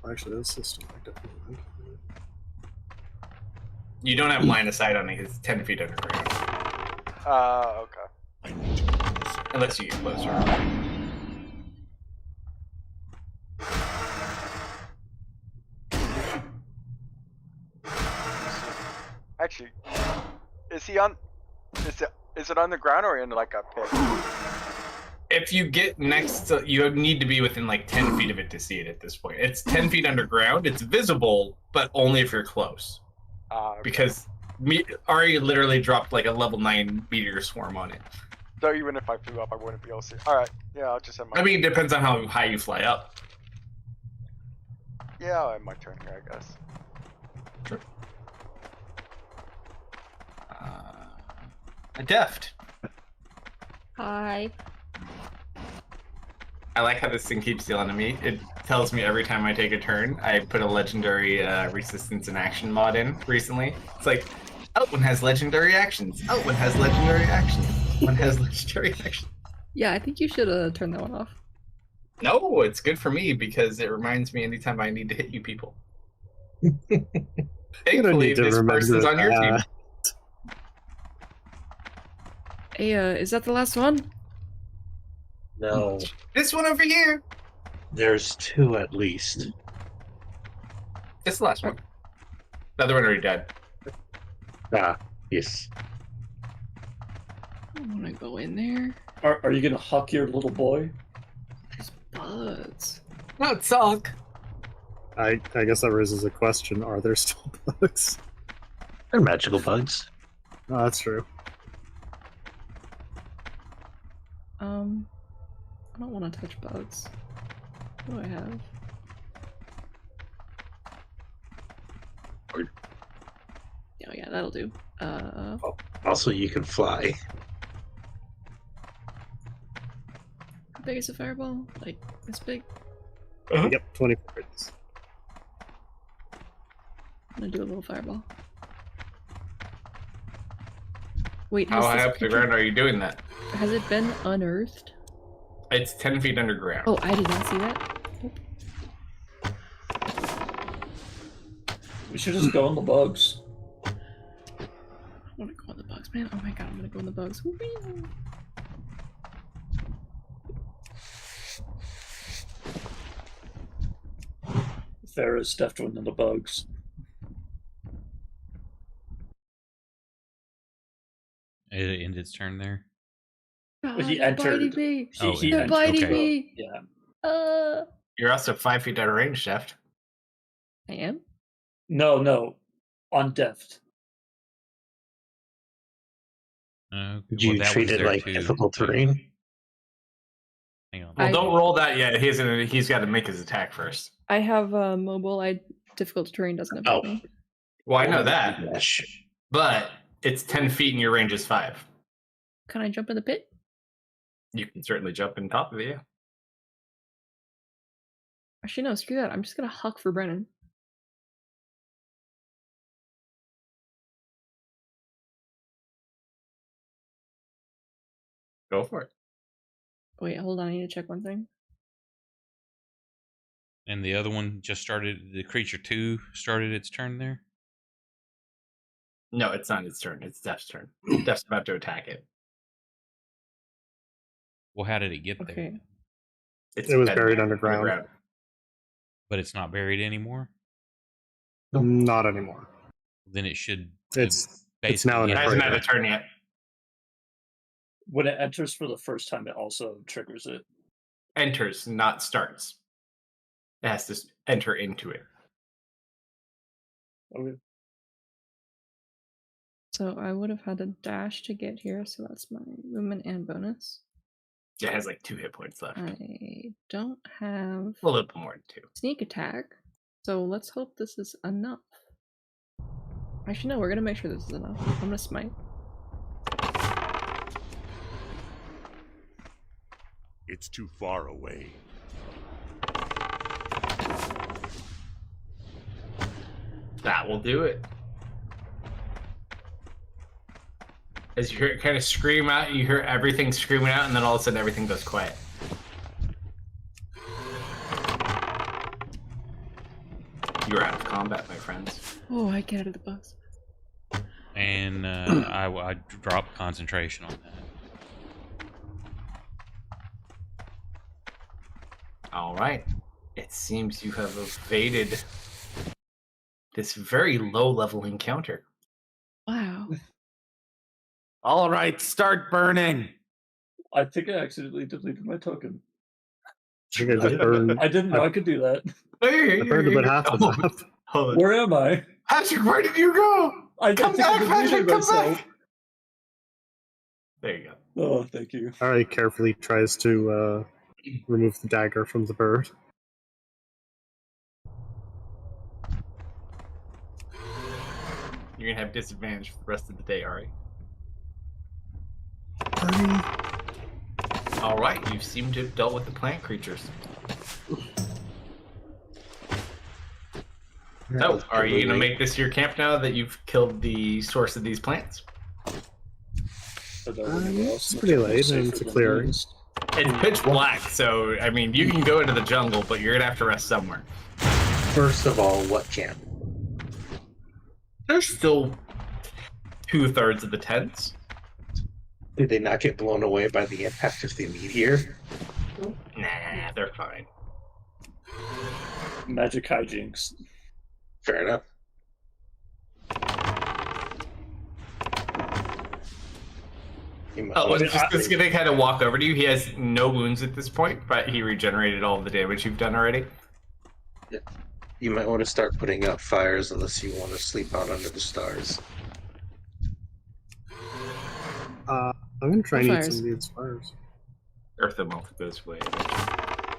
actually, this system I definitely. You don't have line of sight on it. It's 10 feet underground. Okay. I need to get closer. Unless you get closer. Actually, is he on? Is it on the ground or in like a pit? if you get next to, you need to be within like 10 feet of it to see it at this point. It's 10 feet underground. It's visible, but only if you're close. Okay. Because Ari literally dropped like a level 9 meteor swarm on it. So even if I flew up, I wouldn't be able to see. Alright, yeah, I'll just have my... I mean, it depends on how high you fly up. Yeah, I'll have my turn here, I guess. Sure. Deft. Hi. I like how this thing keeps dealing to me. It tells me every time I take a turn. I put a legendary resistance and action mod in recently. It's like, oh, one has legendary actions. Oh, one has legendary actions. One has legendary actions. Yeah, I think you should turn that one off. No, it's good for me because it reminds me anytime I need to hit you people. Thankfully, this person's on your team. Hey, is that the last one? No, This one over here. there's 2 at least. It's the last one. The other one already died. Ah, yes. I want to go in there. Are you gonna huck your little boy? There's bugs. No, suck. I guess that raises a question: are there still bugs? They're magical bugs. No, that's true. I don't want to touch bugs. What do I have? Oh yeah, that'll do. Also, you can fly. How big is a fireball? Like this big? Yep, 20 points. I'm gonna do a little fireball. Wait, How has high this up the creature- ground are you doing that? Has it been unearthed? It's 10 feet underground. Oh, I did not see that. We should just go on the bugs. I want to go in the bugs, man. Oh my god, I'm gonna go in the bugs. Whee! Farrah's stuffed one of the bugs. It ended its turn there. God, He they're biting entered. me. Oh, He They're entered. biting Okay. me. Yeah. You're also 5 feet out of range, Shaft. I am. No. On deft. Did you treat it like difficult terrain? Hang on. Well, don't roll that yet. He's got to make his attack first. I have mobile. Difficult terrain doesn't affect me. Well, I know that, Dash. but it's 10 feet and your range is 5. Can I jump in the pit? You can certainly jump in top of it, yeah. Actually, no. Screw that. I'm just gonna huck for Brennan. Go for it. Wait, hold on. I need to check one thing. And the other one just started. The creature 2 started its turn there. No, it's not its turn. It's Deft's turn. Deft's about to attack it. Well, how did it get there? Okay. It's It was dead buried now, underground. But it's not buried anymore. Not anymore. Then it should. It's basically now in It a hasn't had crater. a turn yet. When it enters for the first time, it also triggers it. Enters, not starts. It has to enter into it. Okay. So I would have had a dash to get here, so that's my movement and bonus. It has like 2 hit points left. I don't have A little bit more than 2. sneak attack, so let's hope this is enough. Actually, no, we're gonna make sure this is enough. I'm gonna smite. It's too far away. That will do it. As you hear it kind of scream out, you hear everything screaming out, and then all of a sudden everything goes quiet. You're out of combat, my friends. Oh, I get out of the box. And I drop concentration on that. All right. It seems you have evaded this very low-level encounter. Wow. All right, start burning. I think I accidentally deleted my token. I think I just burned. I didn't know I could do that. Hey, I burned about half the map. Hold on. Where am I? Patrick, where did you go? I Come think I back, deleted Patrick, come myself. back. There you go. Oh, thank you. Ari carefully tries to remove the dagger from the bird. You're gonna have disadvantage for the rest of the day, Ari. Ari, All right, you seem to have dealt with the plant creatures. So, are you gonna make this your camp now that you've killed the source of these plants? it's pretty late and it's a clearing. It's pitch black, so I mean, you can go into the jungle, but you're gonna have to rest somewhere. First of all, what camp? There's still 2/3 of the tents. Did they not get blown away by the impact of the meteor? Nah, they're fine. Magic hijinks. Fair enough. Oh, just gonna kind of walk over to you. He has no wounds at this point, but he regenerated all of the damage you've done already. You might want to start putting out fires unless you want to sleep out under the stars. I'm gonna try and eat Fires. some of these fires. Earth Monk goes away.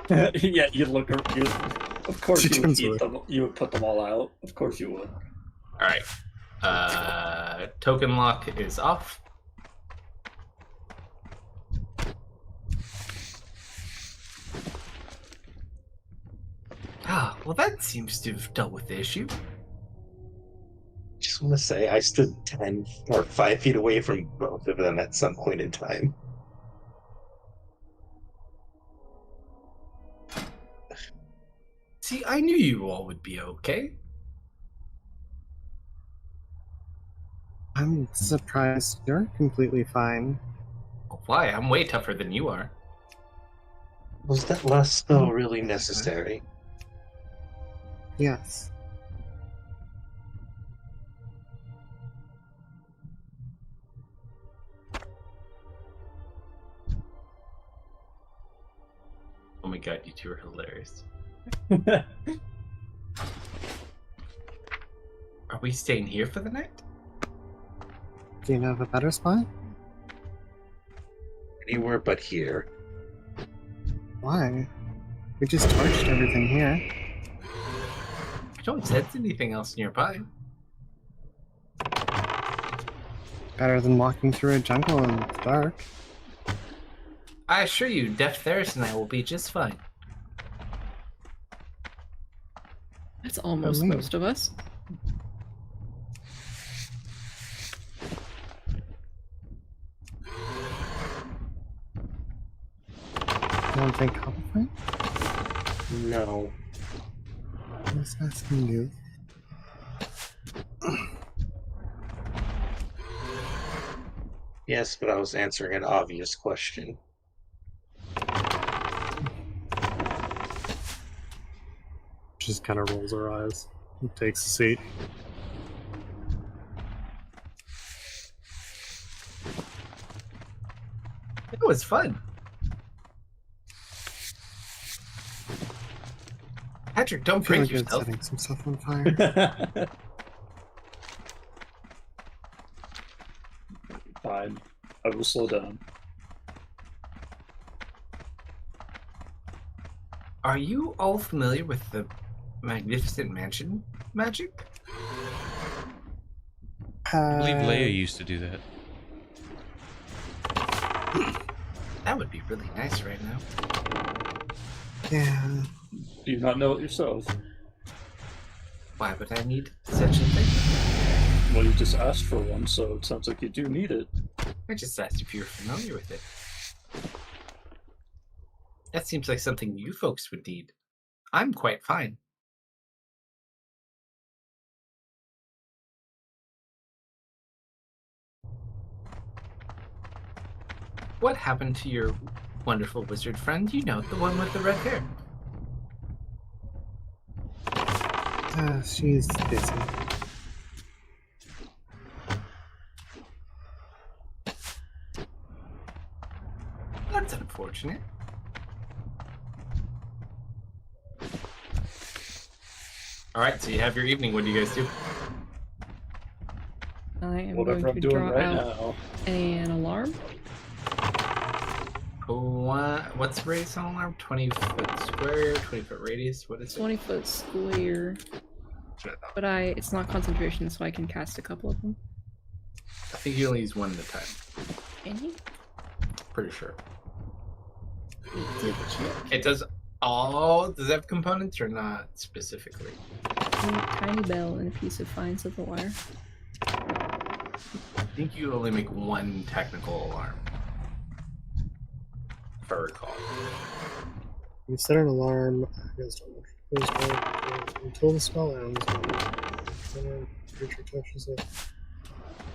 Yeah, you look. Of course, She you would turns eat away. them. You would put them all out. Of course, you would. All right. Token lock is off. Ah, well, that seems to have dealt with the issue. Just want to say, I stood 10 or 5 feet away from both of them at some point in time. See, I knew you all would be okay. I'm surprised you're completely fine. Why? I'm way tougher than you are. Was that last spell really necessary? Yes. Oh my god, you two are hilarious. Are we staying here for the night? Do you have a better spot? Anywhere but here. Why? We just torched everything here. I don't sense anything else nearby. Better than walking through a jungle in the dark. I assure you, Deaf Theris and I will be just fine. That's almost me. most of us. You don't think I'll be fine? No. I was asking you. Yes, but I was answering an obvious question. Just kind of rolls her eyes and takes a seat. It was fun. Patrick, don't I feel break like it's yourself. setting some stuff on fire. Fine. I will slow down. Are you all familiar with the Magnificent Mansion magic? I believe Leia used to do that. That would be really nice right now. Yeah. Do you not know it yourself? Why would I need such a thing? Well, you just asked for one, so it sounds like you do need it. I just asked if you're familiar with it. That seems like something you folks would need. I'm quite fine. What happened to your wonderful wizard friend? You know, the one with the red hair. She's busy. auctioneer. All right, so you have your evening. What do you guys do? I am Whatever going I'm to doing draw right out now. an alarm. What's the radius on alarm? 20-foot square, 20-foot radius. What is it? 20-foot square. But it's not concentration, so I can cast a couple of them. I think you only use one at a time. Can you? Pretty sure. Double check. It does all. Does it have components or not specifically? Tiny bell and a piece of fine silver wire. I think you only make one technical alarm. If I recall. You set an alarm. You guys don't know. Until the spell ends, when a creature touches it.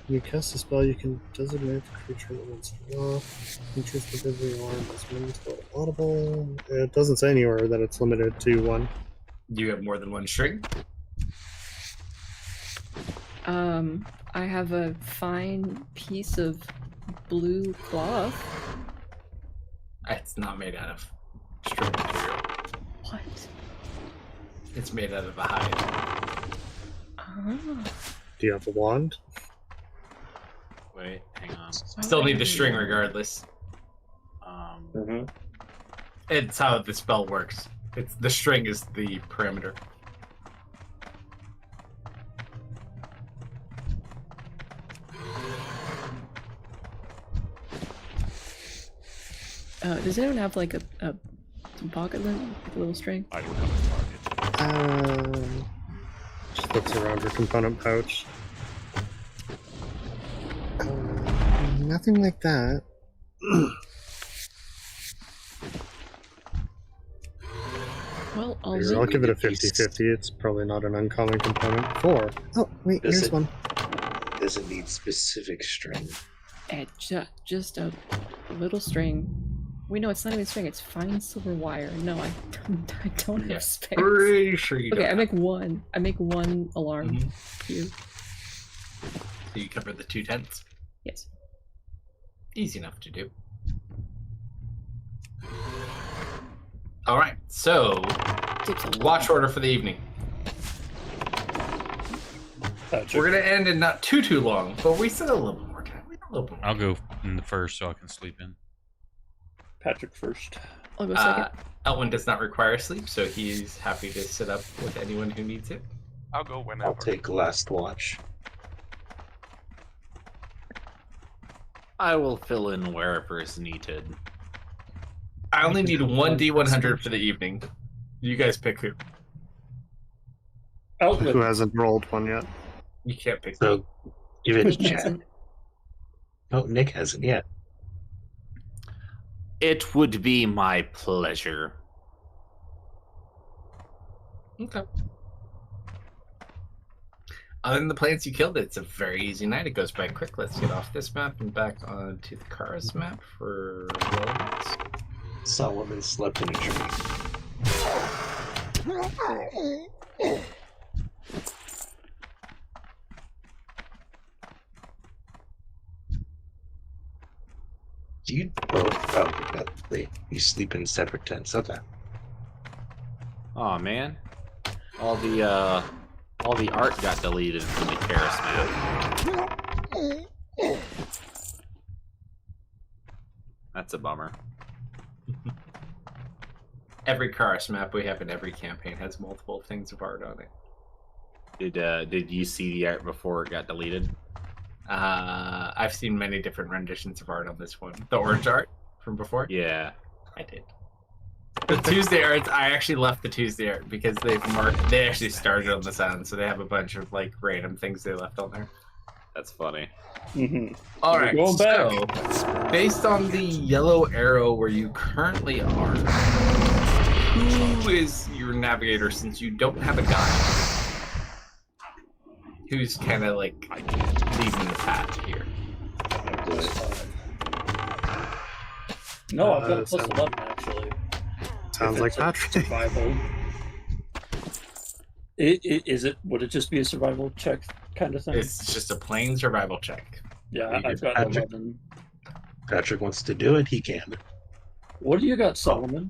When you cast a spell, you can designate the creature that wants to go off. Creatures within the alarm is meaningful audible. It doesn't say anywhere that it's limited to one. Do you have more than one string? I have a fine piece of blue cloth. It's not made out of string material. What? It's made out of a hide. Ah. Do you have a wand? Wait, hang on. Still need the string regardless. It's how the spell works. It's the string is the parameter. Does anyone have like some pocket lint, like a little string? I don't have a target. Just looks around her component pouch. Nothing like that. Well, I'll give it a 50-50. It's probably not an uncommon component. 4. Oh, wait, here's one. Does it need specific string? Just a little string. Wait, no, it's not even string. It's fine silver wire. No, I don't have space. Pretty sure you Okay, don't. I make one alarm here. So you cover the 2 tents? Yes. Easy enough to do. Alright, so watch order for the evening. We're gonna end in not too long, but we still have a little bit more time. We got a little bit more. I'll go in the first so I can sleep in. Patrick first. I'll go second. Elwin does not require sleep, so he's happy to sit up with anyone who needs it. I'll go whenever. I'll take last watch. I will fill in wherever is needed. I only need one D100 for the evening. You guys pick who. Who hasn't rolled one yet? You can't pick. So give it to Nick chat. hasn't. Oh, Nick hasn't yet. It would be my pleasure. Okay. Other than the plants you killed, it's a very easy night. It goes by quick. Let's get off this map and back onto the Kara's map for relevance. Solomon slept in a tree. Do you both? Oh, you sleep in separate tents. Okay. Oh man, all the art got deleted from the Karis map. That's a bummer. Every Karis map we have in every campaign has multiple things of art on it. Did you see the art before it got deleted? I've seen many different renditions of art on this one. The orange art from before? Yeah. I did. The Tuesday art, I actually left the Tuesday art because they actually started on the sound, so they have a bunch of like random things they left on there. That's funny. All right, Going back. so based on the yellow arrow where you currently are, who is your navigator since you don't have a guide? Who's kind of like leading the path here? No, I've got a plus sounds- 11 actually. Sounds If like it's a Patrick. Survival. Would it just be a survival check kind of thing? It's just a plain survival check. Yeah, I've got Patrick. 11. Patrick wants to do it. He can. What do you got, Solomon?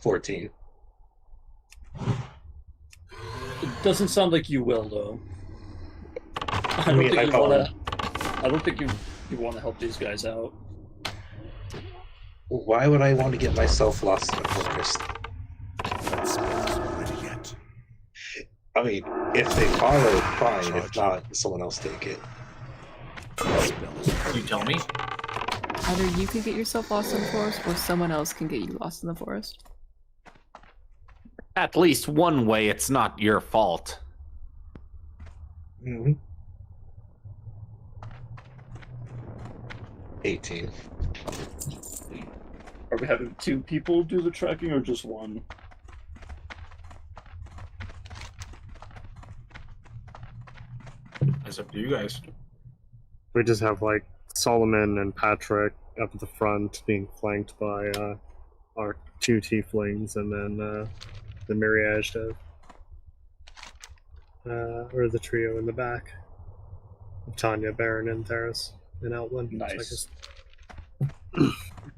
14. It doesn't sound like you will, though. I don't mean, think I you want to. I don't think you want to help these guys out. Why would I want to get myself lost in the forest? That spell isn't ready yet. I mean, if they follow, fine. If not, someone else take it. That spell isn't ready You tell me. Either you can get yourself lost in the forest, or someone else can get you lost in the forest. At least one way, it's not your fault. Mm-hmm. 18. Are we having 2 people do the tracking, or just 1? It's up to you guys. We just have like Solomon and Patrick up at the front, being flanked by our 2 tieflings, and then the myriad of or the trio in the back. Tanya, Baron, and Theris in Outland. Nice.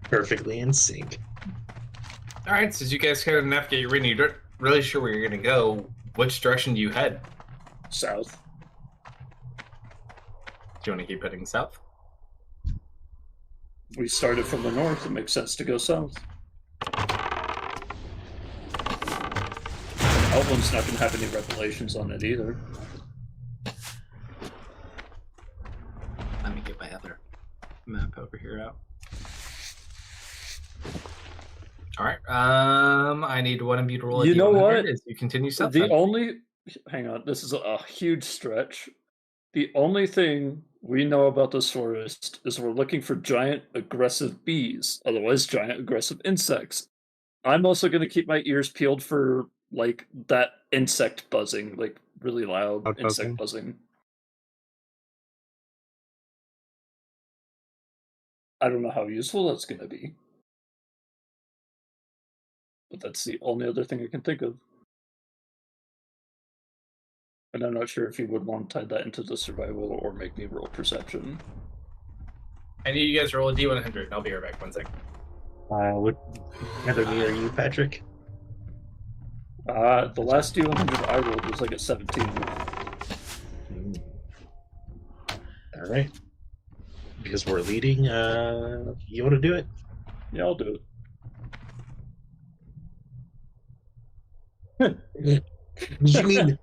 Perfectly in sync. All right, since you guys kind of navigate your reading, you're not really sure where you're going to go. Which direction do you head? South. Do you want to keep heading south? We started from the north. It makes sense to go south. And Outland's not going to have any revelations on it either. Let me get my other map over here out. All right. I need one of you to roll. You know what? As you continue south. Hang on. This is a huge stretch. The only thing we know about this forest is we're looking for giant aggressive bees, otherwise giant aggressive insects. I'm also going to keep my ears peeled for like that insect buzzing, like really loud insect buzzing. I don't know how useful that's going to be. But that's the only other thing I can think of. And I'm not sure if you would want to tie that into the survival or make me roll perception. I need you guys to roll a D100. I'll be right back. 1 second. What either me or you, Patrick? The last D100 I rolled was like a 17. All right. Because we're leading, you want to do it? Yeah, I'll do it. You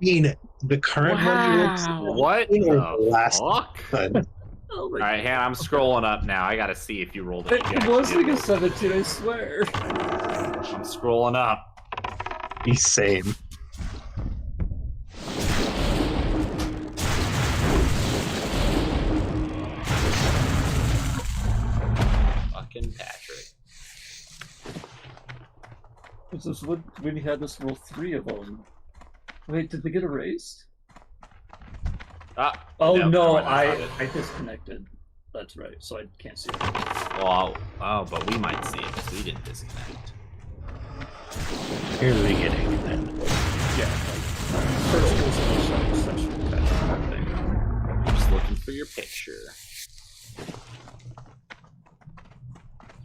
mean the current one? What the the last fuck? one? Oh my Alright, I'm scrolling up now. I gotta see if you rolled it. It was like a 17, I swear. I'm scrolling up. Be same. Fucking Patrick. This is when we had this roll 3 of them. Wait, did they get erased? Oh no, I disconnected. That's right, so I can't see it. Well, but we might see it because we didn't disconnect. Here the beginning, then. Yeah, like, first was a session kind of thing. Just looking for your picture.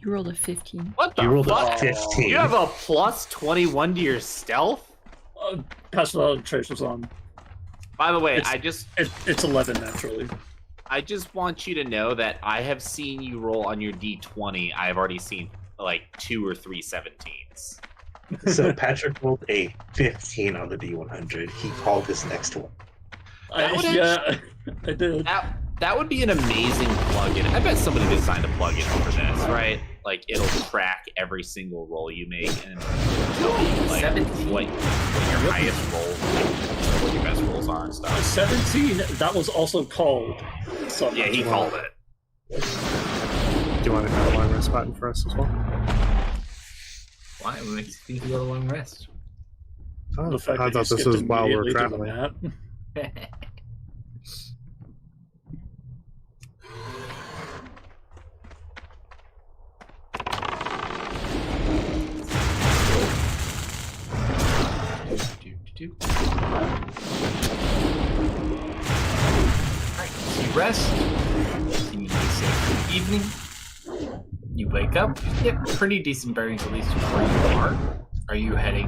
You rolled a 15. What the You rolled fuck? a 15. You have a plus 21 to your stealth? Pass without trace was on. By the way, It's 11 naturally. I just want you to know that I have seen you roll on your D20. I've already seen like 2 or 3 17s. So Patrick rolled a 15 on the D100. He called his next one. I did. That would be an amazing plugin. I bet somebody designed a plugin for this, right? Like it'll track every single roll you make and tell you like 17. what your highest roll, or what your best rolls are and stuff. 17. That was also called. Yeah, he called it. Do you want to have a long rest button for us as well? Why? What makes you think you got a long rest? Oh, The fact I that thought you this skipped was while we were immediately doing traveling. that. Alright, so you rest. You say good evening. You wake wake up, you get pretty decent bearings, at least where you are. Are you heading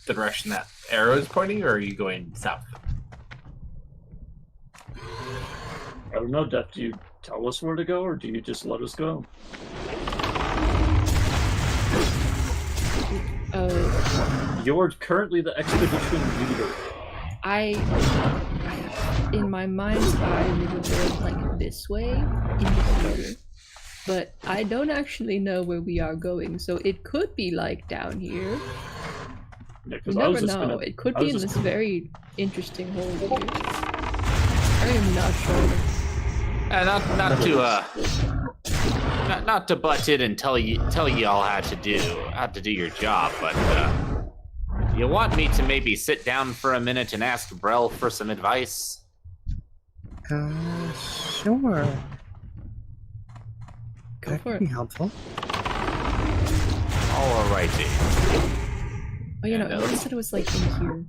the direction that arrow is pointing, or are you going south? I don't know, Death. Do you tell us where to go, or do you just let us go? You're currently the expedition leader. In my mind's eye, we were going like this way into here, but I don't actually know where we are going. So it could be like down here. Yeah, You never know. It could be in this very interesting hole here. I am not sure. Not to butt in and tell you all how to do your job, but you want me to maybe sit down for a minute and ask Brel for some advice? Sure. Go That for could it. be helpful. Alrighty. Oh, you know, Ellie said it was like in here.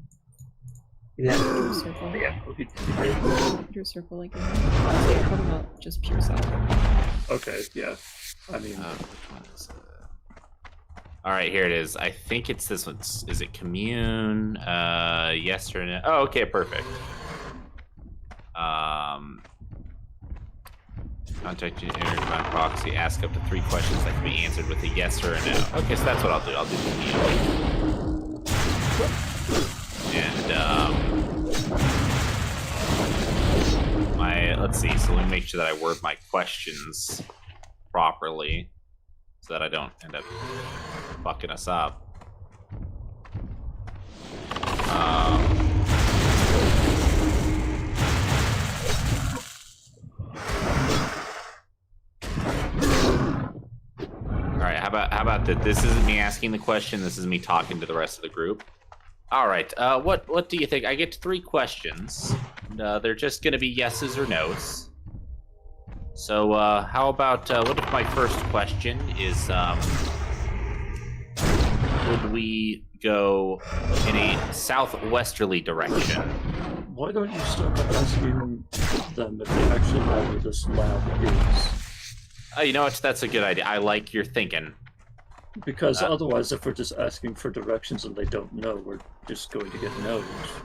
Yeah. Do a circle. Yeah. Do a circle like in here. Probably not just pure south. Okay, yeah. I mean... which one is it? Alright, here it is. I think it's this one. Is it commune? Yes or no? Oh, okay, perfect. Contact your internet proxy. Ask up to 3 questions that can be answered with a yes or a no. Okay, so that's what I'll do. I'll do commune. And let's see. So let me make sure that I word my questions properly, so that I don't end up fucking us up. All right, how about that? This isn't me asking the question. This is me talking to the rest of the group. All right, what do you think? I get 3 questions. They're just gonna be yeses or nos. So how about what if my first question is would we go in a southwesterly direction? Why don't you start by asking them if they actually know where this lab is? You know what? That's a good idea. I like your thinking. Because otherwise, if we're just asking for directions and they don't know, we're just going to get no's,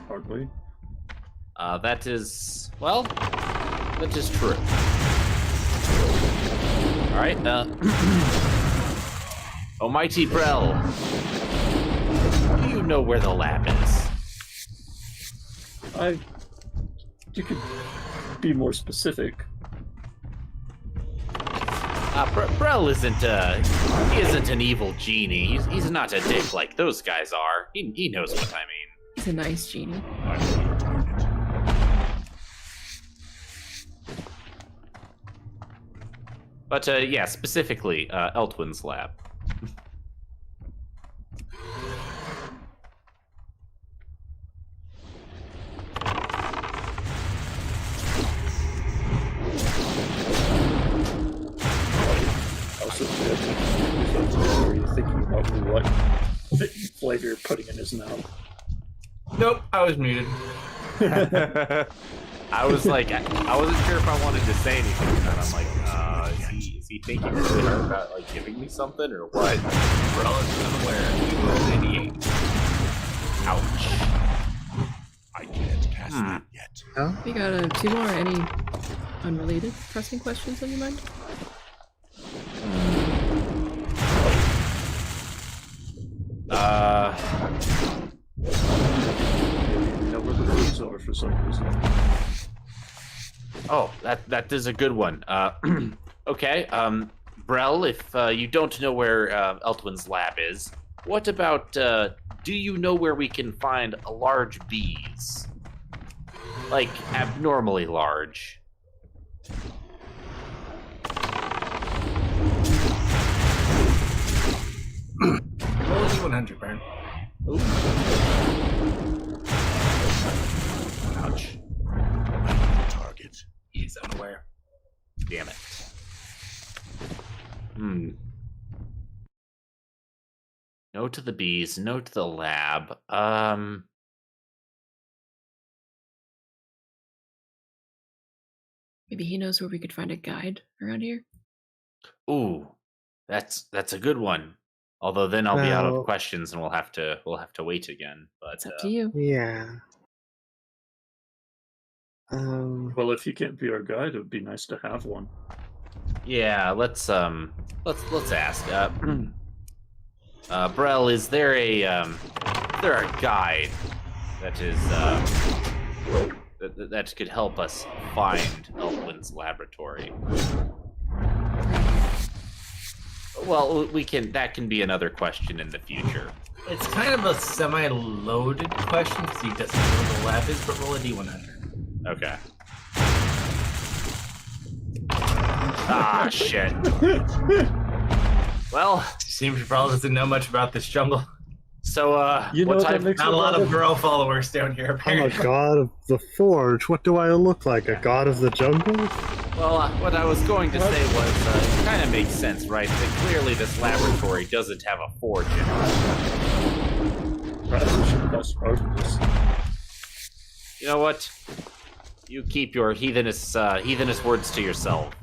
aren't we? That is, well, that is true. All right, Almighty Brel, do you know where the lab is? You could be more specific. Brel isn't an evil genie. He's not a dick like those guys are. He knows what I mean. He's a nice genie. But yeah, specifically, Eltwin's lab. Also, are you thinking about what flavor you're putting in his mouth? Nope, I was muted. I was like, I wasn't sure if I wanted to say anything, and I'm like, is he thinking really hard about like giving me something or what? Brel is unaware. He was 88. Ouch. I can't cast that yet. Oh? We got 2 more. Any unrelated pressing questions on your mind? You know where the roots are for some reason. Oh, that is a good one. Okay, Brel, if you don't know where Eltwin's lab is, what about, do you know where we can find large bees? Like, abnormally large. Roll a D100, Baron. Ooh. Ouch. Target. He's unaware. Damn it. No to the bees, no to the lab. Maybe he knows where we could find a guide around here. Ooh. That's a good one. Although then I'll be out of Well- questions and we'll have to wait again. But It's up to you. Yeah. Well, if you can't be our guide, it would be nice to have one. yeah, let's ask. Brel, is there a guide that is that could help us find Elwyn's laboratory? Well, that can be another question in the future. It's kind of a semi-loaded question because he doesn't know where the lab is, but roll a D100. Okay. Ah, shit. Well, Seems Brawl doesn't know much about this jungle. so, You know what that type... makes Not a lot of Burrow followers down here, I'm a apparently. god of the forge. What do I look like? A god of the jungle? Well, what I was going to say was, it kind of makes sense, right? That clearly this laboratory doesn't have a forge in it. Perhaps we should have asked Artemis. You know what? You keep your heathenous words to yourself.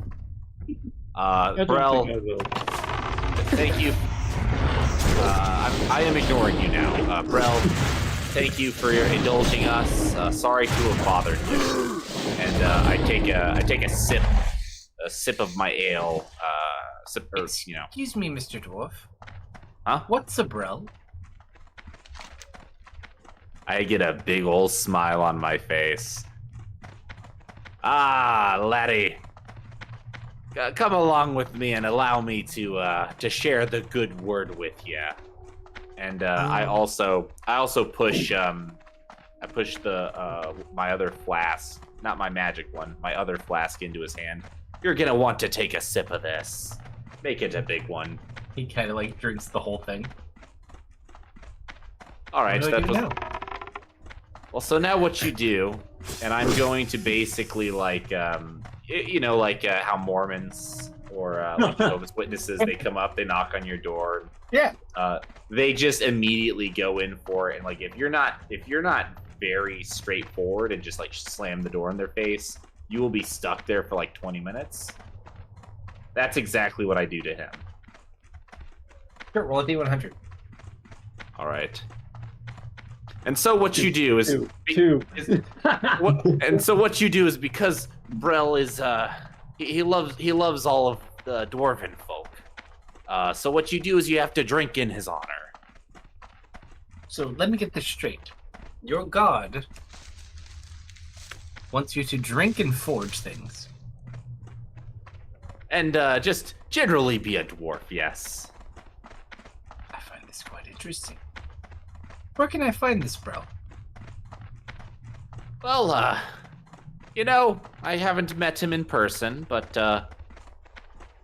I don't Brel, think I will. thank you. I am ignoring you now. Brel, thank you for indulging us. Sorry to have bothered you. And I take a sip of my ale. Excuse me, Mr. Dwarf. Huh? What's a Brel? I get a big old smile on my face. Ah, laddie. Come along with me and allow me to share the good word with you. And I also push the my other flask, not my magic one, my other flask into his hand. You're gonna want to take a sip of this. Make it a big one. He kind of like drinks the whole thing. All right, What do I that do was. now? Well, so now what you do, and I'm going to basically like, like how Mormons or like Jehovah's Witnesses, they come up, they knock on your door. Yeah. They just immediately go in for it, and like if you're not very straightforward and just like slam the door in their face, you will be stuck there for like 20 minutes. That's exactly what I do to him. Sure, roll a D100. All right. And so what you do is Two. what you do is because Brel is he loves all of the dwarven folk. So what you do is you have to drink in his honor. So let me get this straight. Your god wants you to drink and forge things. And just generally be a dwarf, yes. I find this quite interesting. Where can I find this, bro? Well, I haven't met him in person, but I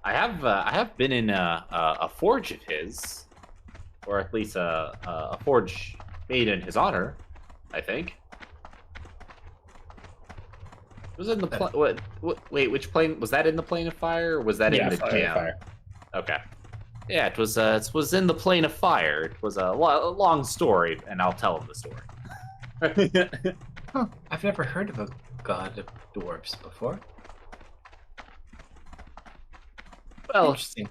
have been in a forge of his, or at least a forge made in his honor, I think. Was it in the wait, which plane was that? In the plane of fire, or was that in the jam? Fire. Okay. Yeah, it was in the plane of fire. It was a long story, and I'll tell him the story. Huh. I've never heard of a god of dwarves before. Well, Interesting.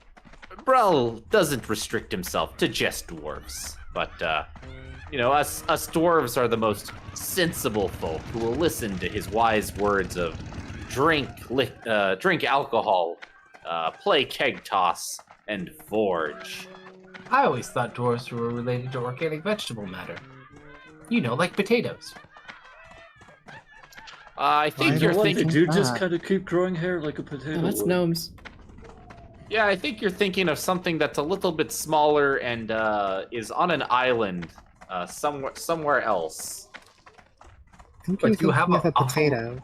Brel doesn't restrict himself to just dwarves, but us dwarves are the most sensible folk who will listen to his wise words of drink alcohol, play keg toss, and forge. I always thought dwarves were related to organic vegetable matter. You know, like potatoes. I think I you're don't They thinking. do just kind of keep growing hair like a potato. Oh, that's would. gnomes. Yeah, I think you're thinking of something that's a little bit smaller and is on an island, somewhere else. I think But you're you have thinking of a- a potato.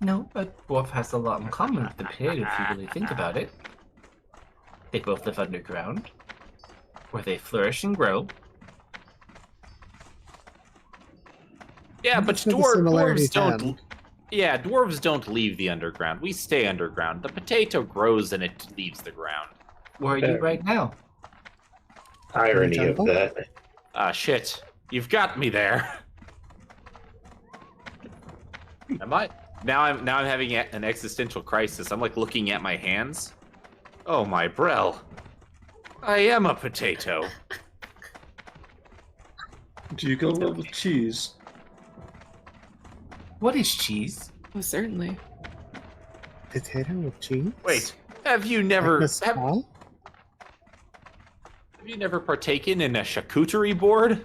No, a dwarf has a lot in common with the potato if you really think about it. They both live underground, where they flourish and grow. Yeah, but That's where the similarities dwarves don't. end. Yeah, dwarves don't leave the underground. We stay underground. The potato grows and it leaves the ground. Where are you right now? Irony of Temple? that. Ah, shit. You've got me there. Am I? Now I'm having an existential crisis. I'm like looking at my hands. Oh, my Brel. I am a potato. Do you go well with cheese? What is cheese? Oh, certainly. Potato with cheese? Wait, have you never Like have you never partaken in a charcuterie board?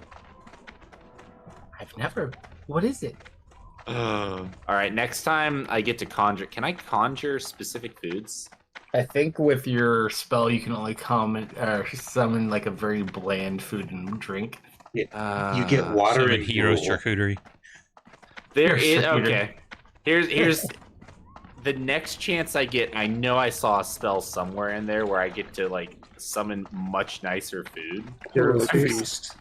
I've never. What is it? All right, next time I get to conjure, can I conjure specific foods? I think with your spell, you can only comment or summon like a very bland food and drink. You get water Summon and heroes gruel. charcuterie. There is Charcuterie. okay. Here's the next chance I get. I know I saw a spell somewhere in there where I get to like summon much nicer food. Hero's Feast.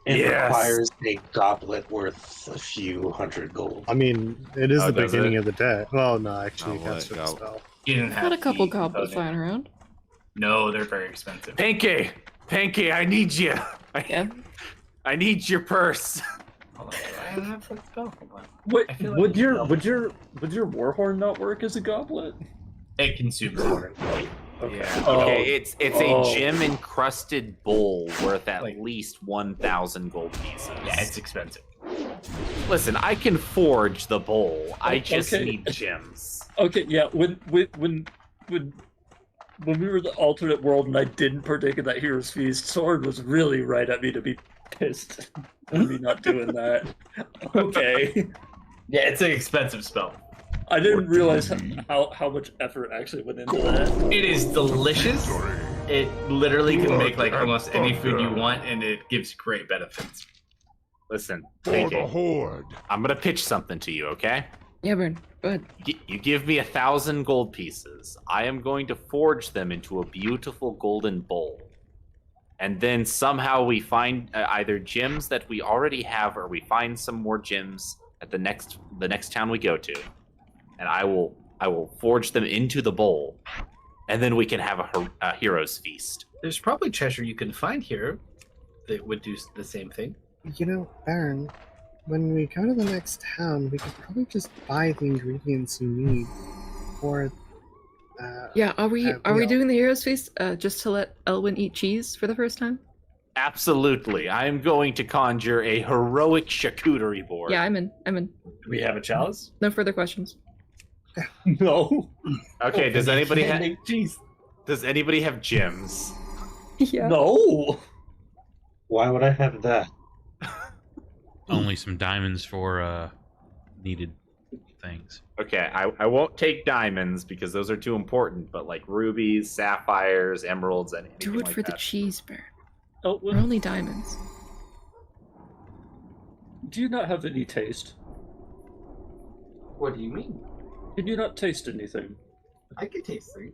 It Yes. requires a goblet worth a few hundred gold. I mean, it is Oh, the does beginning it? of the day. Well, no, actually, you Goblet, cast for the goblet. spell. You didn't have Got a couple the goblets component. flying around. No, they're very expensive. Pinky, I need you. Yeah. I need your purse. Hold on, I don't have that spell. Hold on. Wait, I feel like would it's your double. would your warhorn not work as a goblet? It consumes water. Okay. Yeah. Okay, it's Oh. a gem encrusted bowl worth at Like- least 1,000 gold pieces. Yeah, it's expensive. Listen, I can forge the bowl. I just Okay. need gems. Okay, yeah. When we were in the alternate world and I didn't partake in that hero's feast, Sword was really right at me to be pissed at me not doing that. Okay. Yeah, it's an expensive spell. I didn't realize how much effort actually went into that. It is delicious. It literally can make like almost any food you want, and it gives great benefits. Listen, For the Pinky, horde. I'm gonna pitch something to you, okay? Yeah, Burn. Go ahead. You give me 1,000 gold pieces. I am going to forge them into a beautiful golden bowl. And then somehow we find either gems that we already have, or we find some more gems at the next town we go to. And I will forge them into the bowl, and then we can have a hero's feast. There's probably treasure you can find here that would do the same thing. You know, Baron, when we go to the next town, we could probably just buy the ingredients you need for. Yeah, are we meal. doing the heroes feast just to let Elwyn eat cheese for the first time? Absolutely, I am going to conjure a heroic charcuterie board. Yeah, I'm in. Do we have a chalice? No further questions. No. Okay, does They anybody can't have make cheese. does anybody have gems? Yeah. No. Why would I have that? Only some diamonds for needed things. Okay, I won't take diamonds because those are too important, but like rubies, sapphires, emeralds, and anything Do it like for the that. cheese, Burn. Oh, We're only diamonds. do you not have any taste? What do you mean? Can you not taste anything? I can taste things.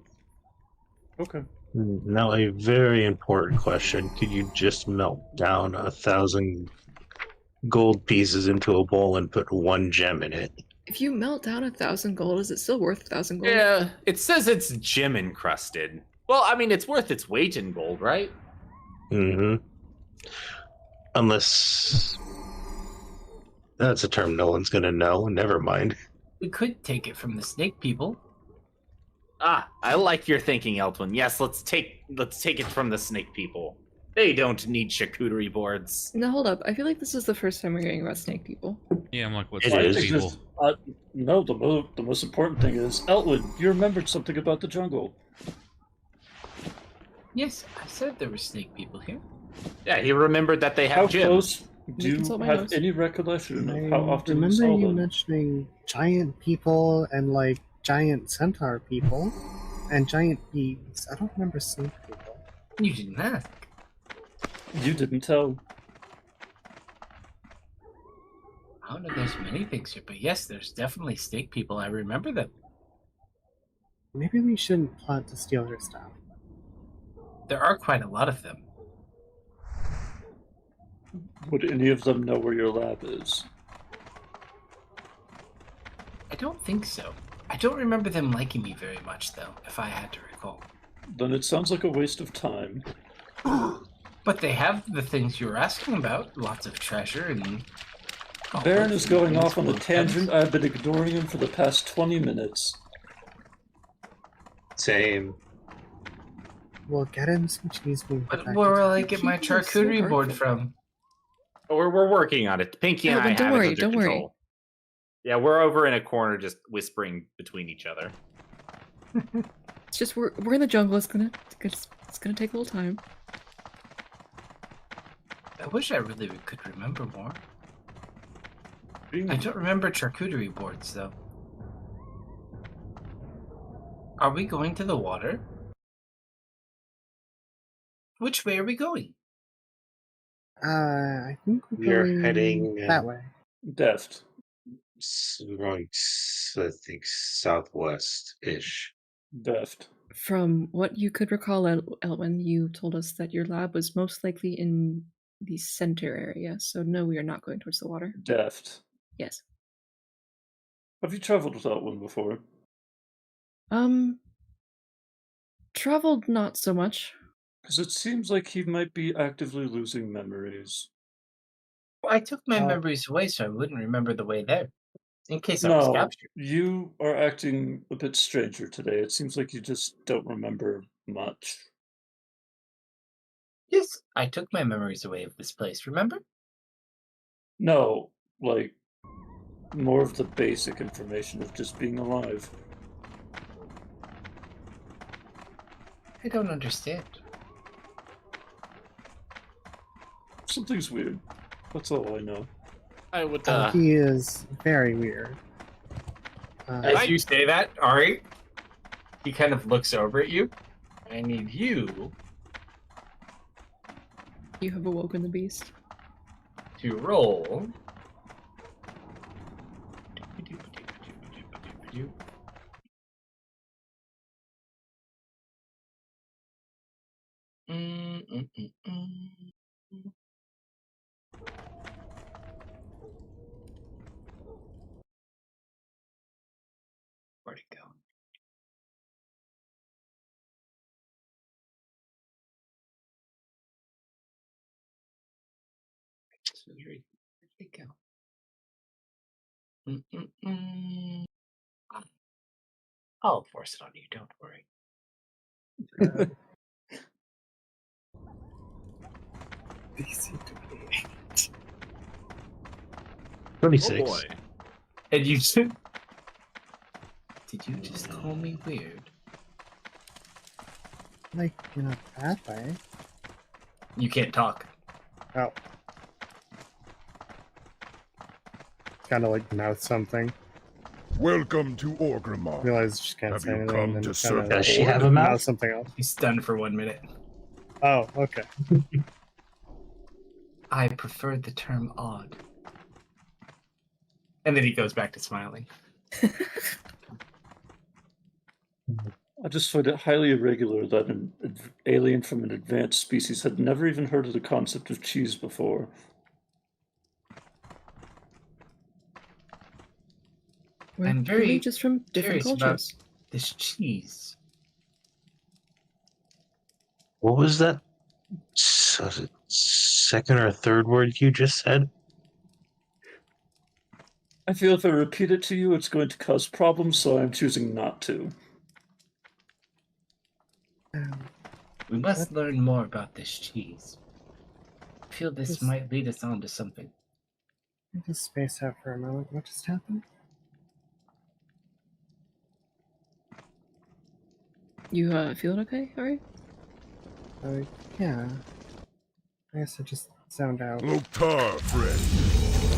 Okay. Now, a very important question. Could you just melt down 1,000 gold pieces into a bowl and put one gem in it? If you melt down 1,000 gold, is it still worth 1,000 gold? Yeah, it says it's gem encrusted. Well, I mean, it's worth its weight in gold, right? Mm-hmm. Unless... That's a term no one's gonna know. Never mind. We could take it from the snake people. Ah, I like your thinking, Eltwin. Yes, let's take it from the snake people. They don't need charcuterie boards. Now hold up. I feel like this is the first time we're hearing about snake people. Yeah, I'm like, what's It up, is. people? No, the most important thing is, Elwood, you remembered something about the jungle. Yes, I said there were snake people here. Yeah, he remembered that they How have gems. close me do you consult my have notes. any recollection I of how often you remember saw you them? mentioning giant people and like giant centaur people and giant bees. I don't remember snake people. You didn't ask. You didn't tell. I don't know, there's many things here, but yes, there's definitely snake people. I remember them. Maybe we shouldn't plot to steal your stuff. There are quite a lot of them. Would any of them know where your lab is? I don't think so. I don't remember them liking me very much, though, if I had to recall. Then it sounds like a waste of time. But they have the things you were asking about. Lots of treasure and... Baron is going off on a gold tangent. I've been ignoring him for the past 20 minutes. Same. We'll get him some cheese when we get But back where to will I town. get my People are so charcuterie board hurtful. from? We're working on it. Pinky and I Alvin, don't have worry, it under don't worry. control. Yeah, we're over in a corner just whispering between each other. It's just we're in the jungle. It's gonna take a little time. I wish I really could remember more. I don't remember charcuterie boards, though. Are we going to the water? Which way are we going? I think We're going heading that way. Deft. We're going, I think, southwest-ish. Deft. From what you could recall, Elwyn, you told us that your lab was most likely in the center area. So no, we are not going towards the water. Deft. Yes. Have you traveled without one before? Traveled not so much. Because it seems like he might be actively losing memories. Well, I took my memories away so I wouldn't remember the way there. In case I was No, captured. you are acting a bit stranger today. It seems like you just don't remember much. Yes, I took my memories away of this place, remember? No, like, more of the basic information of just being alive. I don't understand. Something's weird. That's all I know. I would. He is very weird. As you say that, Ari, he kind of looks over at you. I need you You have awoken the beast. to roll. Where'd it go? Where'd it go? I'll force it on you, don't worry. 26. Oh boy. And you should. Did you just call me weird? Like, in a bad way. You can't talk. Oh. Kind of like mouth something. Welcome to Orgrimmar. Realize she can't Have say you anything. come And to then serve kinda Does she have a mouth? something else. He's stunned for 1 minute. Oh, okay. I prefer the term odd. And then he goes back to smiling. I just find it highly irregular that an alien from an advanced species had never even heard of the concept of cheese before. We're I'm really very just from different curious cultures. about this cheese. What was that second or third word you just said? I feel if I repeat it to you, it's going to cause problems, so I'm choosing not to. We must learn more about this cheese. I feel this Yes. might lead us on to something. I just space out for a moment. What just happened? You feeling okay? All right. Yeah. I guess I just zoned out. Loktar, friend.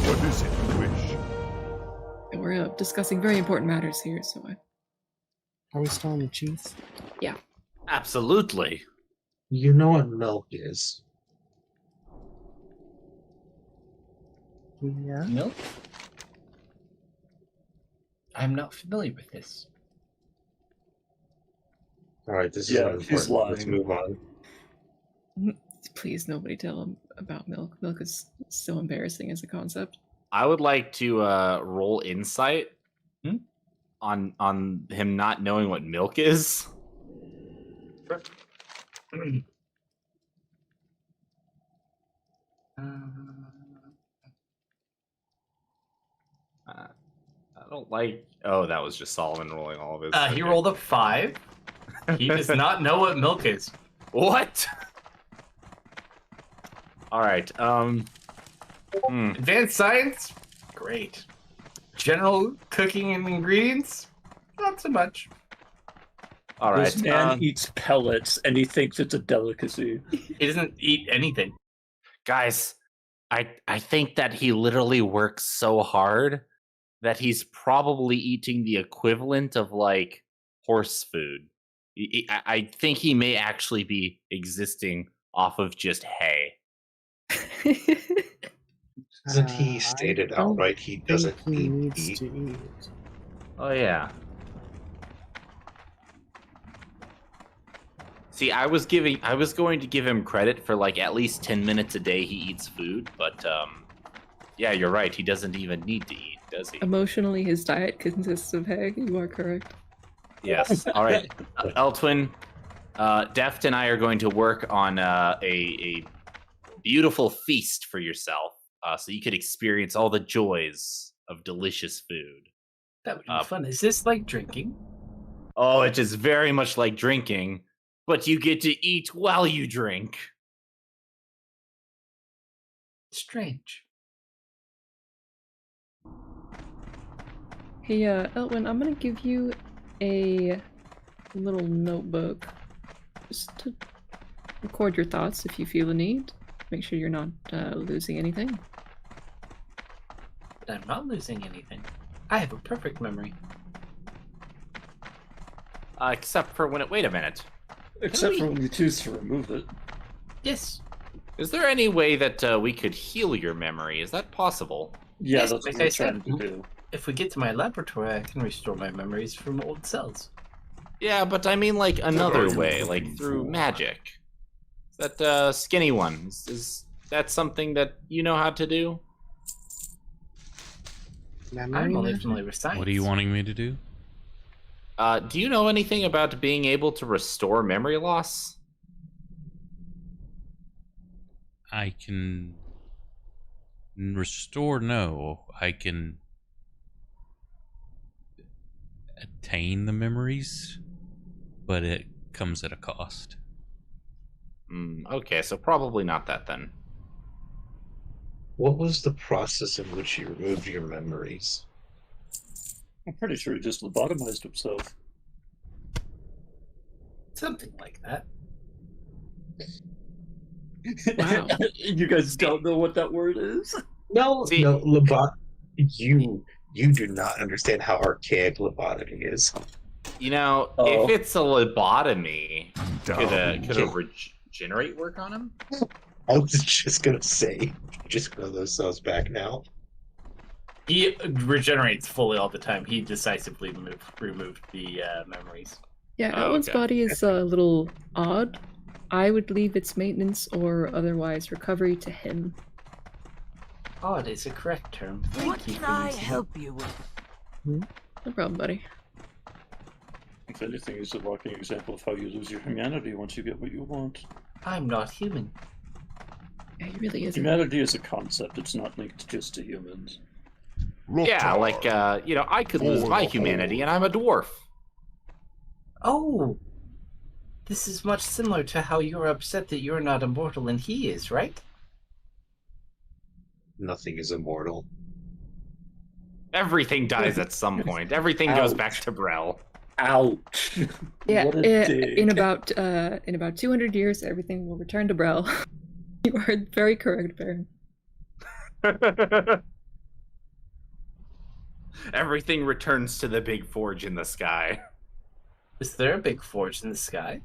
What is it you wish? We're discussing very important matters here, so Are we still on the cheese? Absolutely. You know what milk is. Yeah. Milk? I'm not familiar with this. Alright, this Yeah, is he's important. Let's lying. move on. please nobody tell him about milk. Milk is so embarrassing as a concept. I would like to roll insight on him not knowing what milk is. I don't like. Oh, that was just Solomon rolling all of his. He rolled a 5. He does not know what milk is. What? All right. Advanced science, great. General cooking and ingredients, not so much. All right. This man eats pellets, and he thinks it's a delicacy. He doesn't eat anything. Guys, I think that he literally works so hard that he's probably eating the equivalent of like horse food. I think he may actually be existing off of just hay. Hasn't he stated outright he doesn't he need needs meat? to eat. Oh yeah. See, I was going to give him credit for like at least 10 minutes a day he eats food, but yeah, you're right. He doesn't even need to eat, does he? Emotionally, his diet consists of hay. You are correct. Yes. All right. Eltwin, Deft and I are going to work on a beautiful feast for yourself, so you could experience all the joys of delicious food. That would be fun. Is this like drinking? Oh, it is very much like drinking, but you get to eat while you drink. Strange. Hey, Elwin, I'm gonna give you a little notebook just to record your thoughts if you feel the need. Make sure you're not losing anything. But I'm not losing anything. I have a perfect memory. Except for when it. Wait a minute. Except for when you choose to remove it. Yes. Is there any way that we could heal your memory? Is that possible? Yeah, Yes, that's like what I we're said. trying to do. If we get to my laboratory, I can restore my memories from old cells. Yeah, but I mean like another way, like through magic. That skinny one, is that something that you know how to do? I'm only familiar with science. What are you wanting me to do? Do you know anything about being able to restore memory loss? I can restore. No, I can attain the memories, but it comes at a cost. Okay, so probably not that then. What was the process in which you removed your memories? I'm pretty sure he just lobotomized himself. Something like that. Wow. You guys don't know what that word is? No, See- no, you do not understand how archaic lobotomy is. You know, Oh. if it's a lobotomy, could a regenerate work on him? I was just gonna say, just grow those cells back now. He regenerates fully all the time. He decisively removed the memories. Yeah, Oh, Elwin's okay. body is a little odd. I would leave its maintenance or otherwise recovery to him. Odd is a correct term. What Thank you can for I using it. help you with? No problem, buddy. If anything, he's a walking example of how you lose your humanity once you get what you want. I'm not human. Yeah, he really isn't. Humanity is a concept, it's not linked just to humans. Yeah, like you know, I could lose my humanity, and I'm a dwarf. Oh! This is much similar to how you're upset that you're not immortal and he is, right? Nothing is immortal. Everything dies at some point. Everything goes Ouch. back to Brel. Ouch! Yeah, What a dig. in about 200 years, everything will return to Brel. You are very correct, Baron. Everything returns to the big forge in the sky. Is there a big forge in the sky?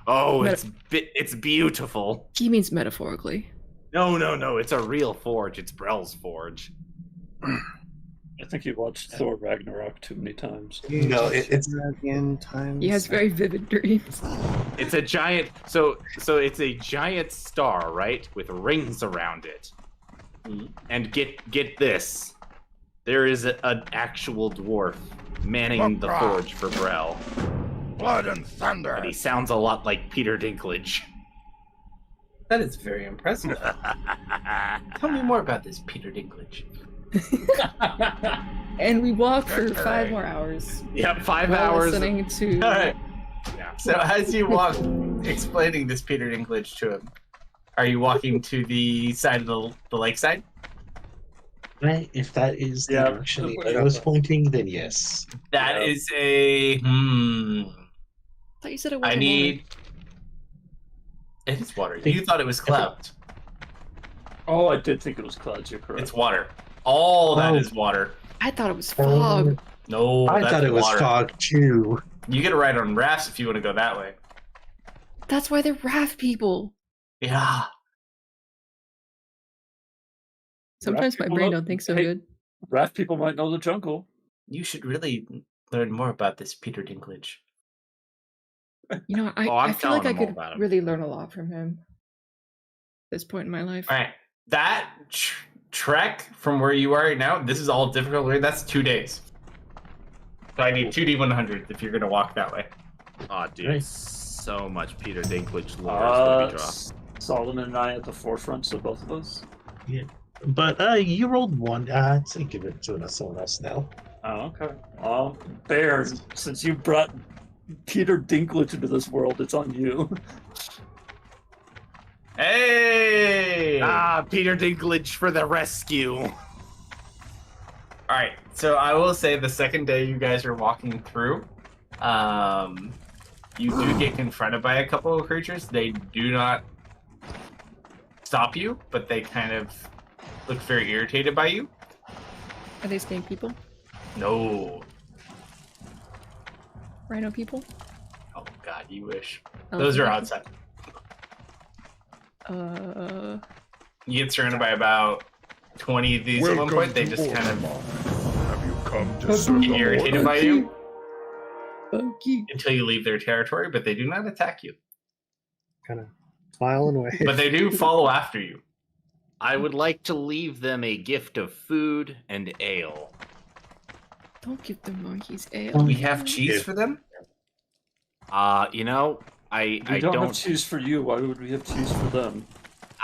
Oh, it's beautiful. He means metaphorically. No, it's a real forge. It's Brel's forge. I think you watched Thor Ragnarok too many times. No, it's Dragon times. He has very vivid dreams. It's a giant. So it's a giant star, right, with rings around it. And get this, there is an actual dwarf manning the forge for Brel, Blood and thunder. and he sounds a lot like Peter Dinklage. That is very impressive. Tell me more about this Peter Dinklage. And we walk for 5 more hours. Yep, 5 while hours. listening to. Alright. Yeah. So as you walk explaining this Peter Dinklage to him. Are you walking to the side of the lakeside? Right? If that is the Yeah, direction the yeah. arrow's pointing, then yes. That Yeah. is a thought you said it I wasn't need. It is water. Think- You thought it was clouds. Oh, I did think it was clouds. You're correct. It's water. All that Oh. is water. water. I thought it was fog. No, I that's thought it was water. fog too. You get to ride on rafts if you want to go that way. That's why they're raft people. Yeah. Sometimes my people brain know- don't think so hey, good. Raft people might know the jungle. You should really learn more about this Peter Dinklage. You know, Oh, I I'm feel like telling I him all could about him. really learn a lot from him. At this point in my life. All right. That trek from where you are right now, this is all difficult. That's 2 days. So I need 2D100s if you're going to walk that way. Oh, dude, Right. so much Peter Dinklage lore is gonna be dropped. Solomon and I at the forefront, so both of us. But you rolled one. I'd say give it to someone else now. Oh, okay. Well, Bear, since you brought Peter Dinklage into this world, it's on you. Hey! Ah, Peter Dinklage for the rescue. All right. So I will say the second day you guys are walking through, you do get confronted by a couple of creatures. They do not stop you, but they kind of look very irritated by you. Are they snake people? No. Rhino people? Oh God, you wish. Elephant Those are people? outside. You You get surrounded by about 20 of these at one point. They just kind of Have you come to serve get the irritated Lord? by you Funky. until you leave their territory, but they do not attack you. Kind of smile and wave. But they do follow after you. I would like to leave them a gift of food and ale. Don't give the monkeys ale. We have cheese Yeah. for them. You know, I We don't have don't. cheese for you. Why would we have cheese for them?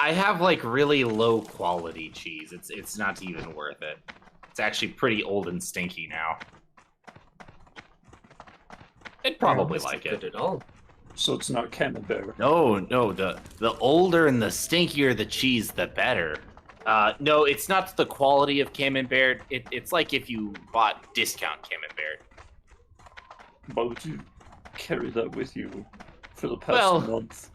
I have like really low quality cheese. It's not even worth it. It's actually pretty old and stinky now. I'd probably like it. At all. So it's not Camembert. No, the older and the stinkier the cheese, the better. No, it's not the quality of Camembert. It's like if you bought discount Camembert. Why would you carry that with you for the past Well- month?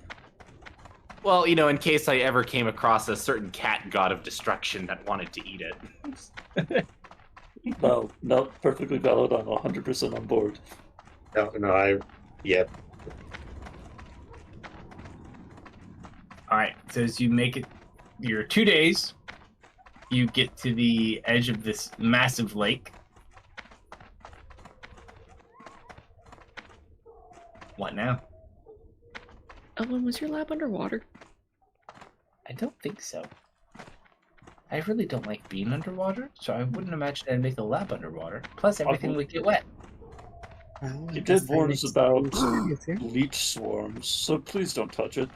Well, you know, in case I ever came across a certain cat god of destruction that wanted to eat it. No, perfectly valid. I'm 100% on board. No, yep. All right. So as you make it your 2 days, you get to the edge of this massive lake. What now? Ellen, was your lab underwater? I don't think so. I really don't like being underwater, so I wouldn't imagine I'd make a lab underwater. Plus, everything would get wet. Well, I You guess did that warn makes us about sense here. leech swarms, so please don't touch it.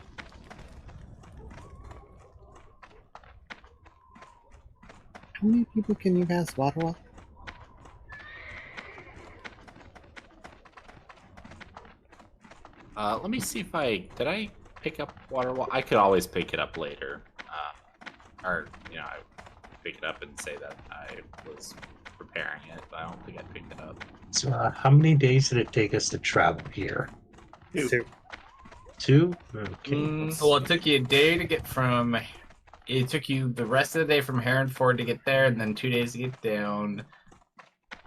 How many people can you pass water with? Let me see if did I pick up water? I could always pick it up later, or you know, I pick it up and say that I was preparing it, but I don't think I picked it up. So, how many days did it take us to travel here? Two. 2? Okay. Well, it took you a day to get from. It took you the rest of the day from Herrenford to get there, and then 2 days to get down,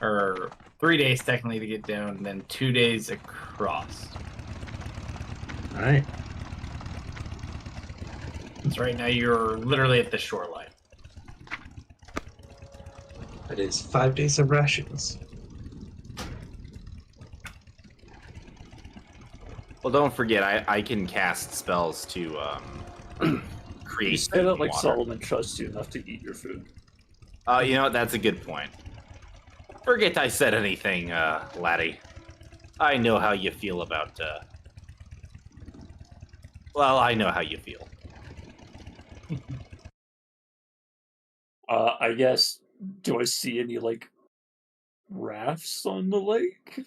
or 3 days technically to get down, and then 2 days across. All right. So right now you're literally at the shoreline. That is 5 days of rations. Well, don't forget, I can cast spells to create. You say that like water. Solomon trusts you enough to eat your food. You know what? That's a good point. Forget I said anything, laddie. I know how you feel about. Well, I know how you feel. I guess. Do I see any like rafts on the lake?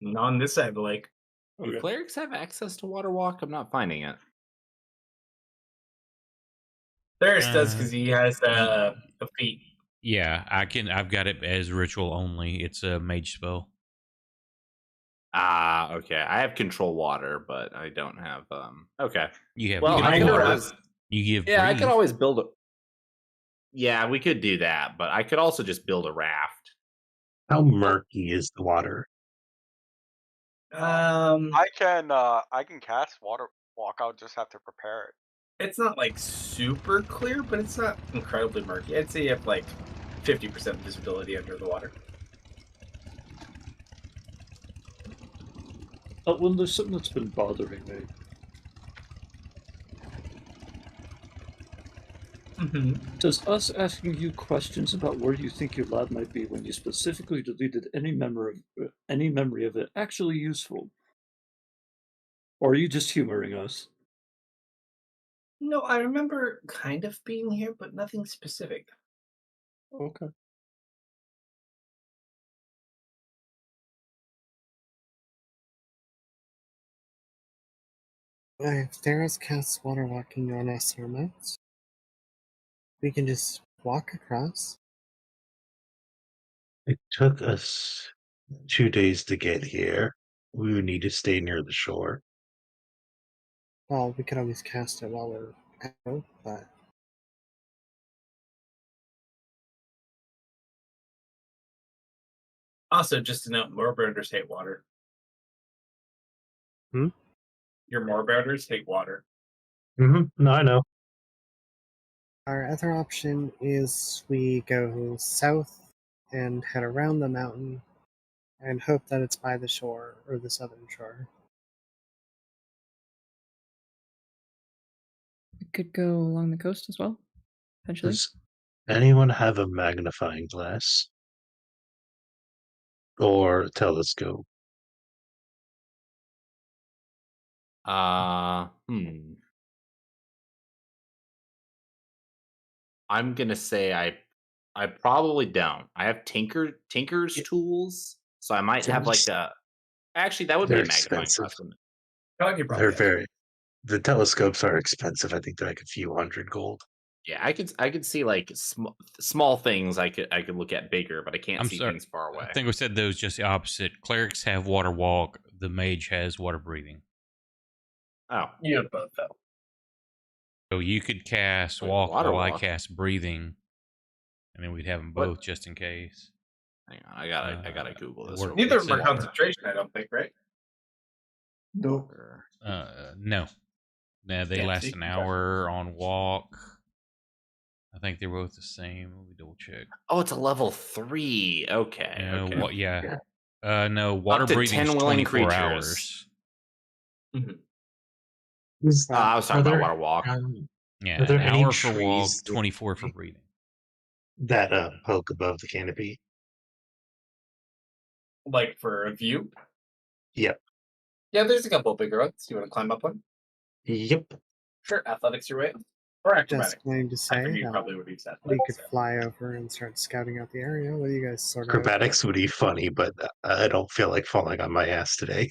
Not on this side of the lake. Okay. Do clerics have access to water walk? I'm not finding it. Darius does because he has a feat. Yeah, I've got it as ritual only. It's a mage spell. Ah, okay. I have control water, but I don't have. Okay. You have Well, can I breathe could water. always. You give Yeah, I breathe. could always build a. Yeah, we could do that, but I could also just build a raft. How murky is the water? I can cast water walk. I'll just have to prepare it. It's not like super clear, but it's not incredibly murky. I'd say you have like 50% visibility under the water. Well, there's something that's been bothering me. Does us asking you questions about where you think your lab might be when you specifically deleted any memory of it actually useful? Or are you just humoring us? No, I remember kind of being here, but nothing specific. Okay. If Darius casts water walking on us or not, we can just walk across. It took us 2 days to get here. We would need to stay near the shore. Well, we could always cast it while we're out, but Also, just to note, moorbounders hate water. Hmm? Your moorbounders hate water. No, I know. our other option is we go south and head around the mountain and hope that it's by the shore or the southern shore. We could go along the coast as well, potentially. Does anyone have a magnifying glass? Or a telescope? I'm gonna say I probably don't. I have tinker's Yeah. tools, so I might They're have like just- a. Actually, that would be they're a magnifying expensive. glass, wouldn't it? Oh, you probably They're have. very. The telescopes are expensive. I think they're like a few hundred gold. Yeah, I could see like small things. I could look at bigger, but I can't I'm see sorry. things far away. I think we said those just the opposite. Clerics have water walk. The mage has water breathing. Oh, You have both, though. So you could cast Wait, walk water while I walk? cast breathing, and then we'd have them What? both just in case. hang on, I gotta Google this. We're- real Neither quick. of them are Water. concentration, I don't think, right? No. No. Nah, they Yeah, so last you an can hour on walk. I think they're both the same. Let me double check. Oh, it's a level 3. Okay. No, okay. yeah. No, water to breathing 10 is willing 24 creatures. hours. I was talking Are about there, water walk. Yeah, Are there an any hour for walk, trees 24 for breathing. that poke above the canopy? Like for a view? Yep. Yeah, there's a couple of bigger ones. You want to climb up one? Yep. Sure, athletics your way. Or acrobatics. Just going to I say think you that probably would use that. we could fly over and start scouting out the area. What do you guys sort of? Acrobatics would be funny, but I don't feel like falling on my ass today.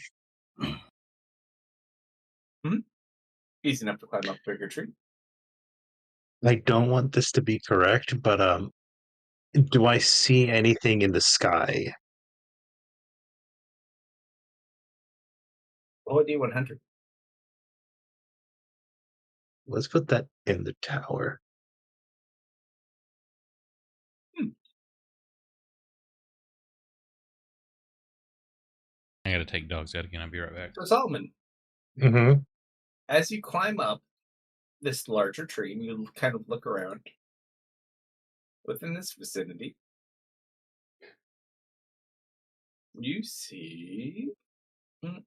Easy enough to climb up a bigger tree. I don't want this to be correct, but do I see anything in the sky? Roll a D100. Let's put that in the tower. I gotta take dogs out again. I'll be right back. So Solomon, Mm-hmm. as you climb up this larger tree and you kind of look around within this vicinity, you see. Where'd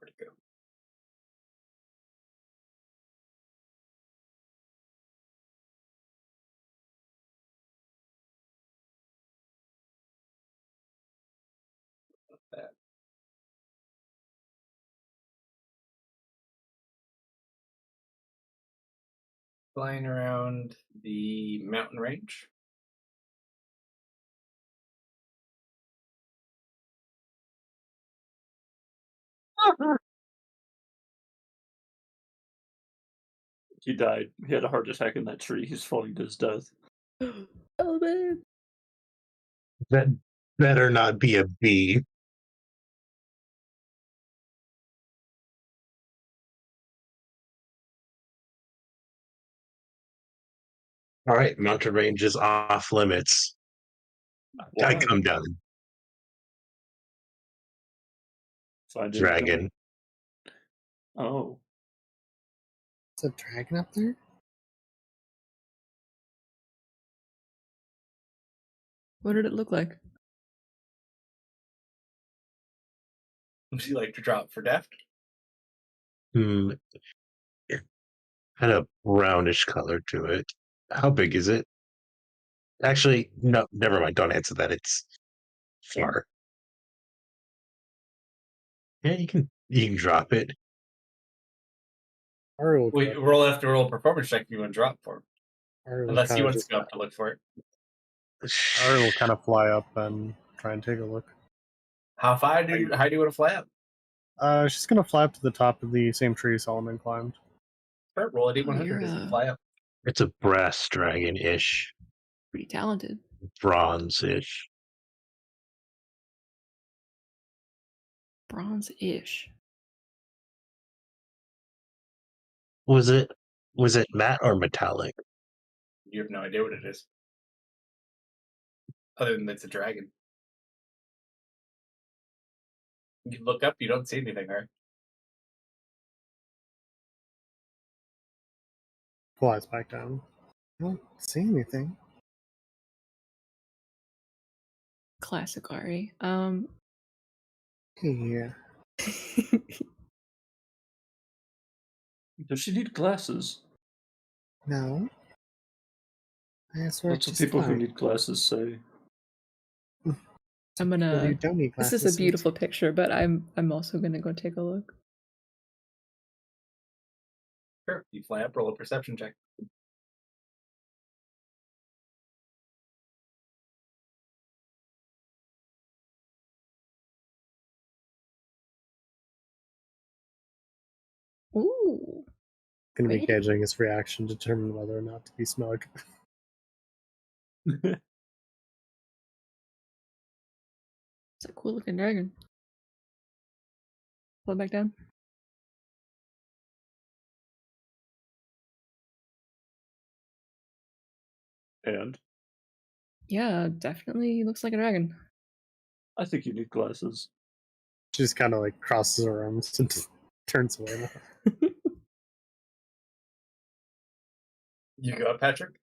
it go? That. Flying around the mountain range. He died. He had a heart attack in that tree. He's falling to his death. Oh man. That better not be a bee. All right, mountain range is off limits. I Why? come down, Find anything? dragon. Oh. Is a dragon up there? What did it look like? Would you like to drop for deft? Hmm. Had a brownish color to it. How big is it? Actually, no, never mind. Don't answer that. It's far. Yeah, you can drop it. Ari will, Wait, roll after roll performance check if you want to drop for him. Ari will Unless he kinda wants just- to go up to look for it. Ari will kind of fly up and try and take a look. How do you want to fly up? She's gonna fly up to the top of the same tree Solomon climbed. Sure, roll a you're, D100 as you fly up. It's a brass dragon-ish, Pretty talented. bronze-ish. Bronze-ish. Was it matte or metallic? You have no idea what it is. Other than it's a dragon. You look up, you don't see anything, right? Flies back down. I don't see anything. Classic Ari. Yeah. Does she need glasses? No. I swear Lots of she's people who fine. need glasses say. I'm Well, you gonna. don't need This glasses. is a so beautiful picture, but I'm also gonna go take a look. Sure, you fly up, roll a perception check. Ooh. Gonna be Pretty. gauging his reaction to determine whether or not to be smug. It's a cool looking dragon. Pull it back down. And Yeah, definitely looks like a dragon. I think you need glasses. She just kind of like crosses her arms and turns away. You go up, Patrick?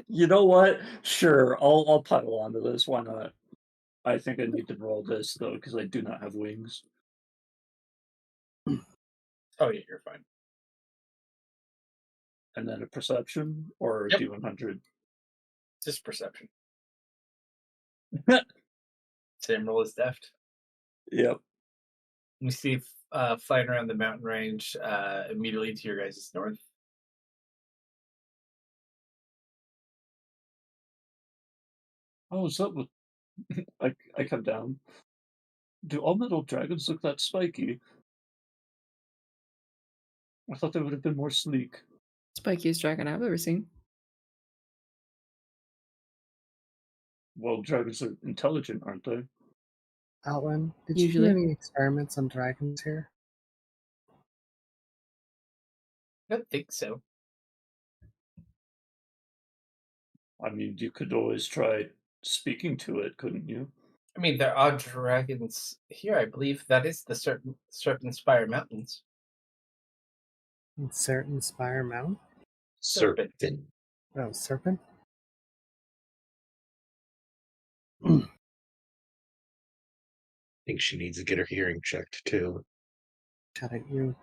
You know what? Sure, I'll pile onto this. Why not? I think I need to roll this though because I do not have wings. Oh yeah, you're fine. And then a perception or a Yep. D100. Just perception. Same roll as deft. Yep. You see flying around the mountain range immediately to your guys' north. Oh, is that what? I come down. Do all metal dragons look that spiky? I thought they would have been more sleek. Spikiest dragon I've ever seen. Well, dragons are intelligent, aren't they? Outland, did Usually. you do any experiments on dragons here? I don't think so. I mean, you could always try speaking to it, couldn't you? I mean, there are dragons here. I believe that is the Serpent Spire Mountains. In certain Spire Mountain? Serpent. Oh, serpent? I think she needs to get her hearing checked too. Shut it, you.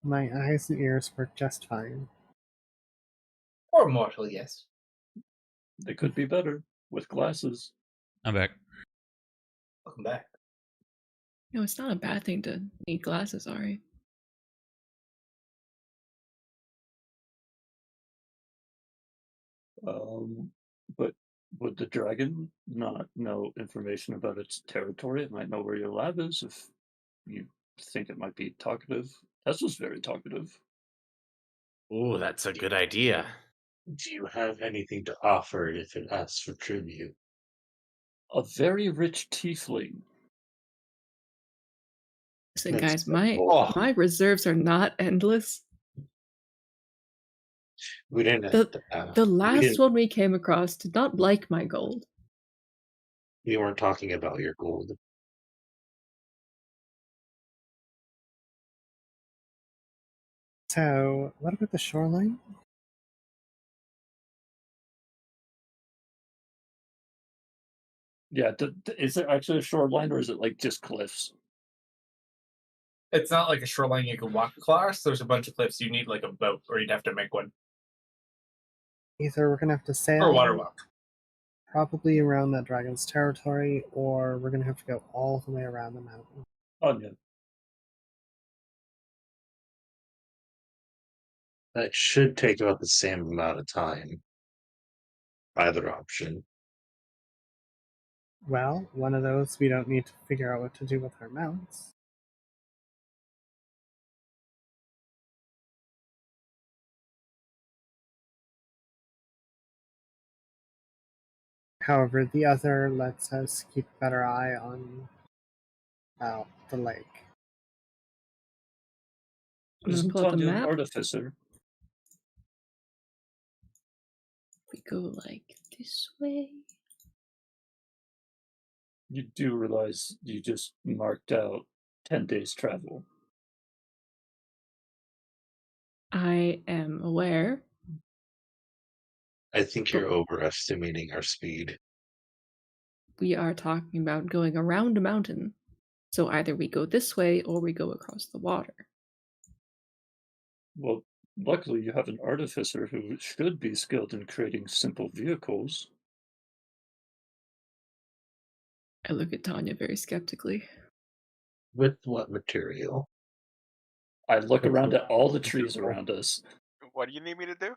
My eyes and ears work just fine. Or mortal, yes. They could be better with glasses. I'm back. Welcome back. No, it's not a bad thing to need glasses, Ari. But Would the dragon not know information about its territory? It might know where your lab is if you think it might be talkative. Tesla's very talkative. Ooh, that's a good idea. Do you have anything to offer it if it asks for tribute? A very rich tiefling. Listen, That's guys, my Oh, my reserves are not endless. we didn't. The we last didn't. one we came across did not like my gold. We weren't talking about your gold. So, what about the shoreline? Yeah, is there actually a shoreline or is it like just cliffs? It's not like a shoreline you can walk across. There's a bunch of cliffs. You need like a boat, or you'd have to make one. Either we're gonna have to sail Or water walk. probably around that dragon's territory, or we're gonna have to go all the way around the mountain. Oh, yeah. That should take about the same amount of time. Either option. Well, one of those we don't need to figure out what to do with our mounts. However, the other lets us keep a better eye on the lake. I'm gonna Isn't pull up the Tanya an map. artificer? We go like this way. You do realize you just marked out 10 days travel. I am aware. I think you're overestimating our speed. We are talking about going around a mountain. So either we go this way or we go across the water. Well, luckily you have an artificer who should be skilled in creating simple vehicles. I look at Tanya very skeptically. With what material? I look That's around what at all the I'm trees looking for. around us. What do you need me to do?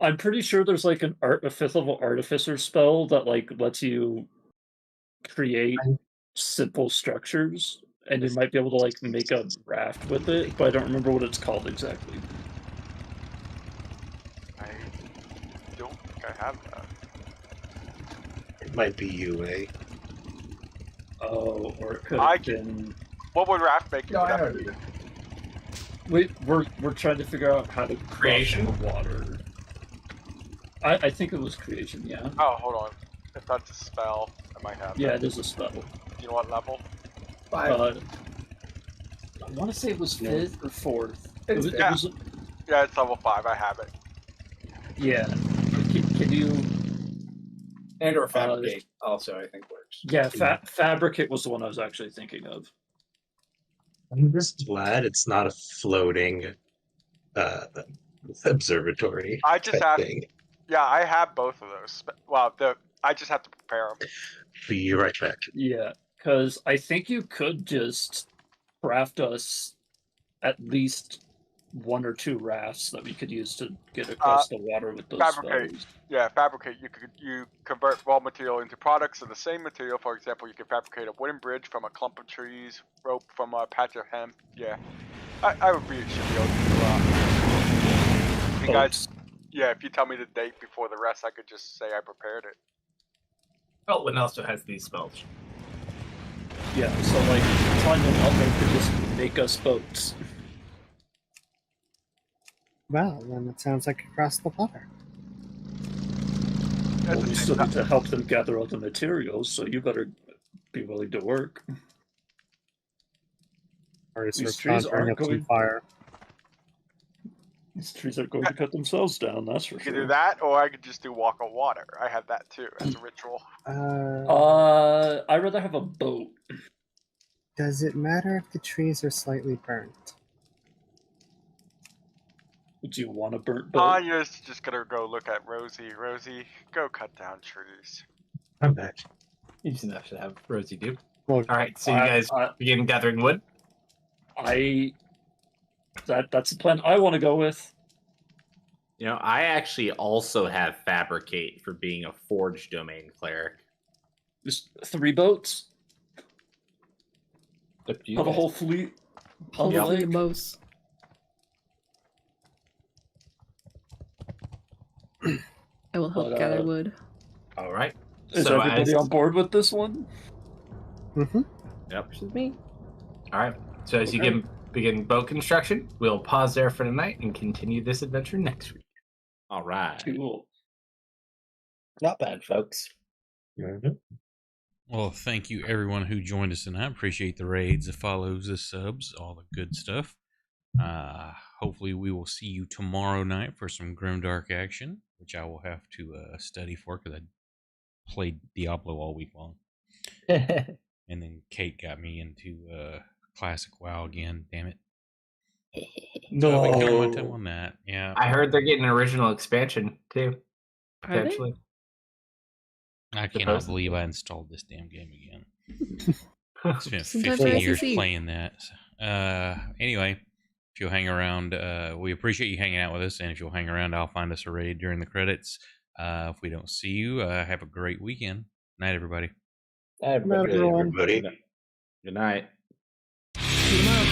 I'm pretty sure there's like a fifth level artificer spell that like lets you create simple structures, and you might be able to like make a raft with it, but I don't remember what it's called exactly. I don't think I have that. It might be UA. Oh, or it could I have been. What would raft make? No, I know. Would that Wait, we're trying to figure out how to Creation? cross the water. I think it was creation, yeah. Oh, hold on. If that's a spell, I might have. Yeah, that. it is a spell. Do you know what level? 5. I want to say it was 5th or 4th. It's- It yeah. was, Yeah, it's level 5. I have it. yeah. Can you? And or fabricate also, I think works. Yeah, fabricate was the one I was actually thinking of. I'm just glad it's not a floating observatory. I just type have. thing. Yeah, I have both of those. Well, I just have to prepare them. Be right back. Yeah, because I think you could just craft us at least 1 or 2 rafts that we could use to get across the water with those fabricate. spells. Yeah, fabricate. You convert raw material into products of the same material. For example, you can fabricate a wooden bridge from a clump of trees, rope from a patch of hemp. Yeah, I would should be able to do you guys. Yeah, if you tell me the date before the rest, I could just say I prepared it. Elwyn also has these spells. Yeah, so like Tanya and Elmer could just make us boats. Well, then it sounds like across the water. Well, we still need to help them gather all the materials, so you better be willing to work. Or is These there trees conjuring aren't up some going- fire? These trees are going to cut themselves down, that's for You could sure. do that, or I could just do walk on water. I have that too as a ritual. I'd rather have a boat. Does it matter if the trees are slightly burnt? Would you want a burnt boat? Tanya's just gonna go look at Rosie. Rosie, go cut down trees. I'm back. Easy enough to have Rosie do. Well, Alright, so you guys begin gathering wood? That's the plan I want to go with. You know, I actually also have Fabricate for being a Forge Domain Cleric. Just 3 boats. Up to you Have a guys. whole fleet on the Hopefully, lake. most. I will help But, gather wood. All right. Is So everybody as- on board with this one? Mm-hmm. Yep. Which is me. All right. So as you Okay. begin boat construction, we'll pause there for tonight and continue this adventure next week. All right. Cool. Not bad, folks. Mhm. Well, thank you everyone who joined us tonight. Appreciate the raids, the follows, the subs, all the good stuff. Hopefully we will see you tomorrow night for some grimdark action, which I will have to study for because I played Diablo all week long. And then Kate got me into classic WoW again. Damn it! So I've been killing my time on that. Yeah, I heard they're getting an original expansion too, Are they? potentially. I cannot supposedly. believe I installed this damn game again. Spent Sometimes 15 they're years SEC. playing that. Anyway, if you'll hang around, we appreciate you hanging out with us. And if you'll hang around, I'll find us a raid during the credits. If we don't see you, have a great weekend. Night, everybody. Everyone. Everybody. Good night. See you tomorrow.